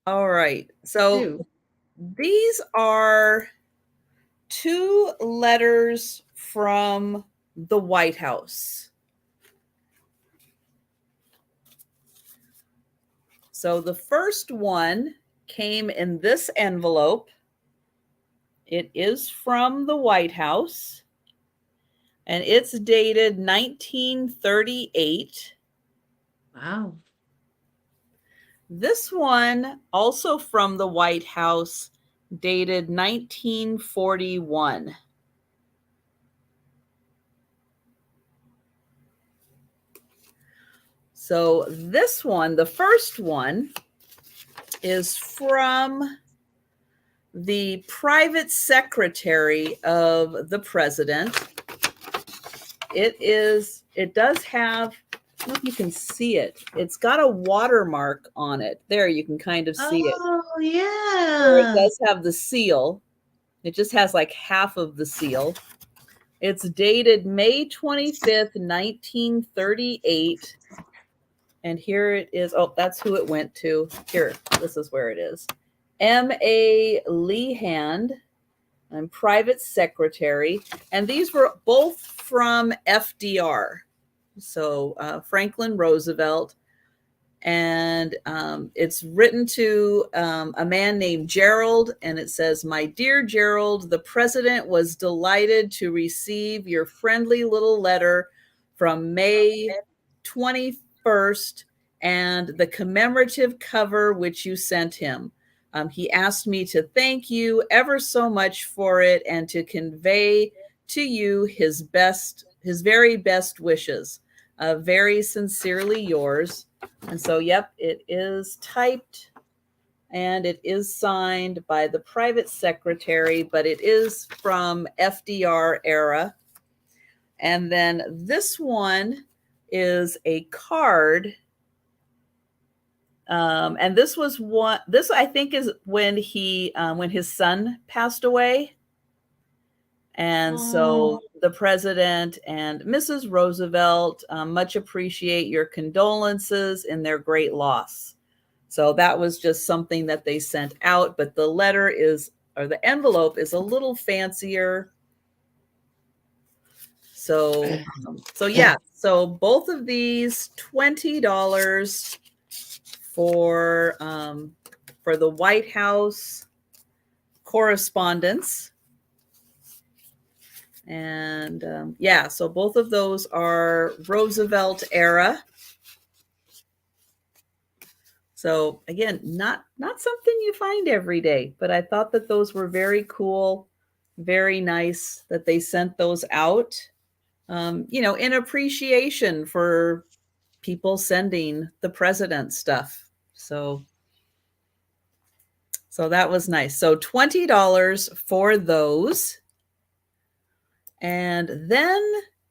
[SPEAKER 2] All right, so
[SPEAKER 1] Too.
[SPEAKER 2] these are 2 letters from the White House. So the first one came in this envelope. It is from the White House, and it's dated 1938.
[SPEAKER 1] Wow.
[SPEAKER 2] This one, also from the White House, dated 1941. So this one, the first one, is from the private secretary of the president. It does have, I don't know if you can see it. It's got a watermark on it. There, you can kind of see it.
[SPEAKER 1] Oh
[SPEAKER 2] Or it
[SPEAKER 1] yeah.
[SPEAKER 2] does have the seal. It just has like half of the seal. It's dated May 25th, 1938. And here it is. Oh, that's who it went to. Here, this is where it is. M.A. Leehand. I'm private secretary. And these were both from FDR. So Franklin Roosevelt. And it's written to a man named Gerald. And it says, "My dear Gerald, the president was delighted to receive your friendly little letter from May 21st and the commemorative cover which you sent him. He asked me to thank you ever so much for it and to convey to you his very best wishes. Very sincerely yours." And so, yep, it is typed and it is signed by the private secretary, but it is from FDR era. And then this one is a card. And this was one, this I think is when he, when his son passed away. And
[SPEAKER 1] Oh.
[SPEAKER 2] so the president and Mrs. Roosevelt much appreciate your condolences in their great loss. So that was just something that they sent out, but the letter is, or the envelope is a little fancier. So, yeah, so both of these $20 for the White House correspondence. And yeah, so both of those are Roosevelt era. So again, not something you find every day, but I thought that those were very cool, very nice that they sent those out. In appreciation for people sending the president stuff. So that was nice. So $20 for those. And then,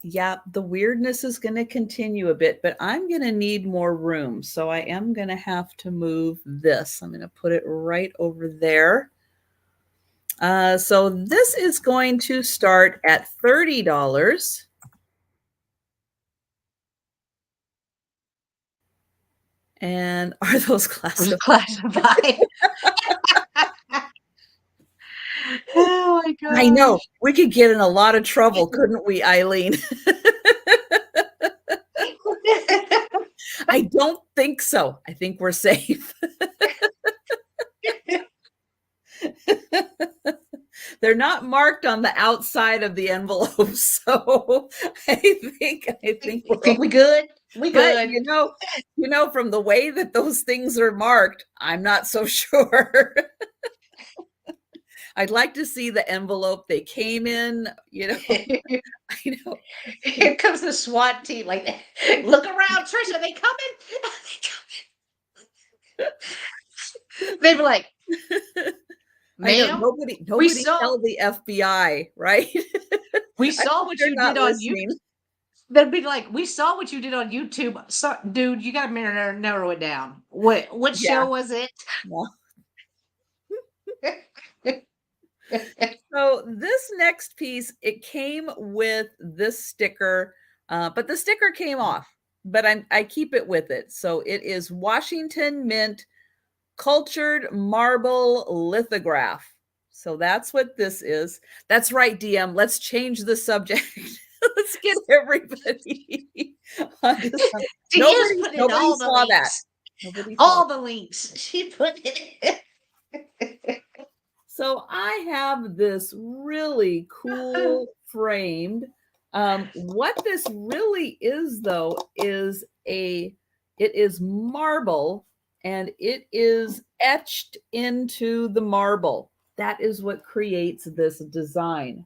[SPEAKER 2] yeah, the weirdness is going to continue a bit, but I'm going to need more room. So I am going to have to move this. I'm going to put it right over there. So this is going to start at $30. And are those classified?
[SPEAKER 1] Classified. Oh my god!
[SPEAKER 2] I know. We could get in a lot of trouble, couldn't we, Eileen? I don't think so. I think we're safe. They're not marked on the outside of the envelope, so I think
[SPEAKER 1] we good. We
[SPEAKER 2] but
[SPEAKER 1] good.
[SPEAKER 2] from the way that those things are marked, I'm not so sure. I'd like to see the envelope they came in, I know.
[SPEAKER 1] Here comes the SWAT team. Like, look around, Trisha. They coming. They be like,
[SPEAKER 2] I know
[SPEAKER 1] ma'am,
[SPEAKER 2] nobody
[SPEAKER 1] saw
[SPEAKER 2] tell the FBI, right?
[SPEAKER 1] we saw what you did on YouTube.
[SPEAKER 2] Listening.
[SPEAKER 1] They'd be like, we saw what you did on YouTube. So, dude, you got to narrow it down. What show was it?
[SPEAKER 2] Yeah. So this next piece, it came with this sticker, but the sticker came off, but I keep it with it. So it is Washington Mint Cultured Marble Lithograph. So that's what this is. That's right, DM. Let's change the subject. Let's get everybody on this one. Nobody saw that.
[SPEAKER 1] All the links. She put it in.
[SPEAKER 2] So I have this really cool framed. What this really is, though, is it is marble, and it is etched into the marble. That is what creates this design.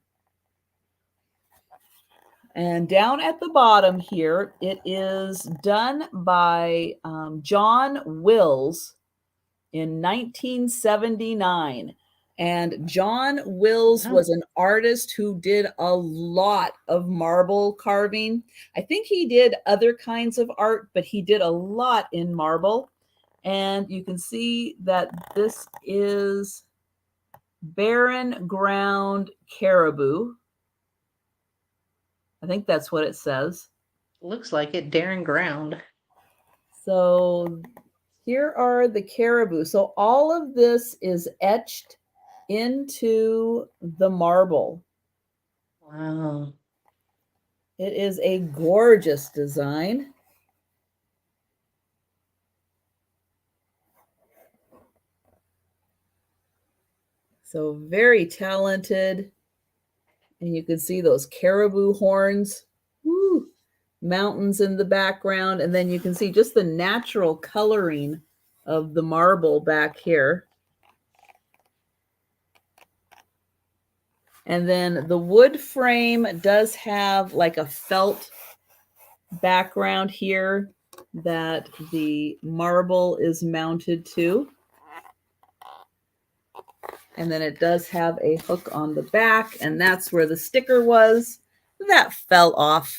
[SPEAKER 2] And down at the bottom here, it is done by John Wills in 1979. And John Wills was an artist who did a lot of marble carving. I think he did other kinds of art, but he did a lot in marble. And you can see that this is Barren Ground Caribou. I think that's what it says.
[SPEAKER 1] Looks like it, Barren Ground.
[SPEAKER 2] So here are the caribou. So all of this is etched into the marble.
[SPEAKER 1] Wow.
[SPEAKER 2] It is a gorgeous design. So very talented. And you can see those caribou horns. Woo, mountains in the background. And then you can see just the natural coloring of the marble back here. And then the wood frame does have like a felt background here that the marble is mounted to. And then it does have a hook on the back, and that's where the sticker was. That fell off.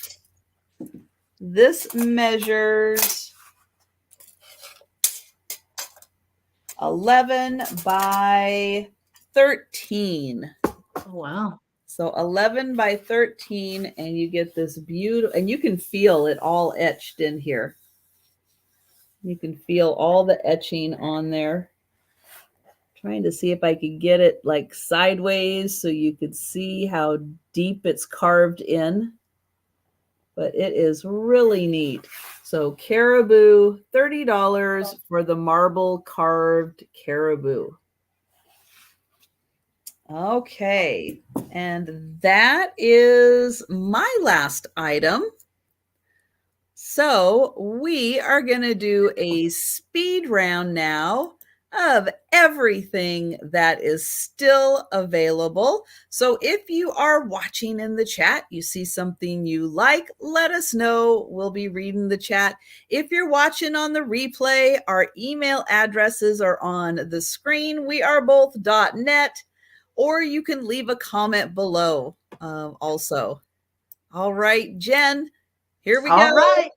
[SPEAKER 2] This measures 11 by 13.
[SPEAKER 1] Oh, wow.
[SPEAKER 2] So 11 by 13, and you get this beautiful, and you can feel it all etched in here. You can feel all the etching on there. Trying to see if I could get it like sideways so you could see how deep it's carved in. But it is really neat. So caribou, $30 for the marble carved caribou. Okay, and that is my last item. So we are going to do a speed round now of everything that is still available. So if you are watching in the chat, you see something you like, let us know. We'll be reading the chat. If you're watching on the replay, our email addresses are on the screen. We are both .net, or you can leave a comment below also. All right, Jen, here we go.
[SPEAKER 1] All right.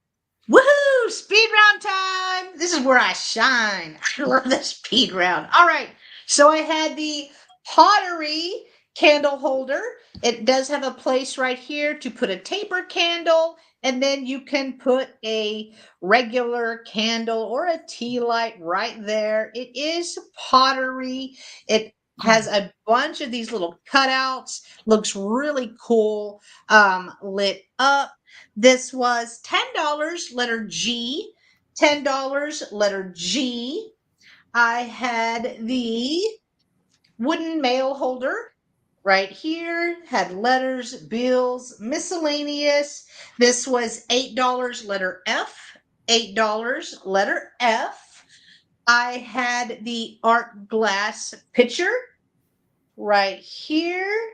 [SPEAKER 1] Woohoo! Speed round time. This is where I shine. I love the speed round. All right. So I had the pottery candle holder. It does have a place right here to put a taper candle, and then you can put a regular candle or a tea light right there. It is pottery. It has a bunch of these little cutouts. Looks really cool. Lit up. This was $10, letter G. $10, letter G. I had the wooden mail holder right here, had letters, bills, miscellaneous. This was $8, letter F. $8, letter F. I had the art glass pitcher right here.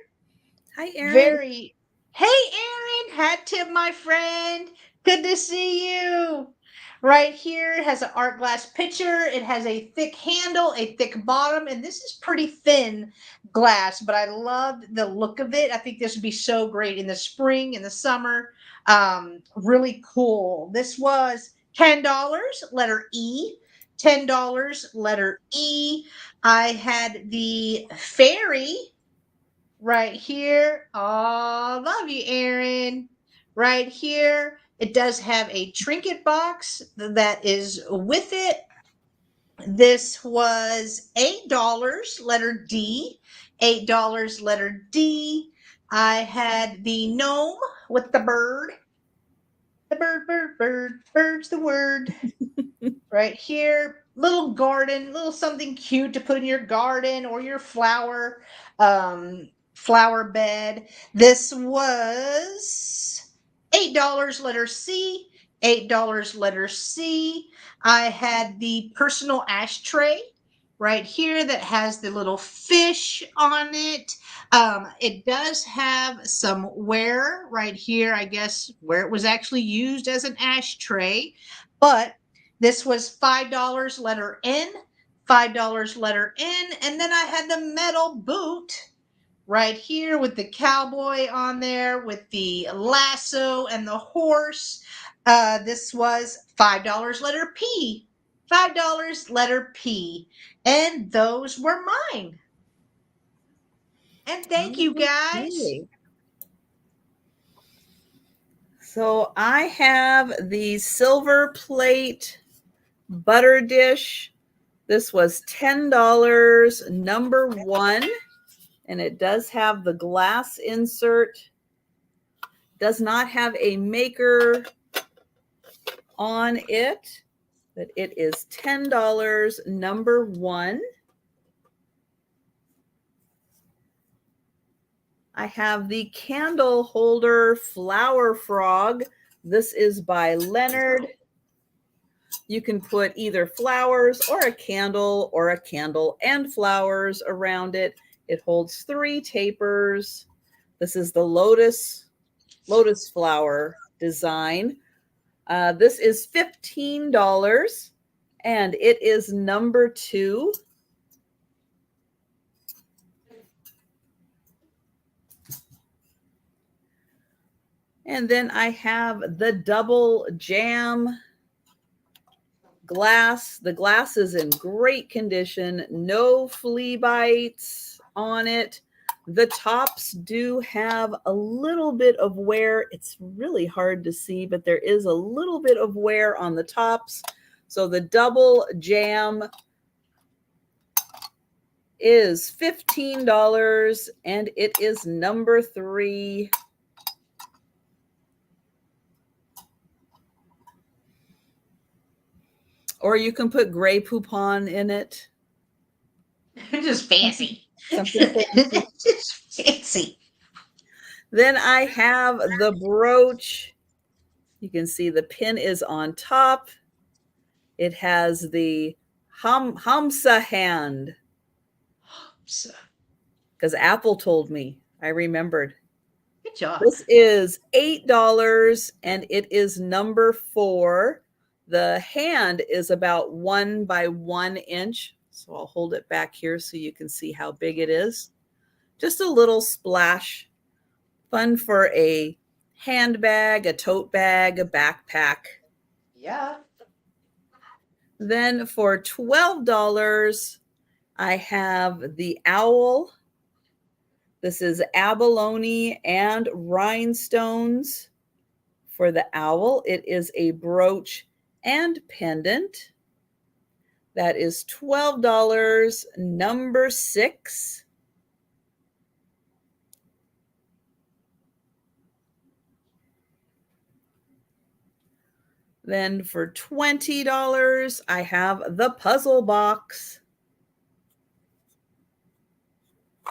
[SPEAKER 2] Hi, Erin.
[SPEAKER 1] Very. Hey, Erin, hat tip, my friend. Good to see you. Right here it has an art glass pitcher. It has a thick handle, a thick bottom, and this is pretty thin glass, but I love the look of it. I think this would be so great in the spring, in the summer. Really cool. This was $10, letter E. $10, letter E. I had the fairy right here. Oh, love you, Erin. Right here. It does have a trinket box that is with it. This was $8, letter D. $8, letter D. I had the gnome with the bird. The bird's the word. Right here, little garden, little something cute to put in your garden or your flower bed. This was $8, letter C. $8, letter C. I had the personal ashtray right here that has the little fish on it. It does have some wear right here, I guess, where it was actually used as an ashtray, but this was $5, letter N. $5, letter N. And then I had the metal boot right here with the cowboy on there with the lasso and the horse. This was $5, letter P. $5, letter P. And those were mine. And thank you, guys.
[SPEAKER 2] Okay. So I have the silver plate butter dish. This was $10, number 1, and it does have the glass insert. Does not have a maker on it, but it is $10, number 1. I have the candle holder flower frog. This is by Leonard. You can put either flowers or a candle and flowers around it. It holds 3 tapers. This is the lotus flower design. This is $15, and it is number 2. And then I have the double jam glass. The glass is in great condition, no flea bites on it. The tops do have a little bit of wear. It's really hard to see, but there is a little bit of wear on the tops. So the double jam is $15, and it is number 3. Or you can put Grey Poupon in it.
[SPEAKER 1] Just fancy.
[SPEAKER 2] Something fancy.
[SPEAKER 1] Just fancy.
[SPEAKER 2] Then I have the brooch. You can see the pin is on top. It has the Hamsa hand. Because Apple told me. I remembered.
[SPEAKER 1] Good job.
[SPEAKER 2] This is $8, and it is number 4. The hand is about 1 by 1 inch. So I'll hold it back here so you can see how big it is. Just a little splash. Fun for a handbag, a tote bag, a backpack.
[SPEAKER 1] Yeah.
[SPEAKER 2] Then for $12, I have the owl. This is abalone and rhinestones. For the owl, it is a brooch and pendant. That is $12, number 6. Then for $20, I have the puzzle box.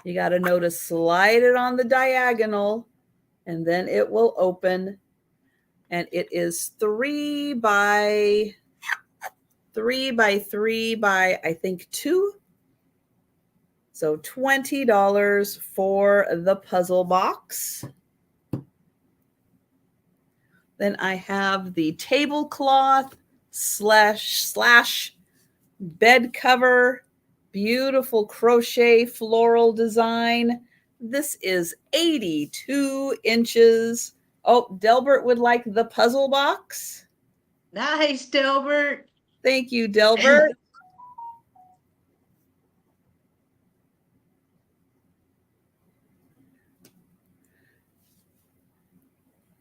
[SPEAKER 2] You got to know to slide it on the diagonal, and then it will open. And it is 3 by 3 by 3 by, I think, 2. So $20 for the puzzle box. Then I have the tablecloth slash bed cover. Beautiful crochet floral design. This is 82 inches. Oh, Delbert would like the puzzle box.
[SPEAKER 1] Nice, Delbert.
[SPEAKER 2] Thank you, Delbert.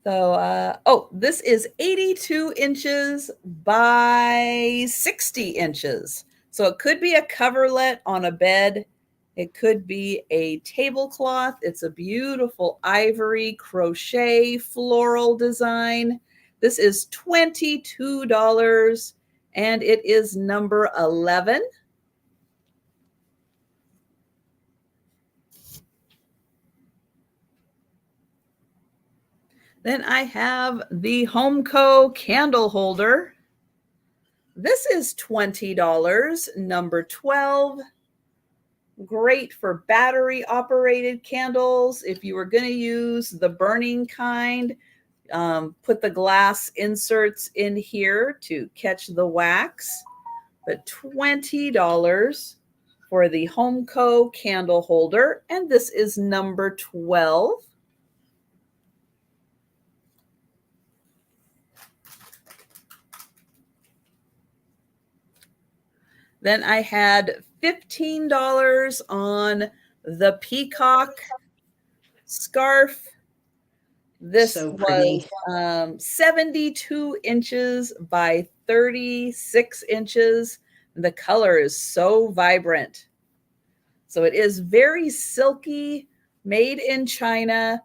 [SPEAKER 2] So, this is 82 inches by 60 inches. So it could be a coverlet on a bed. It could be a tablecloth. It's a beautiful ivory crochet floral design. This is $22, and it is number 11. Then I have the Homeco candle holder. This is $20, number 12. Great for battery operated candles. If you were going to use the burning kind, put the glass inserts in here to catch the wax. But $20 for the Homeco candle holder. And this is number 12. Then I had $15 on the peacock scarf. This was 72 inches by 36 inches. The color is so vibrant. So it is very silky, made in China.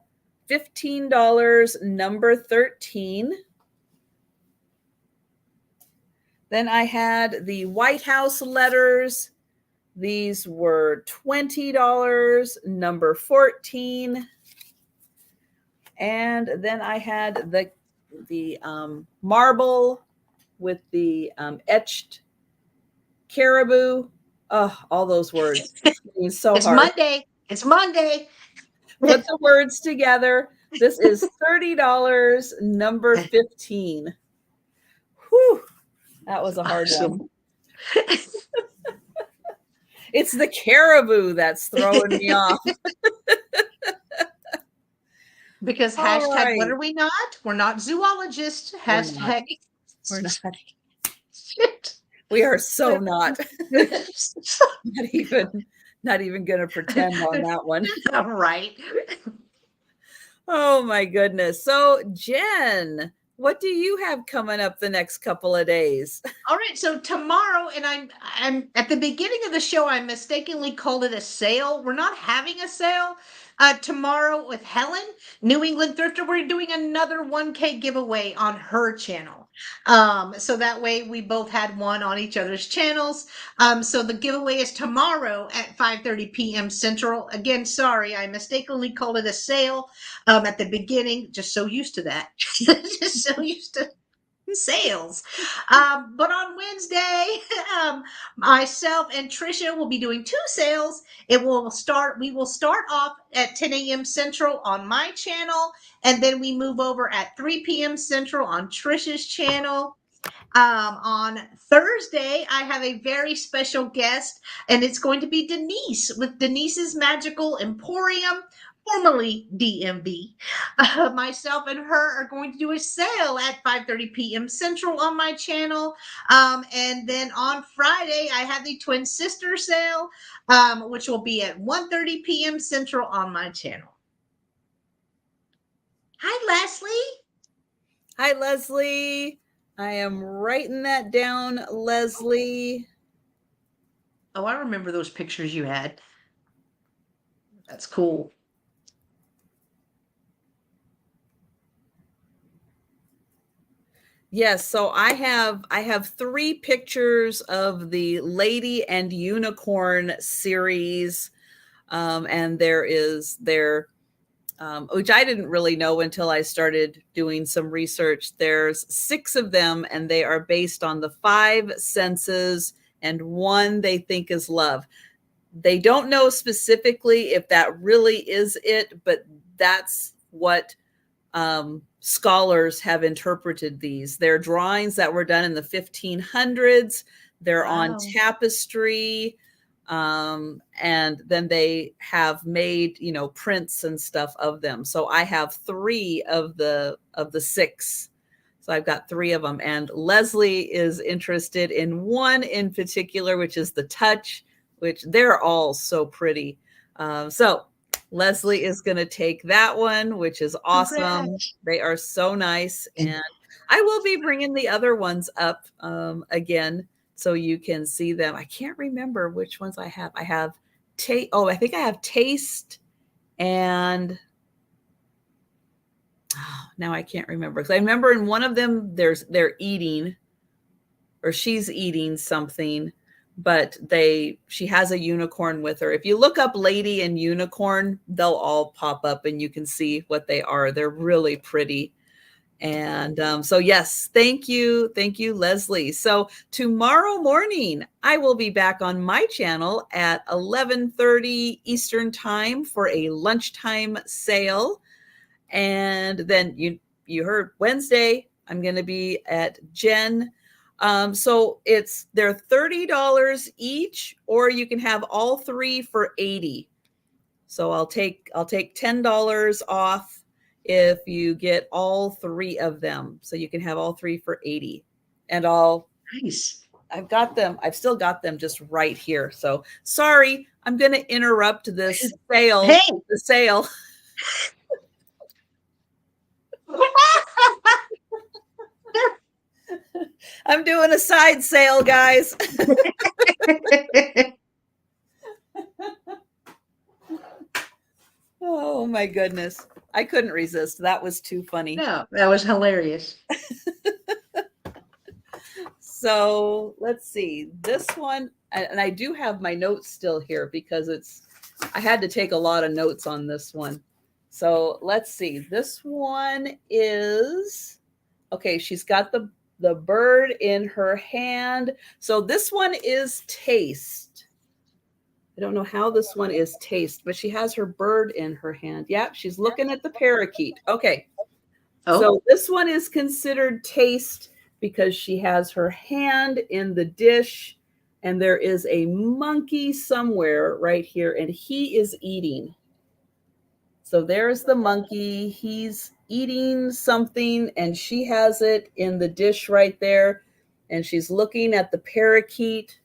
[SPEAKER 2] $15, number 13. Then I had the White House letters. These were $20, number 14. And then I had the marble with the etched caribou. Oh, all those words. It was so
[SPEAKER 1] It's
[SPEAKER 2] hard.
[SPEAKER 1] Monday. It's Monday.
[SPEAKER 2] Put the words together. This is $30, number 15. Whew. That was a hard one. It's the caribou that's throwing me off.
[SPEAKER 1] Because hashtag, what are we not? We're not zoologists. Hashtag.
[SPEAKER 2] We're not. Shit. We are so not. Not even Not even going to pretend on that one.
[SPEAKER 1] Right.
[SPEAKER 2] Oh my goodness. So Jen, what do you have coming up the next couple of days?
[SPEAKER 1] All right, so tomorrow, and I'm at the beginning of the show, I mistakenly called it a sale. We're not having a sale. Tomorrow with Helen, New England Thrifter, we're doing another 1K giveaway on her channel. So that way we both had one on each other's channels. So the giveaway is tomorrow at 5:30 p.m. Central. Again, sorry, I mistakenly called it a sale at the beginning. Just so used to that. Just so used to sales. But on Wednesday, myself and Trisha will be doing two sales. We will start off at 10 a.m. Central on my channel, and then we move over at 3 p.m. Central on Trisha's channel. On Thursday, I have a very special guest, and it's going to be Denise with Denise's Magical Emporium, formerly DMV. Myself and her are going to do a sale at 5:30 p.m. Central on my channel. And then on Friday, I have the Twin Sister sale, which will be at 1:30 p.m. Central on my channel. Hi, Leslie.
[SPEAKER 2] Hi, Leslie. I am writing that down, Leslie.
[SPEAKER 1] Oh, I remember those pictures you had. That's cool.
[SPEAKER 2] Yes, so I have 3 pictures of the Lady and Unicorn series, and which I didn't really know until I started doing some research. There's 6 of them, and they are based on the 5 senses, and one they think is love. They don't know specifically if that really is it, but that's what scholars have interpreted these. They're drawings that were done in the 1500s. They're on tapestry, and then they have made, prints and stuff of them. So I have 3 of the 6. So I've got 3 of them, and Leslie is interested in one in particular, which is the Touch, which they're all so pretty. So Leslie is going to take that one, which is awesome. Congrats. They are so nice. And I will be bringing the other ones up again so you can see them. I can't remember which ones I have. I think I have Taste, and now I can't remember. Because I remember in one of them they're eating, or she's eating something, but she has a unicorn with her. If you look up Lady and Unicorn, they'll all pop up and you can see what they are. They're really pretty. And so yes, thank you, Leslie. So tomorrow morning, I will be back on my channel at 11:30 Eastern time for a lunchtime sale. And then you heard Wednesday, I'm going to be at Jen. So they're $30 each, or you can have all 3 for $80. So I'll take $10 off if you get all 3 of them. So you can have all 3 for $80. And
[SPEAKER 1] nice.
[SPEAKER 2] I've got them. I've still got them just right here. So sorry, I'm going to interrupt this sale.
[SPEAKER 1] Hey.
[SPEAKER 2] The sale. I'm doing a side sale, guys. Oh my goodness. I couldn't resist. That was too funny.
[SPEAKER 1] No, that was hilarious.
[SPEAKER 2] So let's see this one. And I do have my notes still here because I had to take a lot of notes on this one. So let's see. This one is, okay, she's got the bird in her hand. So this one is Taste. I don't know how this one is Taste, but she has her bird in her hand. Yeah, she's looking at the parakeet. Okay. Oh. So this one is considered Taste because she has her hand in the dish, and there is a monkey somewhere right here, and he is eating. So there's the monkey. He's eating something, and she has it in the dish right there, and she's looking at the parakeet.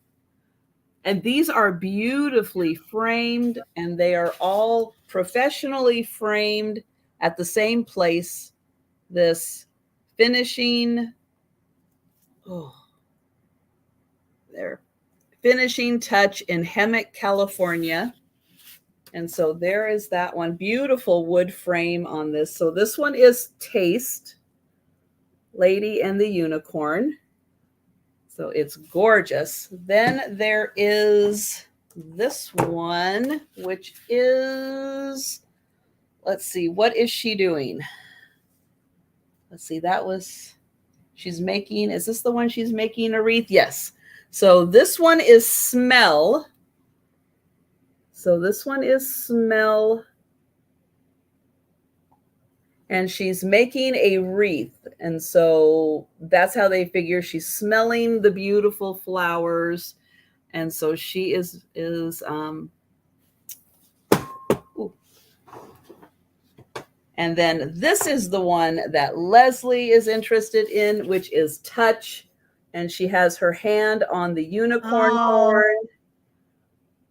[SPEAKER 2] And these are beautifully framed, and they are all professionally framed at the same place. This finishing, oh, there, finishing touch in Hemet, California. And so there is that one. Beautiful wood frame on this. So this one is Taste, Lady and the Unicorn. So it's gorgeous. Then there is this one, which is, let's see, what is she doing? Let's see, that was, she's making, is this the one she's making a wreath? Yes. So this one is Smell. So this one is Smell. And she's making a wreath. And so that's how they figure she's smelling the beautiful flowers. And so she is and then this is the one that Leslie is interested in, which is Touch. And she has her hand on the unicorn horn.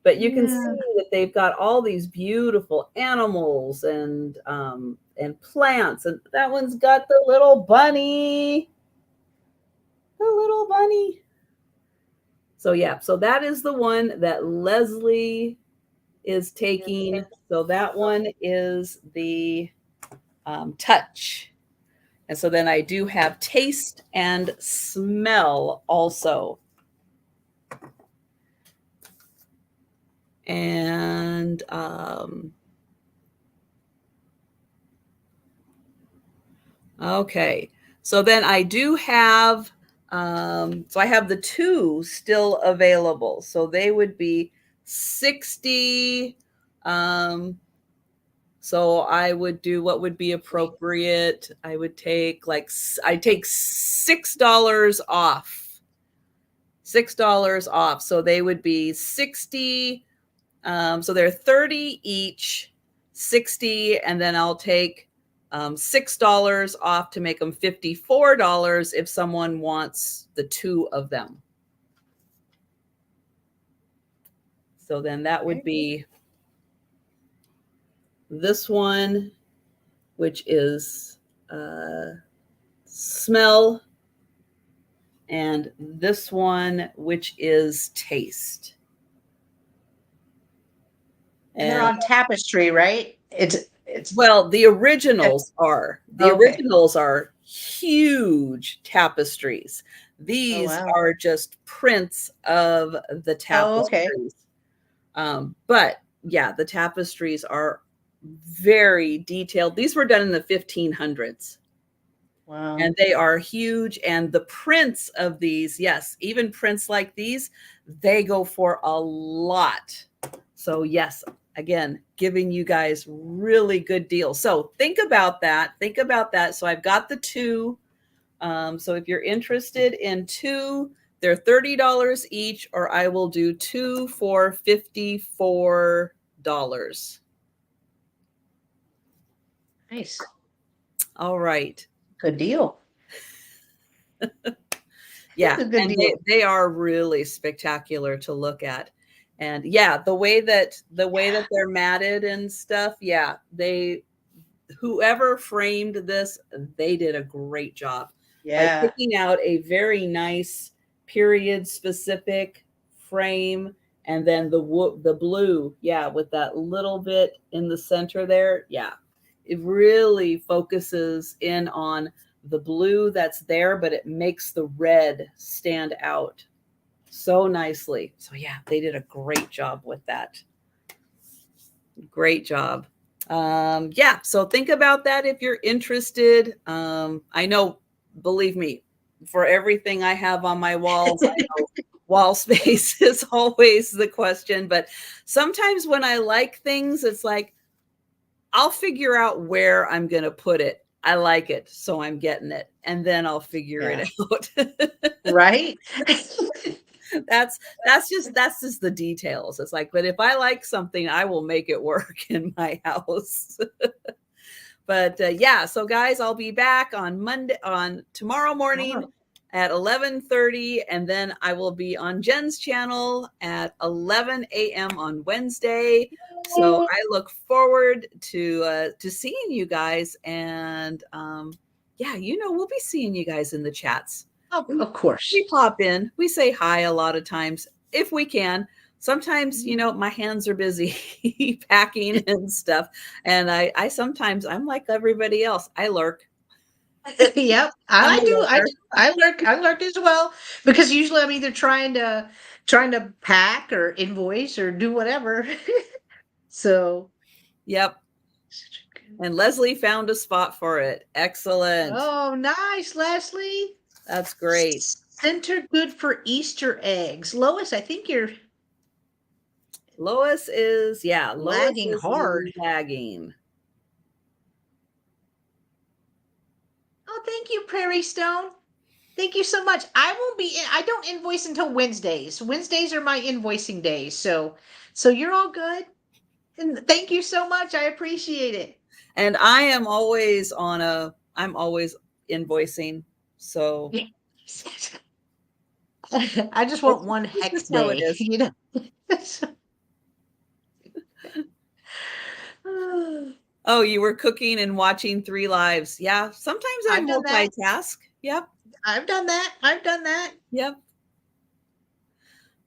[SPEAKER 2] But you can see that they've got all these beautiful animals and plants. And that one's got the little bunny. The little bunny. So yeah, so that is the one that Leslie is taking. So that one is the Touch. And so then I do have Taste and Smell also. And okay, so then I do have, so I have the two still available. So they would be 60. So I would do what would be appropriate. I would take I take $6 off. $6 off. So they would be 60. So they're 30 each, 60, and then I'll take $6 off to make them $54 if someone wants the two of them. So then that would be this one, which is Smell, and this one, which is Taste.
[SPEAKER 1] And they're on tapestry, right? It's
[SPEAKER 2] well, the originals are. The originals are huge tapestries. These are just prints of the tapestries. But yeah, the tapestries are very detailed. These were done in the 1500s. Wow. And they are huge. And the prints of these, yes, even prints like these, they go for a lot. So yes, again, giving you guys really good deals. So think about that. Think about that. So I've got the two. So if you're interested in two, they're $30 each, or I will do two for $54.
[SPEAKER 1] Nice.
[SPEAKER 2] All right.
[SPEAKER 1] Good deal.
[SPEAKER 2] Yeah, and they are really spectacular to look at. And yeah, the way that they're matted and stuff, yeah, whoever framed this, they did a great job.
[SPEAKER 1] Yeah.
[SPEAKER 2] By picking out a very nice period specific frame, and then the blue, yeah, with that little bit in the center there, yeah. It really focuses in on the blue that's there, but it makes the red stand out so nicely. So yeah, they did a great job with that. Great job. Yeah, so think about that if you're interested. I know, believe me, for everything I have on my walls, I know wall space is always the question. But sometimes when I like things, it's like, I'll figure out where I'm going to put it. I like it, so I'm getting it. And then I'll figure it out.
[SPEAKER 1] Right?
[SPEAKER 2] That's just the details. It's like, but if I like something, I will make it work in my house. But yeah, so guys, I'll be back on tomorrow morning at 11:30, and then I will be on Jen's channel at 11 a.m. on Wednesday. So I look forward to seeing you guys, and yeah, we'll be seeing you guys in the chats.
[SPEAKER 1] Of course.
[SPEAKER 2] We pop in, we say hi a lot of times if we can. Sometimes, my hands are busy packing and stuff, and I sometimes I'm like everybody else. I lurk.
[SPEAKER 1] Yep,
[SPEAKER 2] I'm
[SPEAKER 1] I
[SPEAKER 2] a
[SPEAKER 1] do.
[SPEAKER 2] lurker.
[SPEAKER 1] I lurk as well because usually I'm either trying to pack or invoice or do whatever. So,
[SPEAKER 2] Yep. And Leslie found a spot for it. Excellent.
[SPEAKER 1] oh, nice, Leslie.
[SPEAKER 2] That's great.
[SPEAKER 1] Center good for Easter eggs. Lois, I think you're
[SPEAKER 2] Lois is
[SPEAKER 1] lagging hard.
[SPEAKER 2] lagging.
[SPEAKER 1] Oh, thank you, Prairie Stone. Thank you so much. I don't invoice until Wednesdays. Wednesdays are my invoicing days. So you're all good. And thank you so much. I appreciate it.
[SPEAKER 2] And I'm always invoicing. So
[SPEAKER 1] I just want one hex
[SPEAKER 2] just how it
[SPEAKER 1] day,
[SPEAKER 2] is. Oh, you were cooking and watching 3 lives. Yeah, sometimes I
[SPEAKER 1] I've done that.
[SPEAKER 2] multitask. Yep.
[SPEAKER 1] I've done that.
[SPEAKER 2] Yep.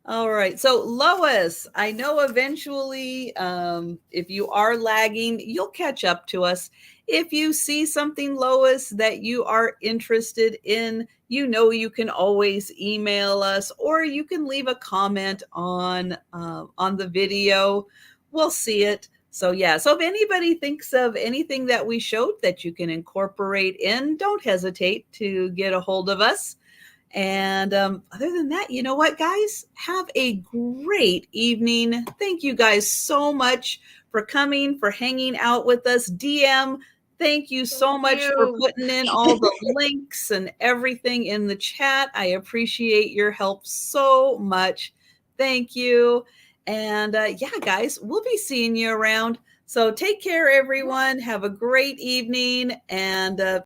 [SPEAKER 2] All right. So Lois, I know eventually, if you are lagging, you'll catch up to us. If you see something, Lois, that you are interested in, you can always email us, or you can leave a comment on the video. We'll see it. So yeah. So if anybody thinks of anything that we showed that you can incorporate in, don't hesitate to get a hold of us. And other than that, you know what, guys? Have a great evening. Thank you guys so much for coming, for hanging out with us. DM, thank you so much for putting in all the links and everything in the chat. I appreciate your help so much. Thank you. And yeah, guys, we'll be seeing you around. So take care, everyone. Have a great evening. And